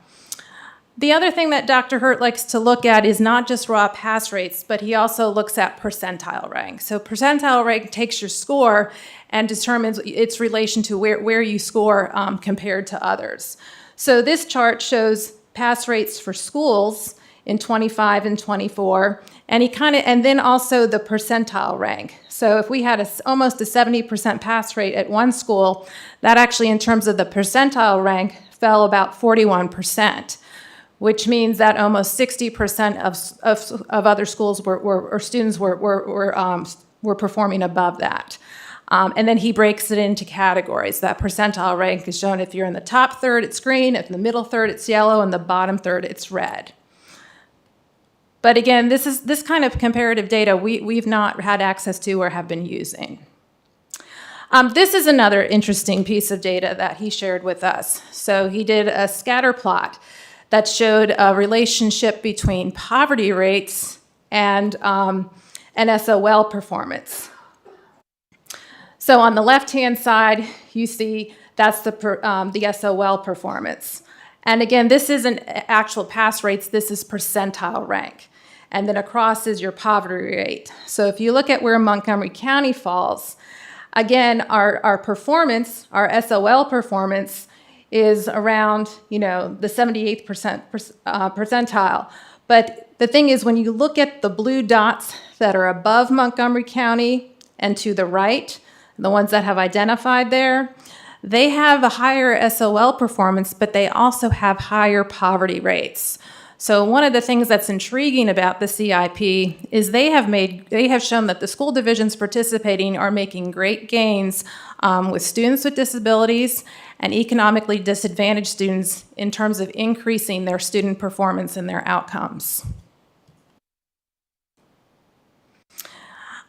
The other thing that Dr. Hurt likes to look at is not just raw pass rates, but he also looks at percentile rank. So percentile rank takes your score and determines its relation to where you score compared to others. So this chart shows pass rates for schools in 25 and 24, and then also the percentile rank. So if we had almost a 70% pass rate at one school, that actually, in terms of the percentile rank, fell about 41%. Which means that almost 60% of other schools or students were performing above that. And then he breaks it into categories. That percentile rank is shown if you're in the top third, it's green, if in the middle third, it's yellow, and the bottom third, it's red. But again, this kind of comparative data we've not had access to or have been using. This is another interesting piece of data that he shared with us. So he did a scatter plot that showed a relationship between poverty rates and SOL performance. So on the left-hand side, you see that's the SOL performance. And again, this isn't actual pass rates, this is percentile rank. And then across is your poverty rate. So if you look at where Montgomery County falls, again, our performance, our SOL performance, is around, the 78th percentile. But the thing is, when you look at the blue dots that are above Montgomery County and to the right, the ones that have identified there, they have a higher SOL performance, but they also have higher poverty rates. So one of the things that's intriguing about the CIP is they have shown that the school divisions participating are making great gains with students with disabilities and economically disadvantaged students in terms of increasing their student performance and their outcomes.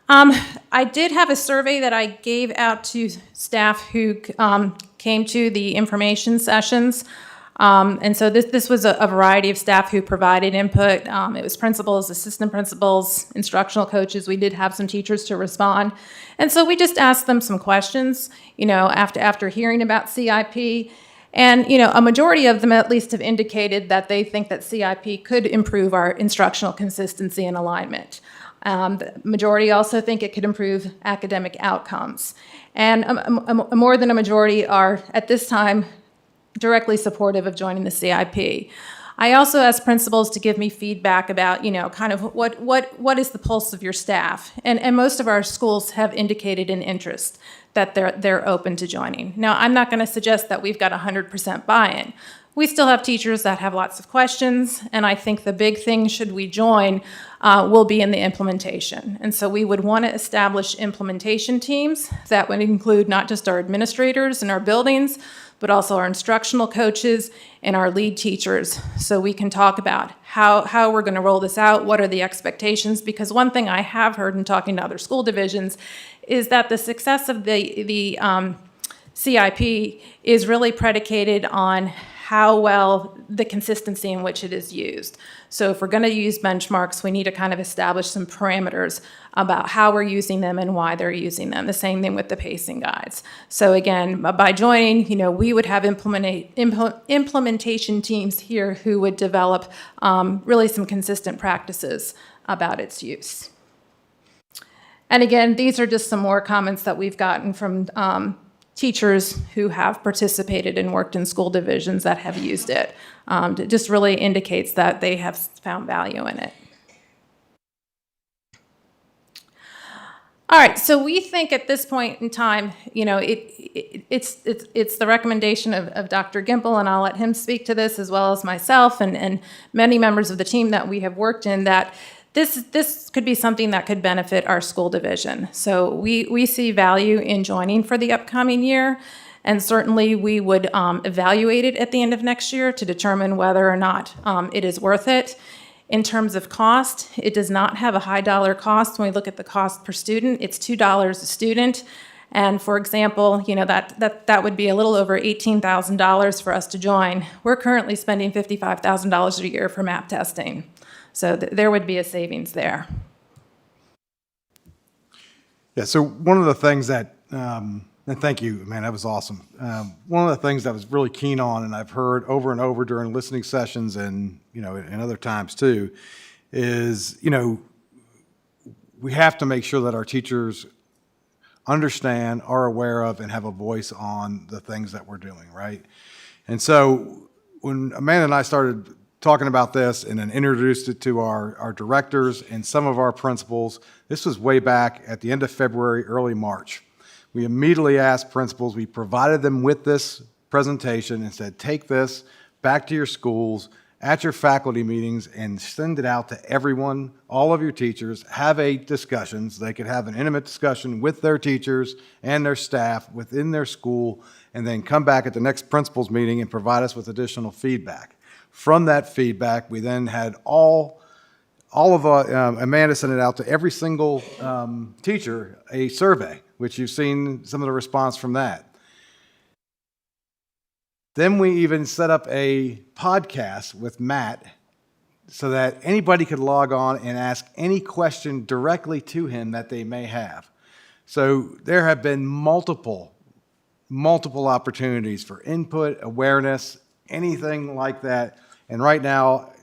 I did have a survey that I gave out to staff who came to the information sessions. And so this was a variety of staff who provided input. It was principals, assistant principals, instructional coaches. We did have some teachers to respond. And so we just asked them some questions, after hearing about CIP. And, a majority of them at least have indicated that they think that CIP could improve our instructional consistency and alignment. The majority also think it could improve academic outcomes. And more than a majority are, at this time, directly supportive of joining the CIP. I also asked principals to give me feedback about, kind of what is the pulse of your staff? And most of our schools have indicated an interest that they're open to joining. Now, I'm not going to suggest that we've got 100% buy-in. We still have teachers that have lots of questions, and I think the big thing, should we join, will be in the implementation. And so we would want to establish implementation teams that would include not just our administrators in our buildings, but also our instructional coaches and our lead teachers, so we can talk about how we're going to roll this out, what are the expectations, because one thing I have heard in talking to other school divisions is that the success of the CIP is really predicated on how well the consistency in which it is used. So if we're going to use benchmarks, we need to kind of establish some parameters about how we're using them and why they're using them. The same thing with the pacing guides. So again, by joining, we would have implementation teams here who would develop really some consistent practices about its use. And again, these are just some more comments that we've gotten from teachers who have participated and worked in school divisions that have used it. It just really indicates that they have found value in it. All right, so we think at this point in time, you know, it's the recommendation of Dr. Gimple, and I'll let him speak to this as well as myself and many members of the team that we have worked in, that this could be something that could benefit our school division. So we see value in joining for the upcoming year, and certainly we would evaluate it at the end of next year to determine whether or not it is worth it. In terms of cost, it does not have a high dollar cost. When we look at the cost per student, it's $2 a student. And for example, you know, that would be a little over $18,000 for us to join. We're currently spending $55,000 a year for map testing. So there would be a savings there. Yeah, so one of the things that, and thank you, man, that was awesome. One of the things that I was really keen on, and I've heard over and over during listening sessions and, you know, and other times too, is, you know, we have to make sure that our teachers understand, are aware of, and have a voice on the things that we're doing, right? And so when Amanda and I started talking about this and then introduced it to our directors and some of our principals, this was way back at the end of February, early March. We immediately asked principals, we provided them with this presentation and said, take this back to your schools, at your faculty meetings, and send it out to everyone, all of your teachers, have a discussion, so they could have an intimate discussion with their teachers and their staff within their school, and then come back at the next principals meeting and provide us with additional feedback. From that feedback, we then had all of Amanda sent it out to every single teacher, a survey, which you've seen some of the response from that. Then we even set up a podcast with Matt so that anybody could log on and ask any question directly to him that they may have. So there have been multiple opportunities for input, awareness, anything like that. And right now,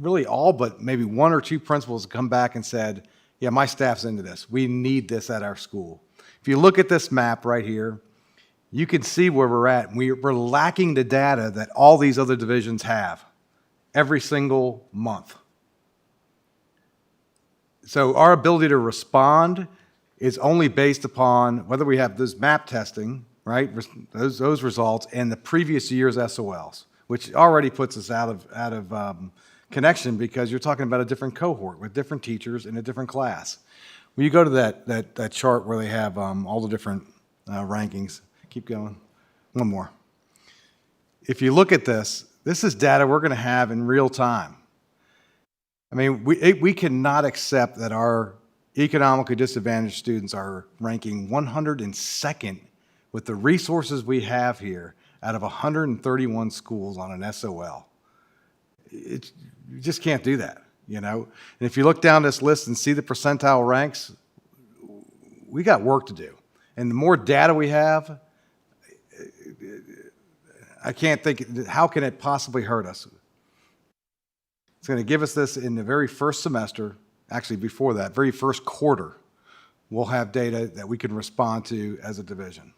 really all but maybe one or two principals have come back and said, yeah, my staff's into this. We need this at our school. If you look at this map right here, you can see where we're at. We're lacking the data that all these other divisions have every single month. So our ability to respond is only based upon whether we have this map testing, right, those results, and the previous year's SOLs, which already puts us out of connection because you're talking about a different cohort with different teachers in a different class. When you go to that chart where they have all the different rankings, keep going, one more. If you look at this is data we're going to have in real time. I mean, we cannot accept that our economically disadvantaged students are ranking 102nd with the resources we have here out of 131 schools on an SOL. You just can't do that, you know? And if you look down this list and see the percentile ranks, we got work to do. And the more data we have, I can't think, how can it possibly hurt us? It's going to give us this in the very first semester, actually before that, very first quarter, we'll have data that we can respond to as a division.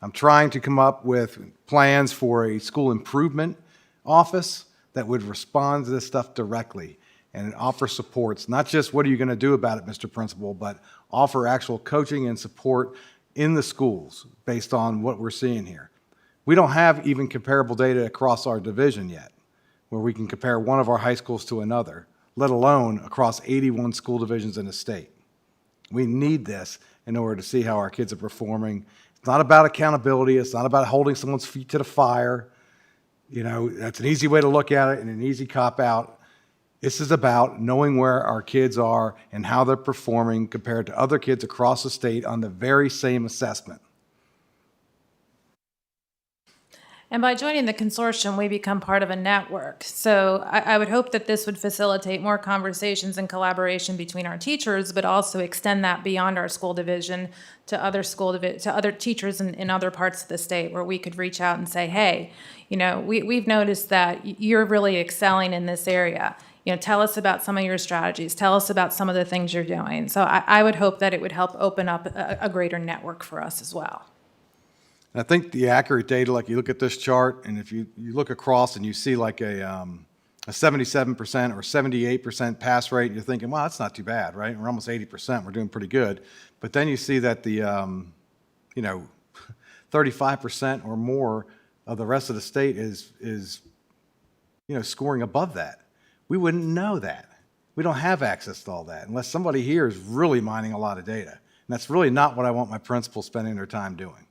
I'm trying to come up with plans for a school improvement office that would respond to this stuff directly and offer supports, not just what are you going to do about it, Mr. Principal, but offer actual coaching and support in the schools based on what we're seeing here. We don't have even comparable data across our division yet, where we can compare one of our high schools to another, let alone across 81 school divisions in the state. We need this in order to see how our kids are performing. It's not about accountability. It's not about holding someone's feet to the fire. You know, that's an easy way to look at it and an easy cop-out. This is about knowing where our kids are and how they're performing compared to other kids across the state on the very same assessment. And by joining the consortium, we become part of a network. So I would hope that this would facilitate more conversations and collaboration between our teachers, but also extend that beyond our school division to other teachers in other parts of the state, where we could reach out and say, hey, you know, we've noticed that you're really excelling in this area. You know, tell us about some of your strategies. Tell us about some of the things you're doing. So I would hope that it would help open up a greater network for us as well. And I think the accurate data, like you look at this chart, and if you look across and you see like a 77% or 78% pass rate, you're thinking, well, that's not too bad, right? We're almost 80%. We're doing pretty good. But then you see that the, 35% or more of the rest of the state is scoring above that. We wouldn't know that. We don't have access to all that unless somebody here is really mining a lot of data. And that's really not what I want my principals spending their time doing.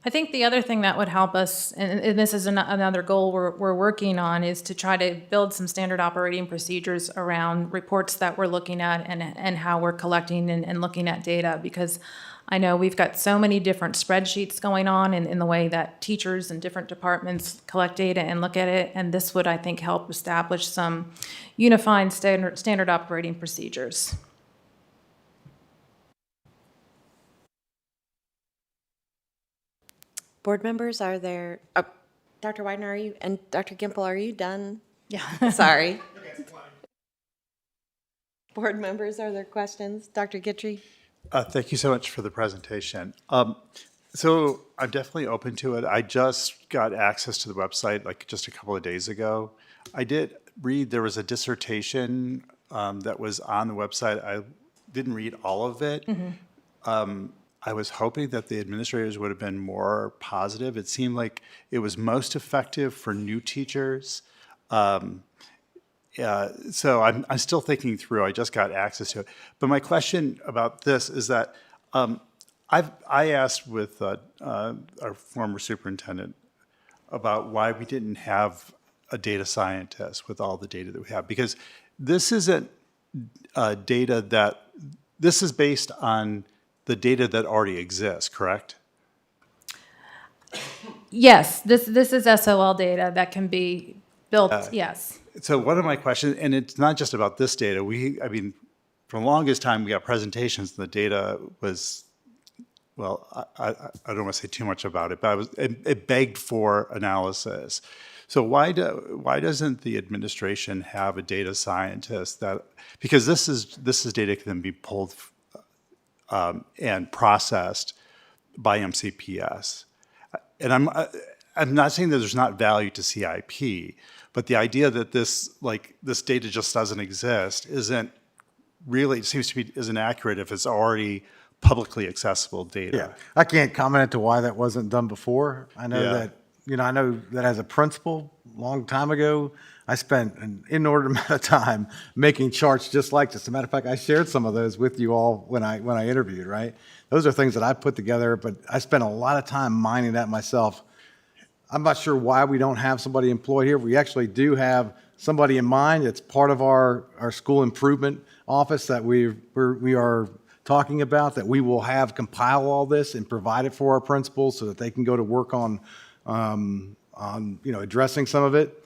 I think the other thing that would help us, and this is another goal we're working on, is to try to build some standard operating procedures around reports that we're looking at and how we're collecting and looking at data, because I know we've got so many different spreadsheets going on in the way that teachers and different departments collect data and look at it, and this would, I think, help establish some unified standard operating procedures. Board members, are there, Dr. Widener, are you, and Dr. Gimple, are you done? Yeah. Sorry. Board members, are there questions? Dr. Guidry? Thank you so much for the presentation. So I'm definitely open to it. I just got access to the website like just a couple of days ago. I did read there was a dissertation that was on the website. I didn't read all of it. I was hoping that the administrators would have been more positive. It seemed like it was most effective for new teachers. So I'm still thinking through. I just got access to it. But my question about this is that I asked with our former superintendent about why we didn't have a data scientist with all the data that we have, because this isn't data that, this is based on the data that already exists, correct? Yes, this is SOL data that can be built, yes. So one of my questions, and it's not just about this data, I mean, for the longest time, we got presentations and the data was, well, I don't want to say too much about it, but it begged for analysis. So why doesn't the administration have a data scientist that, because this is data that can be pulled and processed by MCPS. And I'm not saying that there's not value to CIP, but the idea that this data just doesn't exist isn't really, it seems to be isn't accurate if it's already publicly accessible data. Yeah, I can't comment to why that wasn't done before. I know that as a principal, a long time ago, I spent an inordinate amount of time making charts just like this. As a matter of fact, I shared some of those with you all when I interviewed, right? Those are things that I put together, but I spent a lot of time mining that myself. I'm not sure why we don't have somebody employed here. We actually do have somebody in mind. It's part of our school improvement office that we are talking about, that we will have compile all this and provide it for our principals so that they can go to work on addressing some of it.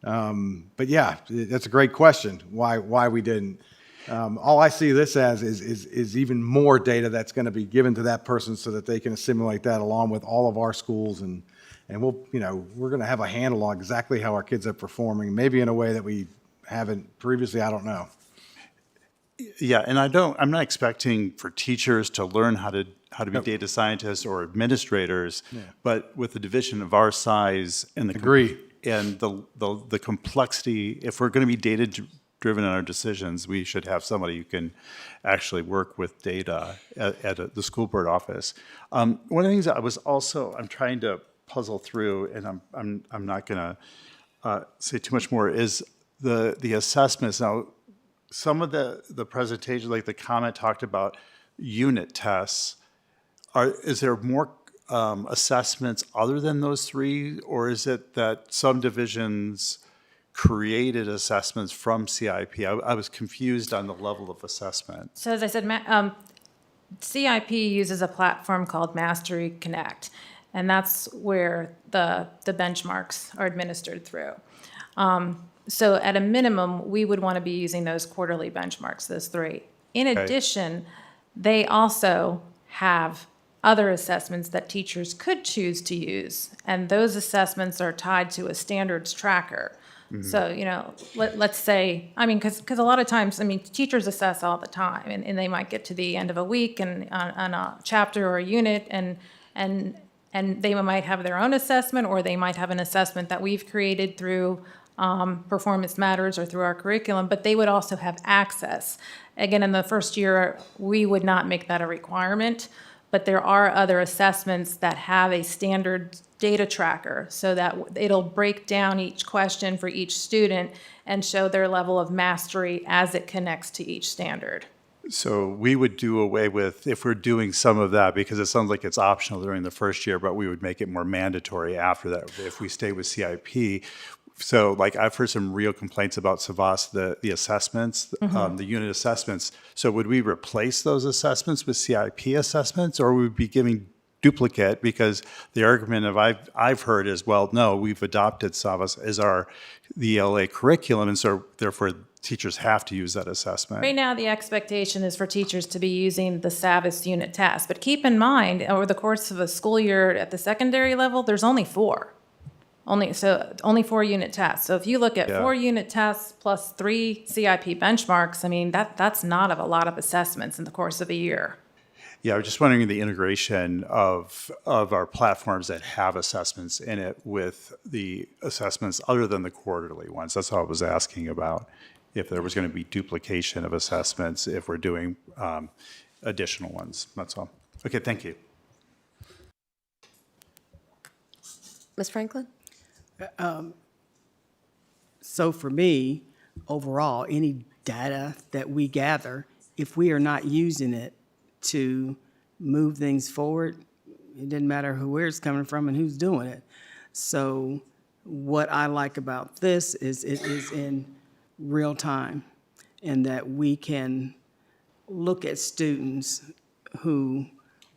But yeah, that's a great question, why we didn't. All I see this as is even more data that's going to be given to that person so that they can assimilate that along with all of our schools, and we're going to have a handle on exactly how our kids are performing, maybe in a way that we haven't previously. I don't know. Yeah, and I'm not expecting for teachers to learn how to be data scientists or administrators, but with a division of our size and the complexity, if we're going to be data-driven in our decisions, we should have somebody who can actually work with data at the school board office. One of the things that I'm trying to puzzle through, and I'm not going to say too much more, is the assessments. Now, some of the presentation, like the comment talked about unit tests. Is there more assessments other than those three, or is it that some divisions created assessments from CIP? I was confused on the level of assessment. So as I said, CIP uses a platform called Mastery Connect, and that's where the benchmarks are administered through. So at a minimum, we would want to be using those quarterly benchmarks, those three. In addition, they also have other assessments that teachers could choose to use, and those assessments are tied to a standards tracker. Mm-hmm. So, let's say, because a lot of times, teachers assess all the time, and they might get to the end of a week and on a chapter or a unit, and and they might have their own assessment, or they might have an assessment that we've created through Performance Matters or through our curriculum, but they would also have access. Again, in the first year, we would not make that a requirement, but there are other assessments that have a standard data tracker so that it'll break down each question for each student and show their level of mastery as it connects to each standard. So we would do away with, if we're doing some of that, because it sounds like it's optional during the first year, but we would make it more mandatory after that if we stay with CIP. So like I've heard some real complaints about Savas, the assessments, the unit assessments. So would we replace those assessments with CIP assessments, or would we be giving duplicate? Because the argument I've heard is, well, no, we've adopted Savas as the ELA curriculum, and so therefore teachers have to use that assessment. Right now, the expectation is for teachers to be using the SAVIS unit test. But keep in mind, over the course of a school year at the secondary level, there's only 4. Only 4 unit tests. So if you look at 4 unit tests plus 3 CIP benchmarks, I mean, that's not a lot of assessments in the course of a year. Yeah, I was just wondering the integration of our platforms that have assessments in it with the assessments other than the quarterly ones. That's all I was asking about, if there was going to be duplication of assessments if we're doing additional ones. That's all. Okay, thank you. Ms. Franklin? So for me, overall, any data that we gather, if we are not using it to move things forward, it doesn't matter where it's coming from and who's doing it. So what I like about this is it is in real time, and that we can look at students who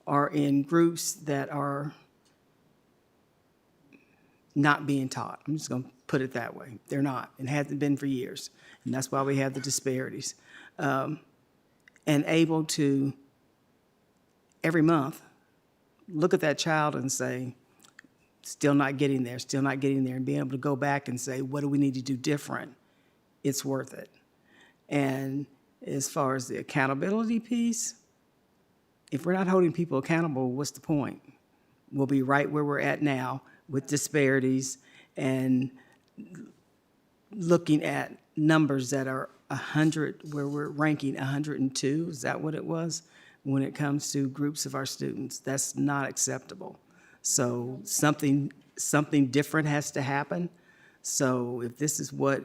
are in groups that are not being taught. I'm just going to put it that way. They're not, and hasn't been for years. And that's why we have the disparities. And able to, every month, look at that child and say, still not getting there, and being able to go back and say, what do we need to do different? It's worth it. And as far as the accountability piece, if we're not holding people accountable, what's the point? We'll be right where we're at now with disparities and looking at numbers that are 100, where we're ranking 102, is that what it was? When it comes to groups of our students, that's not acceptable. So something different has to happen. So if this is what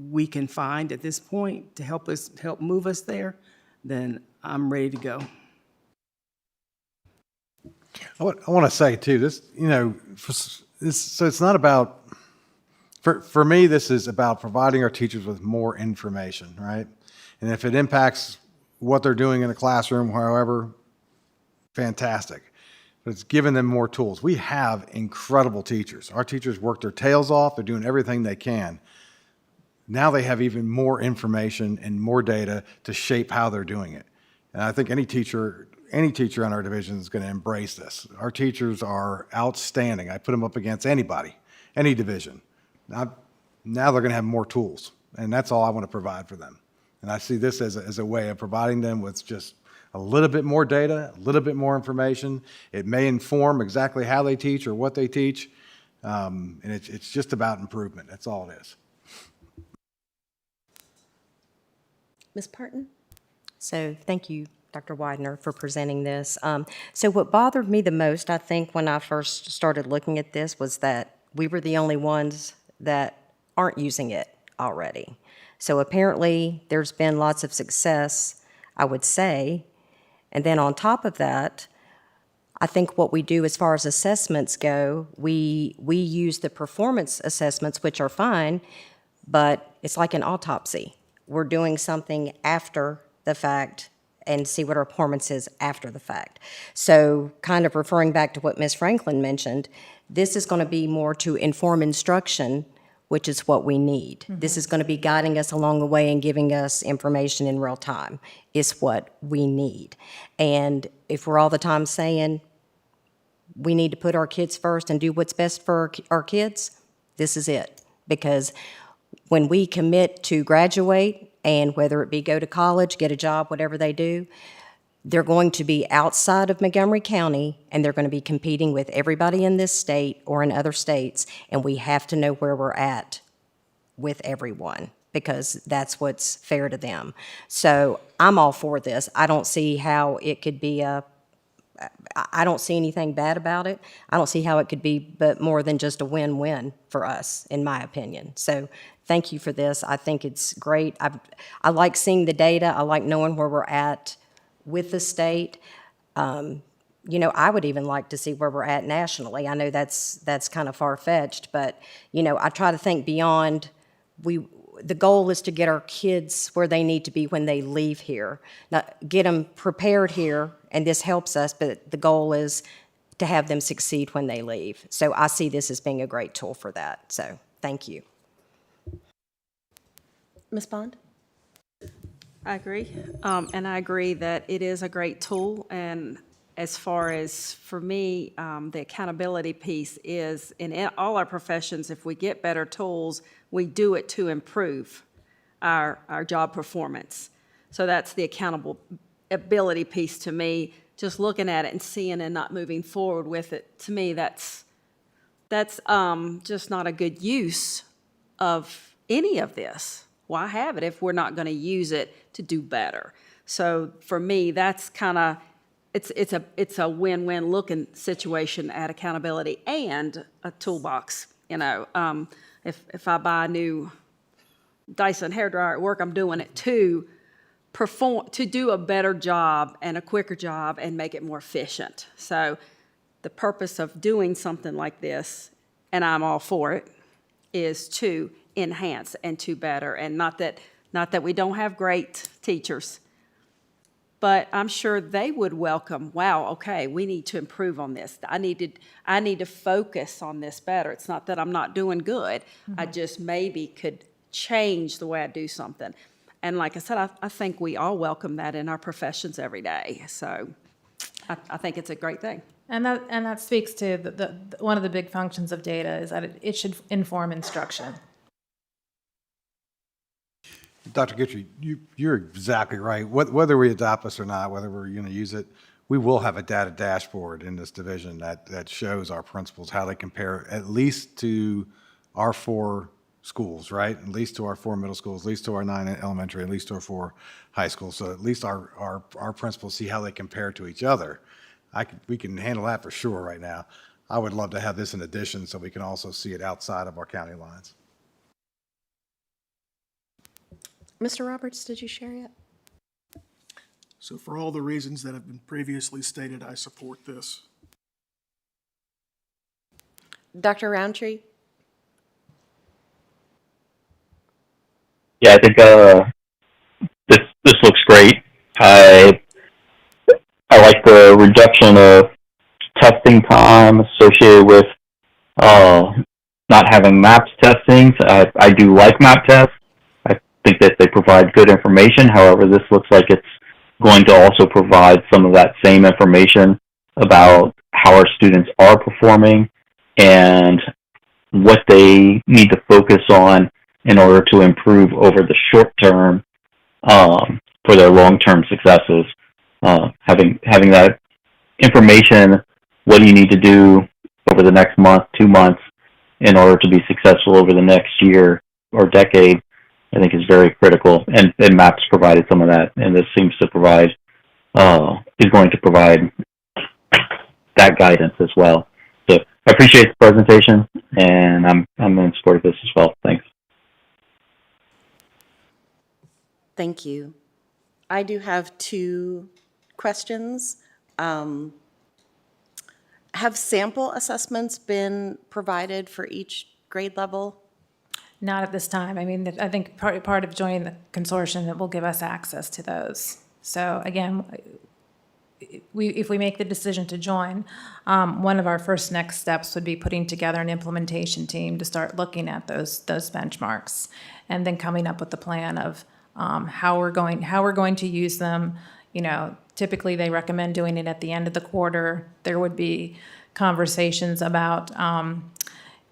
we can find at this point to help move us there, then I'm ready to go. I want to say too, this, so it's not about, for me, this is about providing our teachers with more information, right? And if it impacts what they're doing in the classroom, however, fantastic. But it's giving them more tools. We have incredible teachers. Our teachers work their tails off. They're doing everything they can. Now they have even more information and more data to shape how they're doing it. And I think any teacher in our division is going to embrace this. Our teachers are outstanding. I put them up against anybody, any division. Now they're going to have more tools, and that's all I want to provide for them. And I see this as a way of providing them with just a little bit more data, a little bit more information. It may inform exactly how they teach or what they teach, and it's just about improvement. That's all it is. Ms. Parton? So thank you, Dr. Widener, for presenting this. So what bothered me the most, I think, when I first started looking at this was that we were the only ones that aren't using it already. So apparently there's been lots of success, I would say. And then on top of that, I think what we do as far as assessments go, we use the performance assessments, which are fine, but it's like an autopsy. We're doing something after the fact and see what our performance is after the fact. So kind of referring back to what Ms. Franklin mentioned, this is going to be more to inform instruction, which is what we need. Mm-hmm. This is going to be guiding us along the way and giving us information in real time is what we need. And if we're all the time saying we need to put our kids first and do what's best for our kids, this is it. Because when we commit to graduate, and whether it be go to college, get a job, whatever they do, They're going to be outside of Montgomery County, and they're going to be competing with everybody in this state or in other states, and we have to know where we're at with everyone, because that's what's fair to them. So I'm all for this. I don't see how it could be I don't see anything bad about it. I don't see how it could be but more than just a win-win for us, in my opinion. So thank you for this. I think it's great. I like seeing the data. I like knowing where we're at with the state. You know, I would even like to see where we're at nationally. I know that's kind of far-fetched, but, you know, I try to think beyond. The goal is to get our kids where they need to be when they leave here. Now, get them prepared here, and this helps us, but the goal is to have them succeed when they leave. So I see this as being a great tool for that. So thank you. Ms. Bond? I agree. And I agree that it is a great tool. And as far as for me, the accountability piece is in all our professions, if we get better tools, we do it to improve our job performance. So that's the accountability piece to me. Just looking at it and seeing and not moving forward with it, to me, that's just not a good use of any of this. Why have it if we're not going to use it to do better? So for me, that's kind of, it's a win-win looking situation at accountability and a toolbox. You know, if I buy a new Dyson hairdryer at work, I'm doing it to do a better job and a quicker job and make it more efficient. So the purpose of doing something like this, and I'm all for it, is to enhance and to better. And not that we don't have great teachers, but I'm sure they would welcome, wow, okay, we need to improve on this. I need to focus on this better. It's not that I'm not doing good. I just maybe could change the way I do something. And like I said, I think we all welcome that in our professions every day. So I think it's a great thing. And that speaks to the one of the big functions of data is that it should inform instruction. Dr. Guthrie, you're exactly right. Whether we adopt this or not, whether we're going to use it, we will have a data dashboard in this division that shows our principals how they compare at least to our 4 schools, right? At least to our 4 middle schools, at least to our 9 elementary, at least to our 4 high schools. So at least our principals see how they compare to each other. We can handle that for sure right now. I would love to have this in addition so we can also see it outside of our county lines. Mr. Roberts, did you share yet? So for all the reasons that have been previously stated, I support this. Dr. Roundtree? Yeah, I think this looks great. I like the reduction of testing time associated with not having MAPS testing. I do like MAP tests. I think that they provide good information. However, this looks like it's going to also provide some of that same information about how our students are performing and what they need to focus on in order to improve over the short term for their long-term successes. Having that information, what do you need to do over the next month, 2 months, in order to be successful over the next year or decade, I think is very critical. And MAPS provided some of that, and this seems to provide, is going to provide that guidance as well. So I appreciate the presentation, and I'm in support of this as well. Thanks. Thank you. I do have 2 questions. Have sample assessments been provided for each grade level? Not at this time. I mean, I think part of joining the consortium that will give us access to those. So again, if we make the decision to join, one of our first next steps would be putting together an implementation team to start looking at those benchmarks, and then coming up with a plan of how we're going to use them. You know, typically they recommend doing it at the end of the quarter. There would be conversations about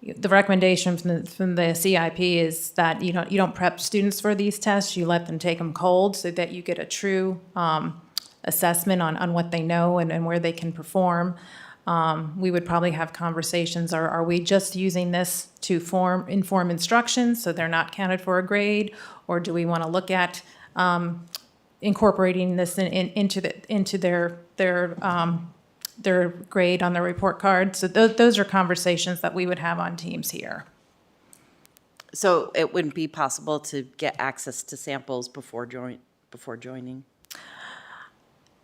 the recommendation from the CIP is that you don't prep students for these tests. You let them take them cold so that you get a true assessment on what they know and where they can perform. We would probably have conversations, are we just using this to inform instructions so they're not counted for a grade? Or do we want to look at incorporating this into their grade on their report card? So those are conversations that we would have on teams here. So it wouldn't be possible to get access to samples before joining?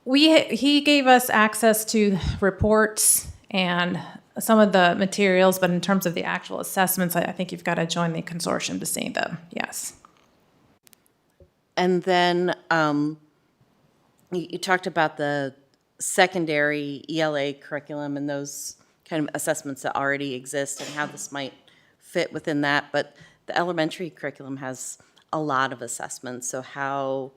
He gave us access to reports and some of the materials, but in terms of the actual assessments, I think you've got to join the consortium to see them, yes. And then you talked about the secondary ELA curriculum and those kind of assessments that already exist and how this might fit within that, but the elementary curriculum has a lot of assessments, so how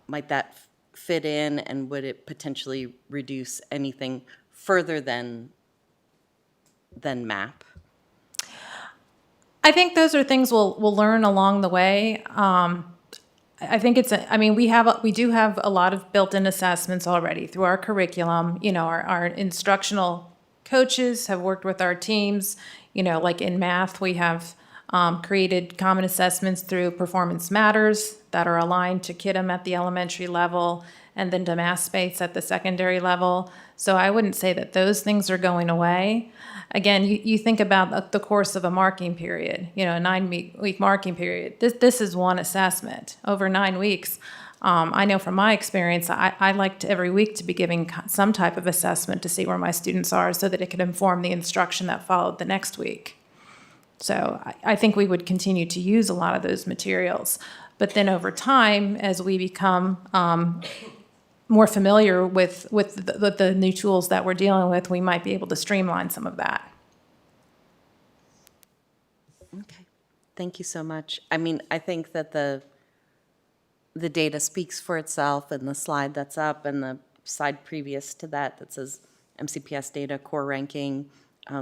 might that fit in, and would it potentially reduce anything further than MAP? I think those are things we'll learn along the way. I think we do have a lot of built-in assessments already through our curriculum. You know, our instructional coaches have worked with our teams. You know, like in math, we have created common assessments through Performance Matters that are aligned to KIDM at the elementary level and then to math space at the secondary level. So I wouldn't say that those things are going away. Again, you think about the course of a marking period, you know, a 9-week marking period. This is one assessment over 9 weeks. I know from my experience, I like to every week to be giving some type of assessment to see where my students are so that it could inform the instruction that followed the next week. So I think we would continue to use a lot of those materials. But then over time, as we become more familiar with the new tools that we're dealing with, we might be able to streamline some of that. Okay, thank you so much. I mean, I think that the data speaks for itself, and the slide that's up and the slide previous to that says MCPS data core ranking.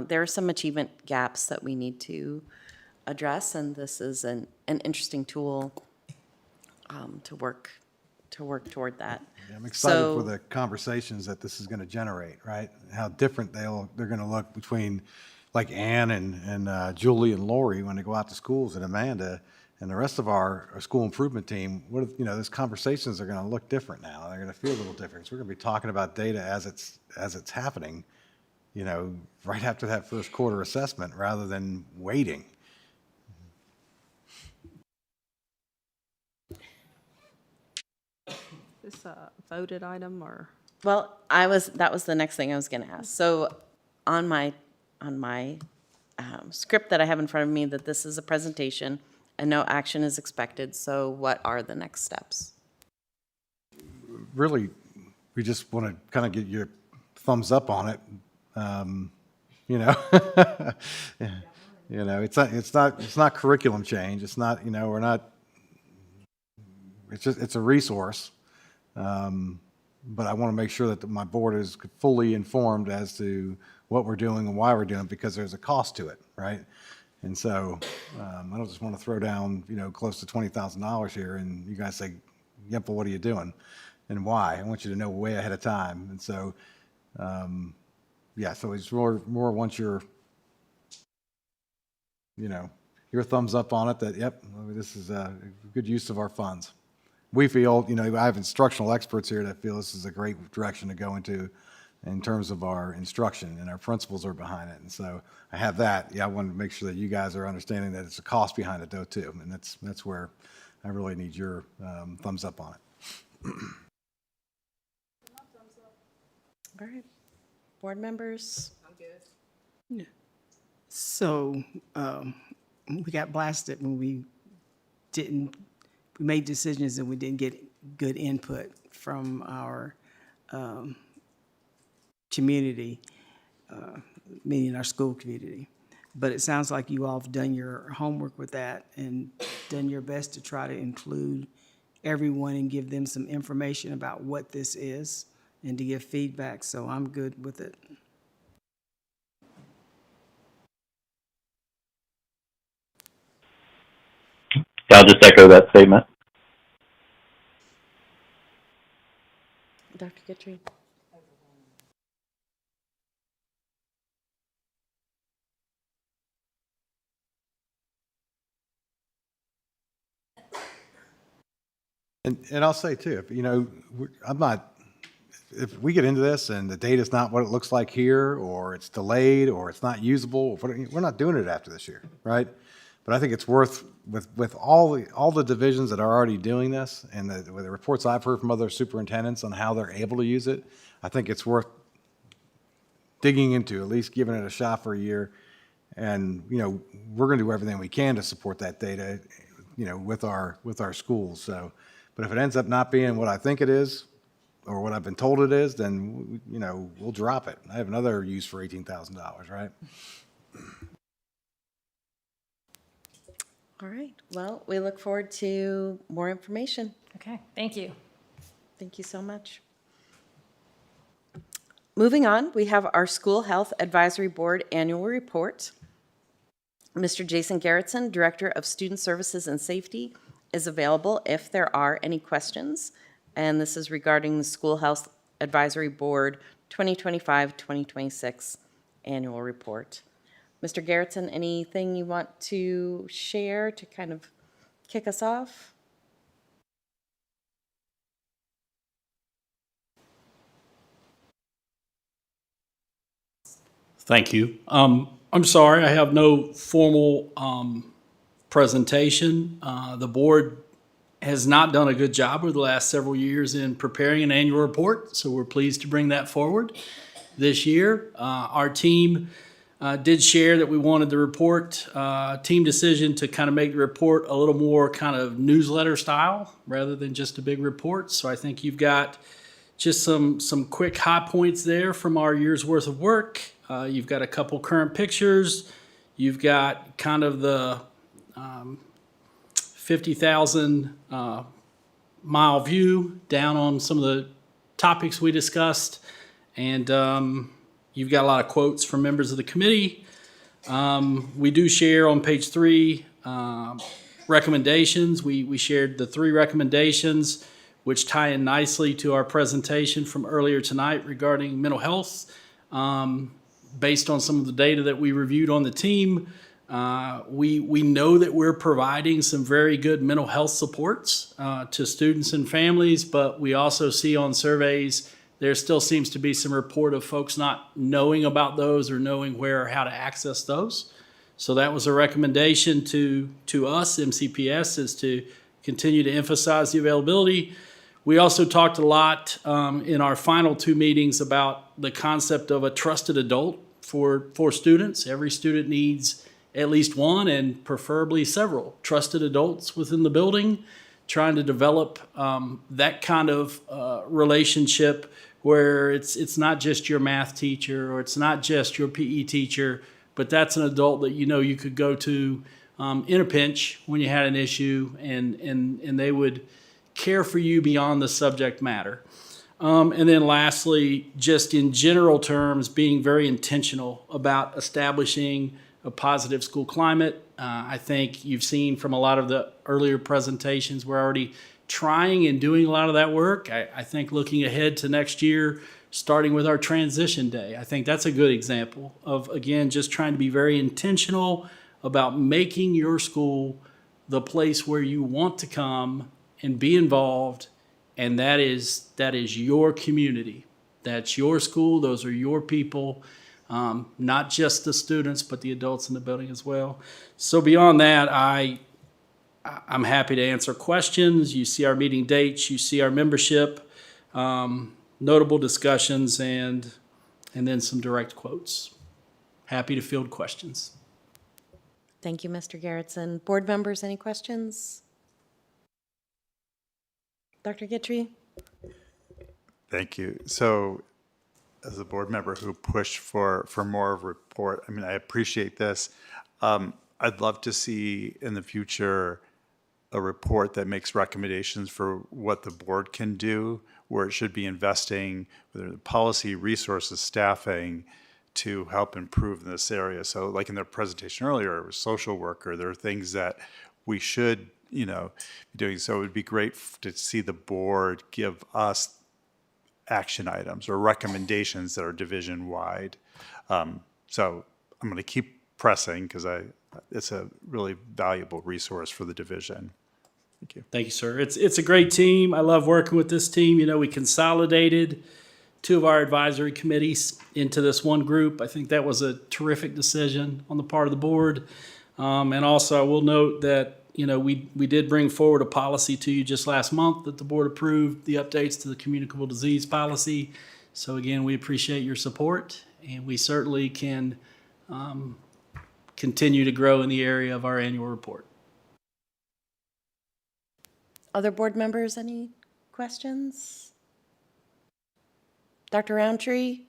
There are some achievement gaps that we need to address, and this is an interesting tool to work toward that. Yeah, I'm excited for the conversations that this is going to generate, right? How different they're going to look between like Ann and Julie and Lori when they go out to schools, and Amanda and the rest of our school improvement team. Those conversations are going to look different now. They're going to feel a little different. So we're going to be talking about data as it's happening, you know, right after that first quarter assessment rather than waiting. Is this a voted item or? Well, that was the next thing I was going to ask. So on my script that I have in front of me, that this is a presentation and no action is expected. So what are the next steps? Really, we just want to kind of get your thumbs up on it. You know, you know, it's not curriculum change. It's not, you know, we're not. It's a resource. But I want to make sure that my board is fully informed as to what we're doing and why we're doing it, because there's a cost to it, right? And so I don't just want to throw down, you know, close to $20,000 here and you guys say, Yemple, what are you doing and why? I want you to know way ahead of time. And so, yeah, so it's more once you're, you know, your thumbs up on it that, yep, this is a good use of our funds. We feel, you know, I have instructional experts here that feel this is a great direction to go into in terms of our instruction, and our principals are behind it. And so I have that. Yeah, I want to make sure that you guys are understanding that it's a cost behind it though too. And that's where I really need your thumbs up on it. All right, board members? I'm good. Yeah. So we got blasted when we made decisions and we didn't get good input from our community, meaning our school community. But it sounds like you all have done your homework with that and done your best to try to include everyone and give them some information about what this is and to give feedback. So I'm good with it. I'll just echo that statement. Dr. Guthrie? And I'll say too, if, you know, I'm not, if we get into this and the data's not what it looks like here, or it's delayed, or it's not usable, we're not doing it after this year, right? But I think it's worth, with all the divisions that are already doing this, and with the reports I've heard from other superintendents on how they're able to use it, I think it's worth digging into, at least giving it a shot for a year. And, you know, we're going to do everything we can to support that data, you know, with our schools. So, but if it ends up not being what I think it is, or what I've been told it is, then, you know, we'll drop it. I have another use for $18,000, right? All right. Well, we look forward to more information. Okay, thank you. Thank you so much. Moving on, we have our School Health Advisory Board Annual Report. Mr. Jason Garrettson, Director of Student Services and Safety, is available if there are any questions. And this is regarding the School Health Advisory Board 2025-2026 Annual Report. Mr. Garrettson, anything you want to share to kind of kick us off? Thank you. I'm sorry, I have no formal presentation. The board has not done a good job over the last several years in preparing an annual report, so we're pleased to bring that forward this year. Our team did share that we wanted the report, team decision to kind of make the report a little more kind of newsletter style rather than just a big report. So I think you've got just some quick high points there from our year's worth of work. You've got a couple current pictures. You've got kind of the 50,000 mile view down on some of the topics we discussed. And you've got a lot of quotes from members of the committee. We do share on page 3 recommendations. We shared the 3 recommendations, which tie in nicely to our presentation from earlier tonight regarding mental health. Based on some of the data that we reviewed on the team, we know that we're providing some very good mental health supports to students and families, but we also see on surveys there still seems to be some report of folks not knowing about those or knowing where or how to access those. So that was a recommendation to us, MCPS, is to continue to emphasize the availability. We also talked a lot in our final 2 meetings about the concept of a trusted adult for students. Every student needs at least one and preferably several trusted adults within the building, trying to develop that kind of relationship where it's not just your math teacher or it's not just your PE teacher, but that's an adult that you know you could go to in a pinch when you had an issue, and they would care for you beyond the subject matter. And then lastly, just in general terms, being very intentional about establishing a positive school climate. I think you've seen from a lot of the earlier presentations, we're already trying and doing a lot of that work. I think looking ahead to next year, starting with our transition day, I think that's a good example of, again, just trying to be very intentional about making your school the place where you want to come and be involved. And that is your community. That's your school. Those are your people, not just the students, but the adults in the building as well. So beyond that, I'm happy to answer questions. You see our meeting dates. You see our membership, notable discussions, and then some direct quotes. Happy to field questions. Thank you, Mr. Garrettson. Board members, any questions? Dr. Guthrie? Thank you. So as a board member who pushed for more of a report, I mean, I appreciate this. I'd love to see in the future a report that makes recommendations for what the board can do, where it should be investing, whether the policy, resources, staffing, to help improve in this area. So like in the presentation earlier, social worker, there are things that we should, be doing. So it would be great to see the board give us action items or recommendations that are division-wide. So I'm going to keep pressing because it's a really valuable resource for the division. Thank you. Thank you, sir. It's a great team. I love working with this team. You know, we consolidated 2 of our advisory committees into this one group. I think that was a terrific decision on the part of the board. And also, I will note that, you know, we did bring forward a policy to you just last month that the board approved, the updates to the communicable disease policy. So again, we appreciate your support, and we certainly can continue to grow in the area of our annual report. Other board members, any questions? Dr. Roundtree?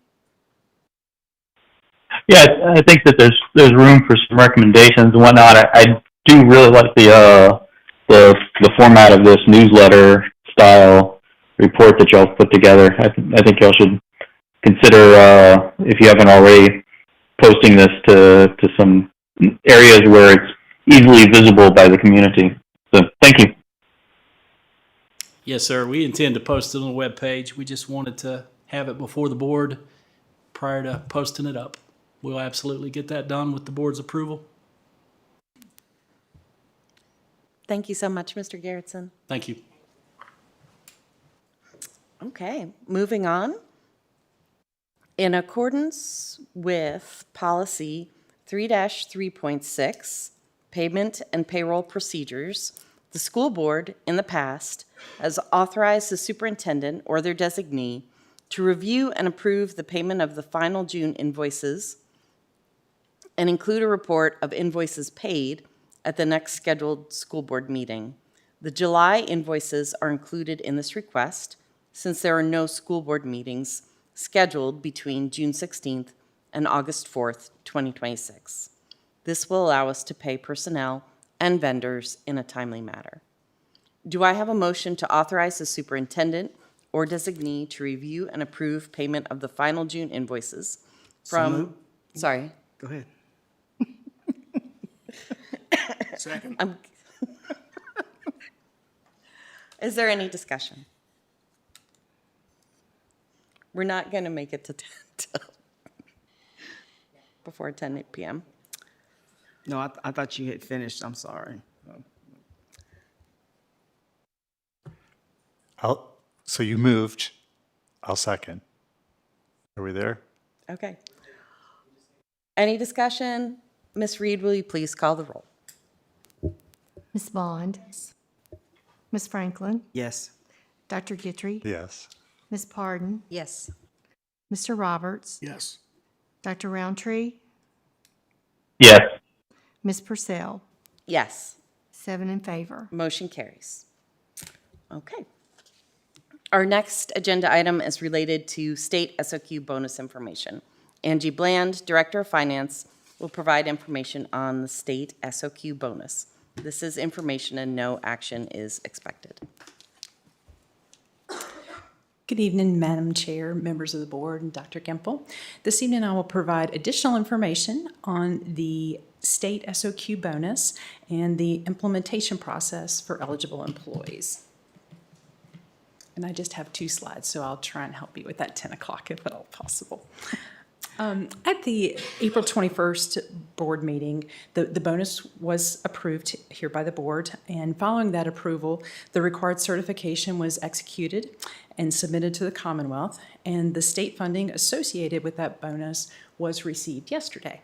Yeah, I think that there's room for some recommendations and whatnot. I do really like the format of this newsletter style report that y'all put together. I think y'all should consider, if you haven't already, posting this to some areas where it's easily visible by the community. So thank you. Yes, sir. We intend to post it on the webpage. We just wanted to have it before the board prior to posting it up. We'll absolutely get that done with the board's approval. Thank you so much, Mr. Garrettson. Thank you. Okay, moving on. In accordance with policy 3-3.6, payment and payroll procedures, the school board in the past has authorized the superintendent or their designee to review and approve the payment of the final June invoices and include a report of invoices paid at the next scheduled school board meeting. The July invoices are included in this request since there are no school board meetings scheduled between June 16th and August 4th, 2026. This will allow us to pay personnel and vendors in a timely manner. Do I have a motion to authorize the superintendent or designee to review and approve payment of the final June invoices from, sorry. Go ahead. Second. Is there any discussion? We're not going to make it to 10 till before 10 p.m. No, I thought you had finished. I'm sorry. So you moved. I'll second. Are we there? Okay. Any discussion? Ms. Reed, will you please call the roll? Ms. Bond? Ms. Franklin? Yes. Dr. Guitry? Yes. Ms. Pardon? Yes. Mr. Roberts? Yes. Dr. Roundtree? Yes. Ms. Purcell? Yes. 7 in favor. Motion carries. Okay. Our next agenda item is related to state SOQ bonus information. Angie Bland, Director of Finance, will provide information on the state SOQ bonus. This is information and no action is expected. Good evening, Madam Chair, members of the board, and Dr. Gempel. This evening I will provide additional information on the state SOQ bonus and the implementation process for eligible employees. And I just have 2 slides, so I'll try and help you with that 10 o'clock if at all possible. At the April 21st board meeting, the bonus was approved here by the board, and following that approval, the required certification was executed and submitted to the Commonwealth, and the state funding associated with that bonus was received yesterday.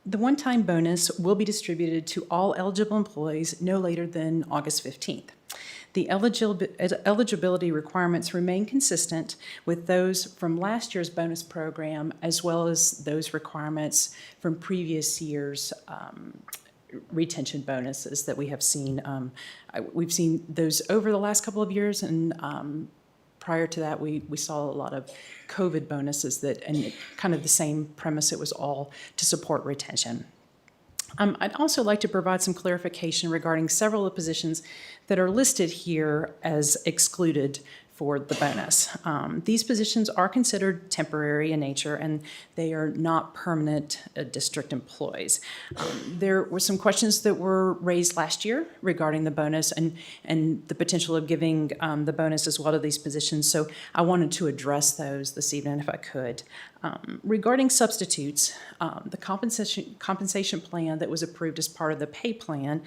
The one-time bonus will be distributed to all eligible employees no later than August 15th. The eligibility requirements remain consistent with those from last year's bonus program, as well as those requirements from previous years' retention bonuses that we have seen. We've seen those over the last couple of years, and prior to that, we saw a lot of COVID bonuses and kind of the same premise. It was all to support retention. I'd also like to provide some clarification regarding several of the positions that are listed here as excluded for the bonus. These positions are considered temporary in nature, and they are not permanent district employees. There were some questions that were raised last year regarding the bonus and the potential of giving the bonus as well to these positions, so I wanted to address those this evening if I could. Regarding substitutes, the compensation plan that was approved as part of the pay plan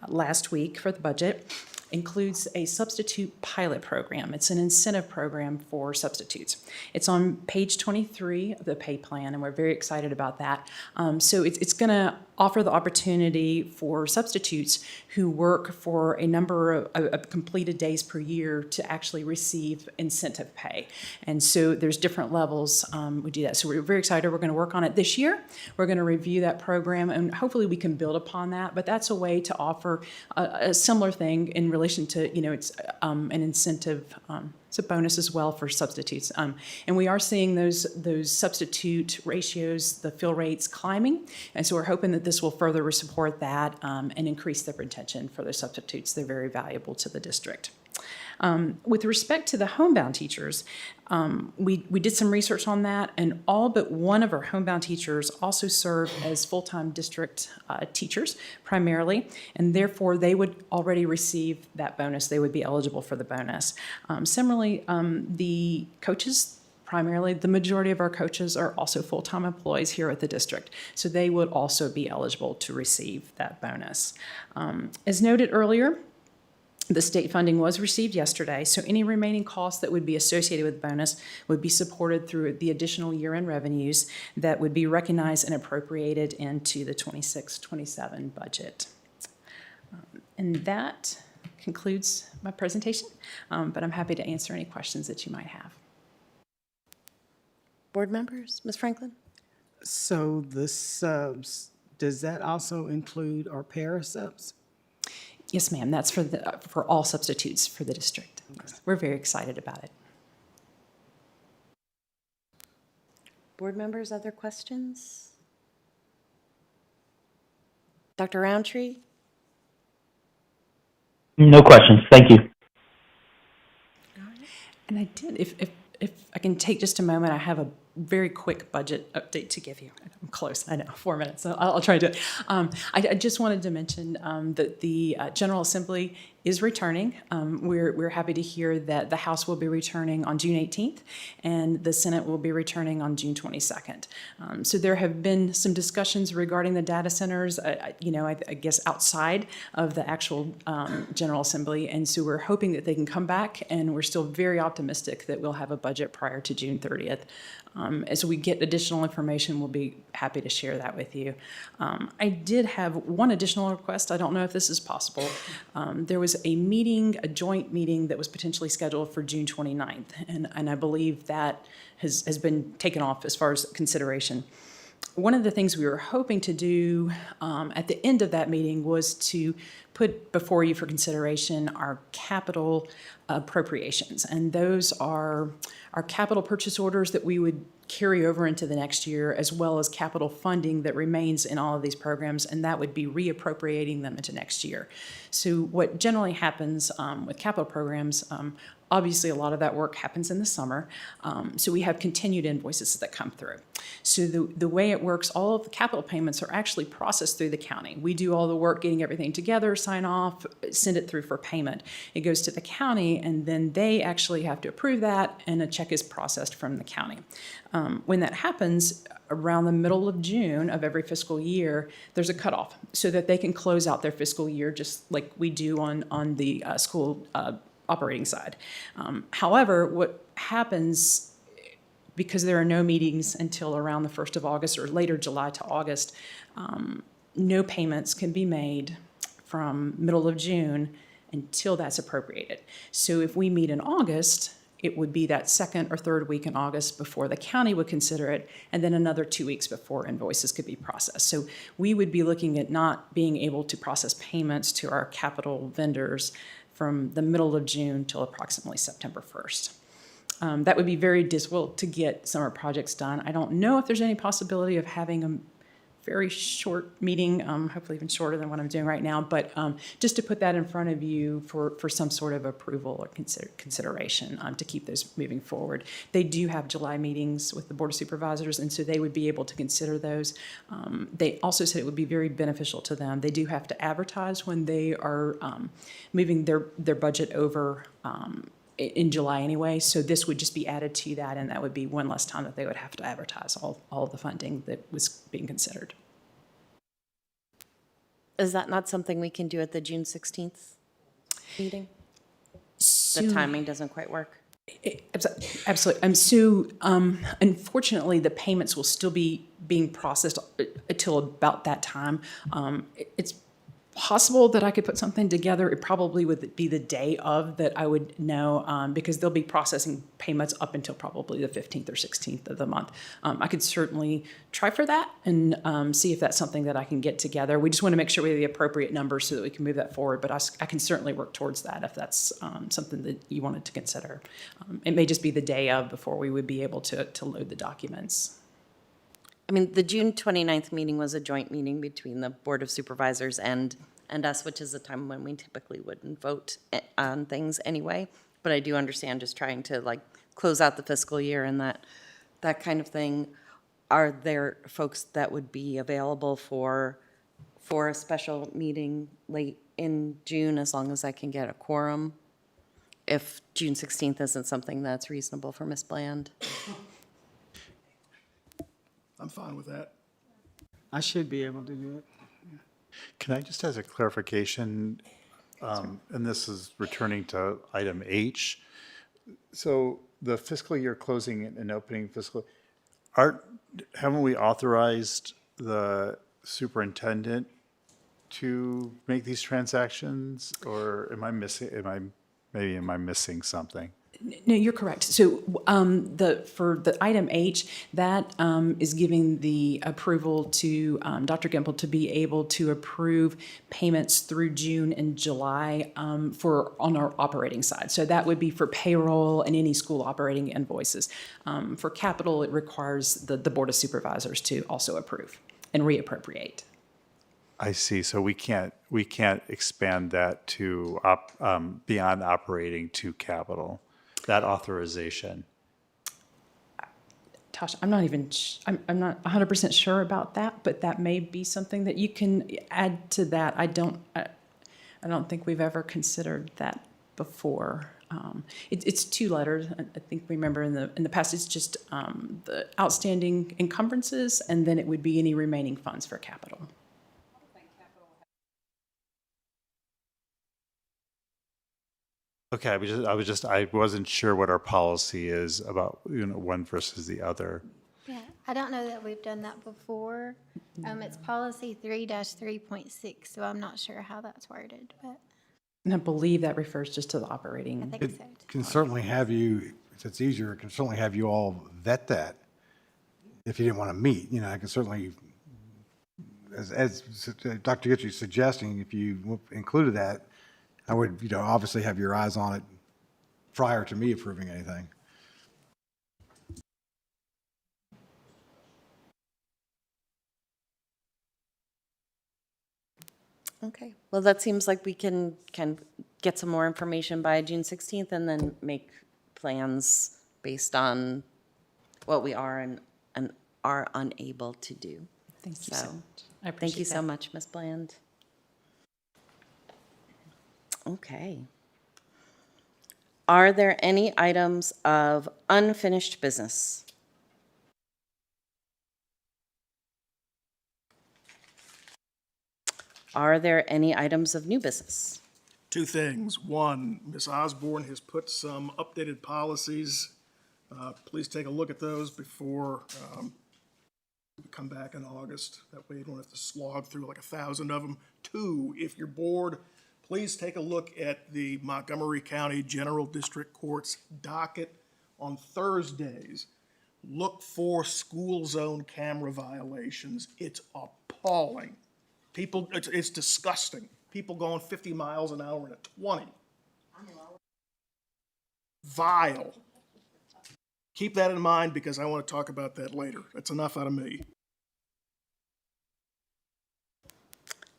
last week for the budget includes a substitute pilot program. It's an incentive program for substitutes. It's on page 23 of the pay plan, and we're very excited about that. So it's going to offer the opportunity for substitutes who work for a number of completed days per year to actually receive incentive pay. And so there's different levels we do that. So we're very excited. We're going to work on it this year. We're going to review that program, and hopefully we can build upon that. But that's a way to offer a similar thing in relation to, it's an incentive. It's a bonus as well for substitutes. And we are seeing those substitute ratios, the fill rates climbing. And so we're hoping that this will further support that and increase the retention for the substitutes. They're very valuable to the district. With respect to the homebound teachers, we did some research on that, and all but one of our homebound teachers also serve as full-time district teachers primarily, and therefore they would already receive that bonus. They would be eligible for the bonus. Similarly, the coaches, primarily, the majority of our coaches are also full-time employees here at the district, so they would also be eligible to receive that bonus. As noted earlier, the state funding was received yesterday, so any remaining costs that would be associated with the bonus would be supported through the additional year-end revenues that would be recognized and appropriated into the 26-27 budget. And that concludes my presentation, but I'm happy to answer any questions that you might have. Board members, Ms. Franklin? So the subs, does that also include our para subs? Yes, ma'am. That's for all substitutes for the district. We're very excited about it. Board members, other questions? Dr. Roundtree? No questions. Thank you. And I did, if I can take just a moment, I have a very quick budget update to give you. I'm close, I know, 4 minutes, so I'll try to do it. I just wanted to mention that the General Assembly is returning. We're happy to hear that the House will be returning on June 18th, and the Senate will be returning on June 22nd. So there have been some discussions regarding the data centers, I guess outside of the actual General Assembly, and so we're hoping that they can come back, and we're still very optimistic that we'll have a budget prior to June 30th. As we get additional information, we'll be happy to share that with you. I did have one additional request. I don't know if this is possible. There was a joint meeting that was potentially scheduled for June 29th, and I believe that has been taken off as far as consideration. One of the things we were hoping to do at the end of that meeting was to put before you for consideration our capital appropriations, and those are our capital purchase orders that we would carry over into the next year, as well as capital funding that remains in all of these programs, and that would be reappropriating them into next year. So what generally happens with capital programs, obviously a lot of that work happens in the summer, so we have continued invoices that come through. So the way it works, all of the capital payments are actually processed through the county. We do all the work getting everything together, sign off, send it through for payment. It goes to the county, and then they actually have to approve that, and a check is processed from the county. When that happens, around the middle of June of every fiscal year, there's a cutoff so that they can close out their fiscal year just like we do on the school operating side. However, what happens, because there are no meetings until around the 1st of August or later July to August, no payments can be made from middle of June until that's appropriated. So if we meet in August, it would be that second or third week in August before the county would consider it, and then another 2 weeks before invoices could be processed. So we would be looking at not being able to process payments to our capital vendors from the middle of June till approximately September 1st. That would be very difficult to get summer projects done. I don't know if there's any possibility of having them very short meeting, hopefully even shorter than what I'm doing right now, but just to put that in front of you for some sort of approval or consideration to keep those moving forward. They do have July meetings with the Board of Supervisors, and so they would be able to consider those. They also said it would be very beneficial to them. They do have to advertise when they are moving their budget over in July anyway, so this would just be added to that, and that would be one less time that they would have to advertise all of the funding that was being considered. Is that not something we can do at the June 16th meeting? The timing doesn't quite work. Absolutely. Sue, unfortunately, the payments will still be being processed until about that time. It's possible that I could put something together. It probably would be the day of that I would know, because they'll be processing payments up until probably the 15th or 16th of the month. I could certainly try for that and see if that's something that I can get together. We just want to make sure we have the appropriate numbers so that we can move that forward, but I can certainly work towards that if that's something that you wanted to consider. It may just be the day of before we would be able to load the documents. I mean, the June 29th meeting was a joint meeting between the Board of Supervisors and us, which is a time when we typically wouldn't vote on things anyway. But I do understand just trying to like close out the fiscal year and that kind of thing. Are there folks that would be available for a special meeting late in June, as long as I can get a quorum? If June 16th isn't something that's reasonable for Ms. Bland? I'm fine with that. I should be able to do it. Can I just ask a clarification? And this is returning to item H. So the fiscal year closing and opening fiscal, haven't we authorized the superintendent to make these transactions? Or am I missing something? No, you're correct. So for the item H, that is giving the approval to Dr. Gimple to be able to approve payments through June and July on our operating side. So that would be for payroll and any school operating invoices. For capital, it requires the Board of Supervisors to also approve and reappropriate. I see. So we can't expand that to beyond operating to capital. That authorization. Tasha, I'm not 100% sure about that, but that may be something that you can add to that. I don't think we've ever considered that before. It's two letters. I think remember in the past it's just the outstanding encumbrances, and then it would be any remaining funds for capital. Okay, I wasn't sure what our policy is about, one versus the other. Yeah, I don't know that we've done that before. It's policy 3-3.6, so I'm not sure how that's worded, but. And I believe that refers just to the operating. I think so. Can certainly have you, if it's easier, it can certainly have you all vet that. If you didn't want to meet, I can certainly, as Dr. Gitchy's suggesting, if you included that, I would, obviously have your eyes on it prior to me approving anything. Okay, well, that seems like we can get some more information by June 16th and then make plans based on what we are and are unable to do. Thank you so much. I appreciate Thank you so that. much, Ms. Bland. Okay. Are there any items of unfinished business? Are there any items of new business? Two things. One, Ms. Osborne has put some updated policies. Please take a look at those before we come back in August. That way you don't have to slog through like 1,000 of them. Two, if you're bored, please take a look at the Montgomery County General District Court's docket on Thursdays. Look for school zone camera violations. It's appalling. People, it's disgusting. People going 50 miles an hour in a 20. Vile. Keep that in mind because I want to talk about that later. That's enough out of me.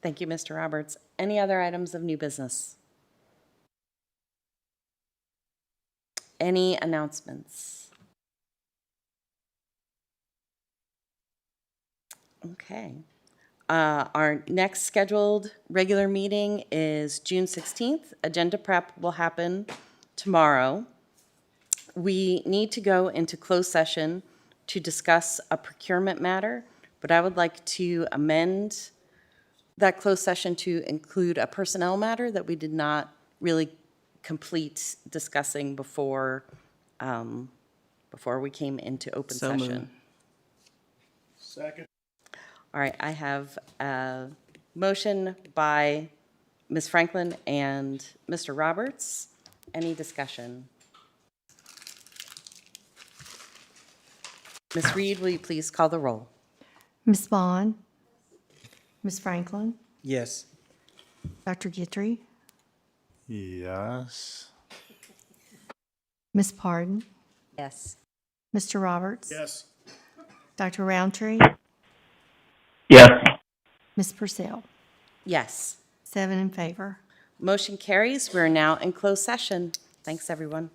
Thank you, Mr. Roberts. Any other items of new business? Any announcements? Okay. Our next scheduled regular meeting is June 16th. Agenda prep will happen tomorrow. We need to go into closed session to discuss a procurement matter, but I would like to amend that closed session to include a personnel matter that we did not really complete discussing before we came into open So session. moved. Second. All right, I have a motion by Ms. Franklin and Mr. Roberts. Any discussion? Ms. Reed, will you please call the roll? Ms. Vaughn? Ms. Franklin? Yes. Dr. Guidry? Yes. Ms. Pardon? Yes. Mr. Roberts? Yes. Dr. Roundtree? Yes. Ms. Purcell? Yes. 7 in favor. Motion carries. We're now in closed session. Thanks, everyone.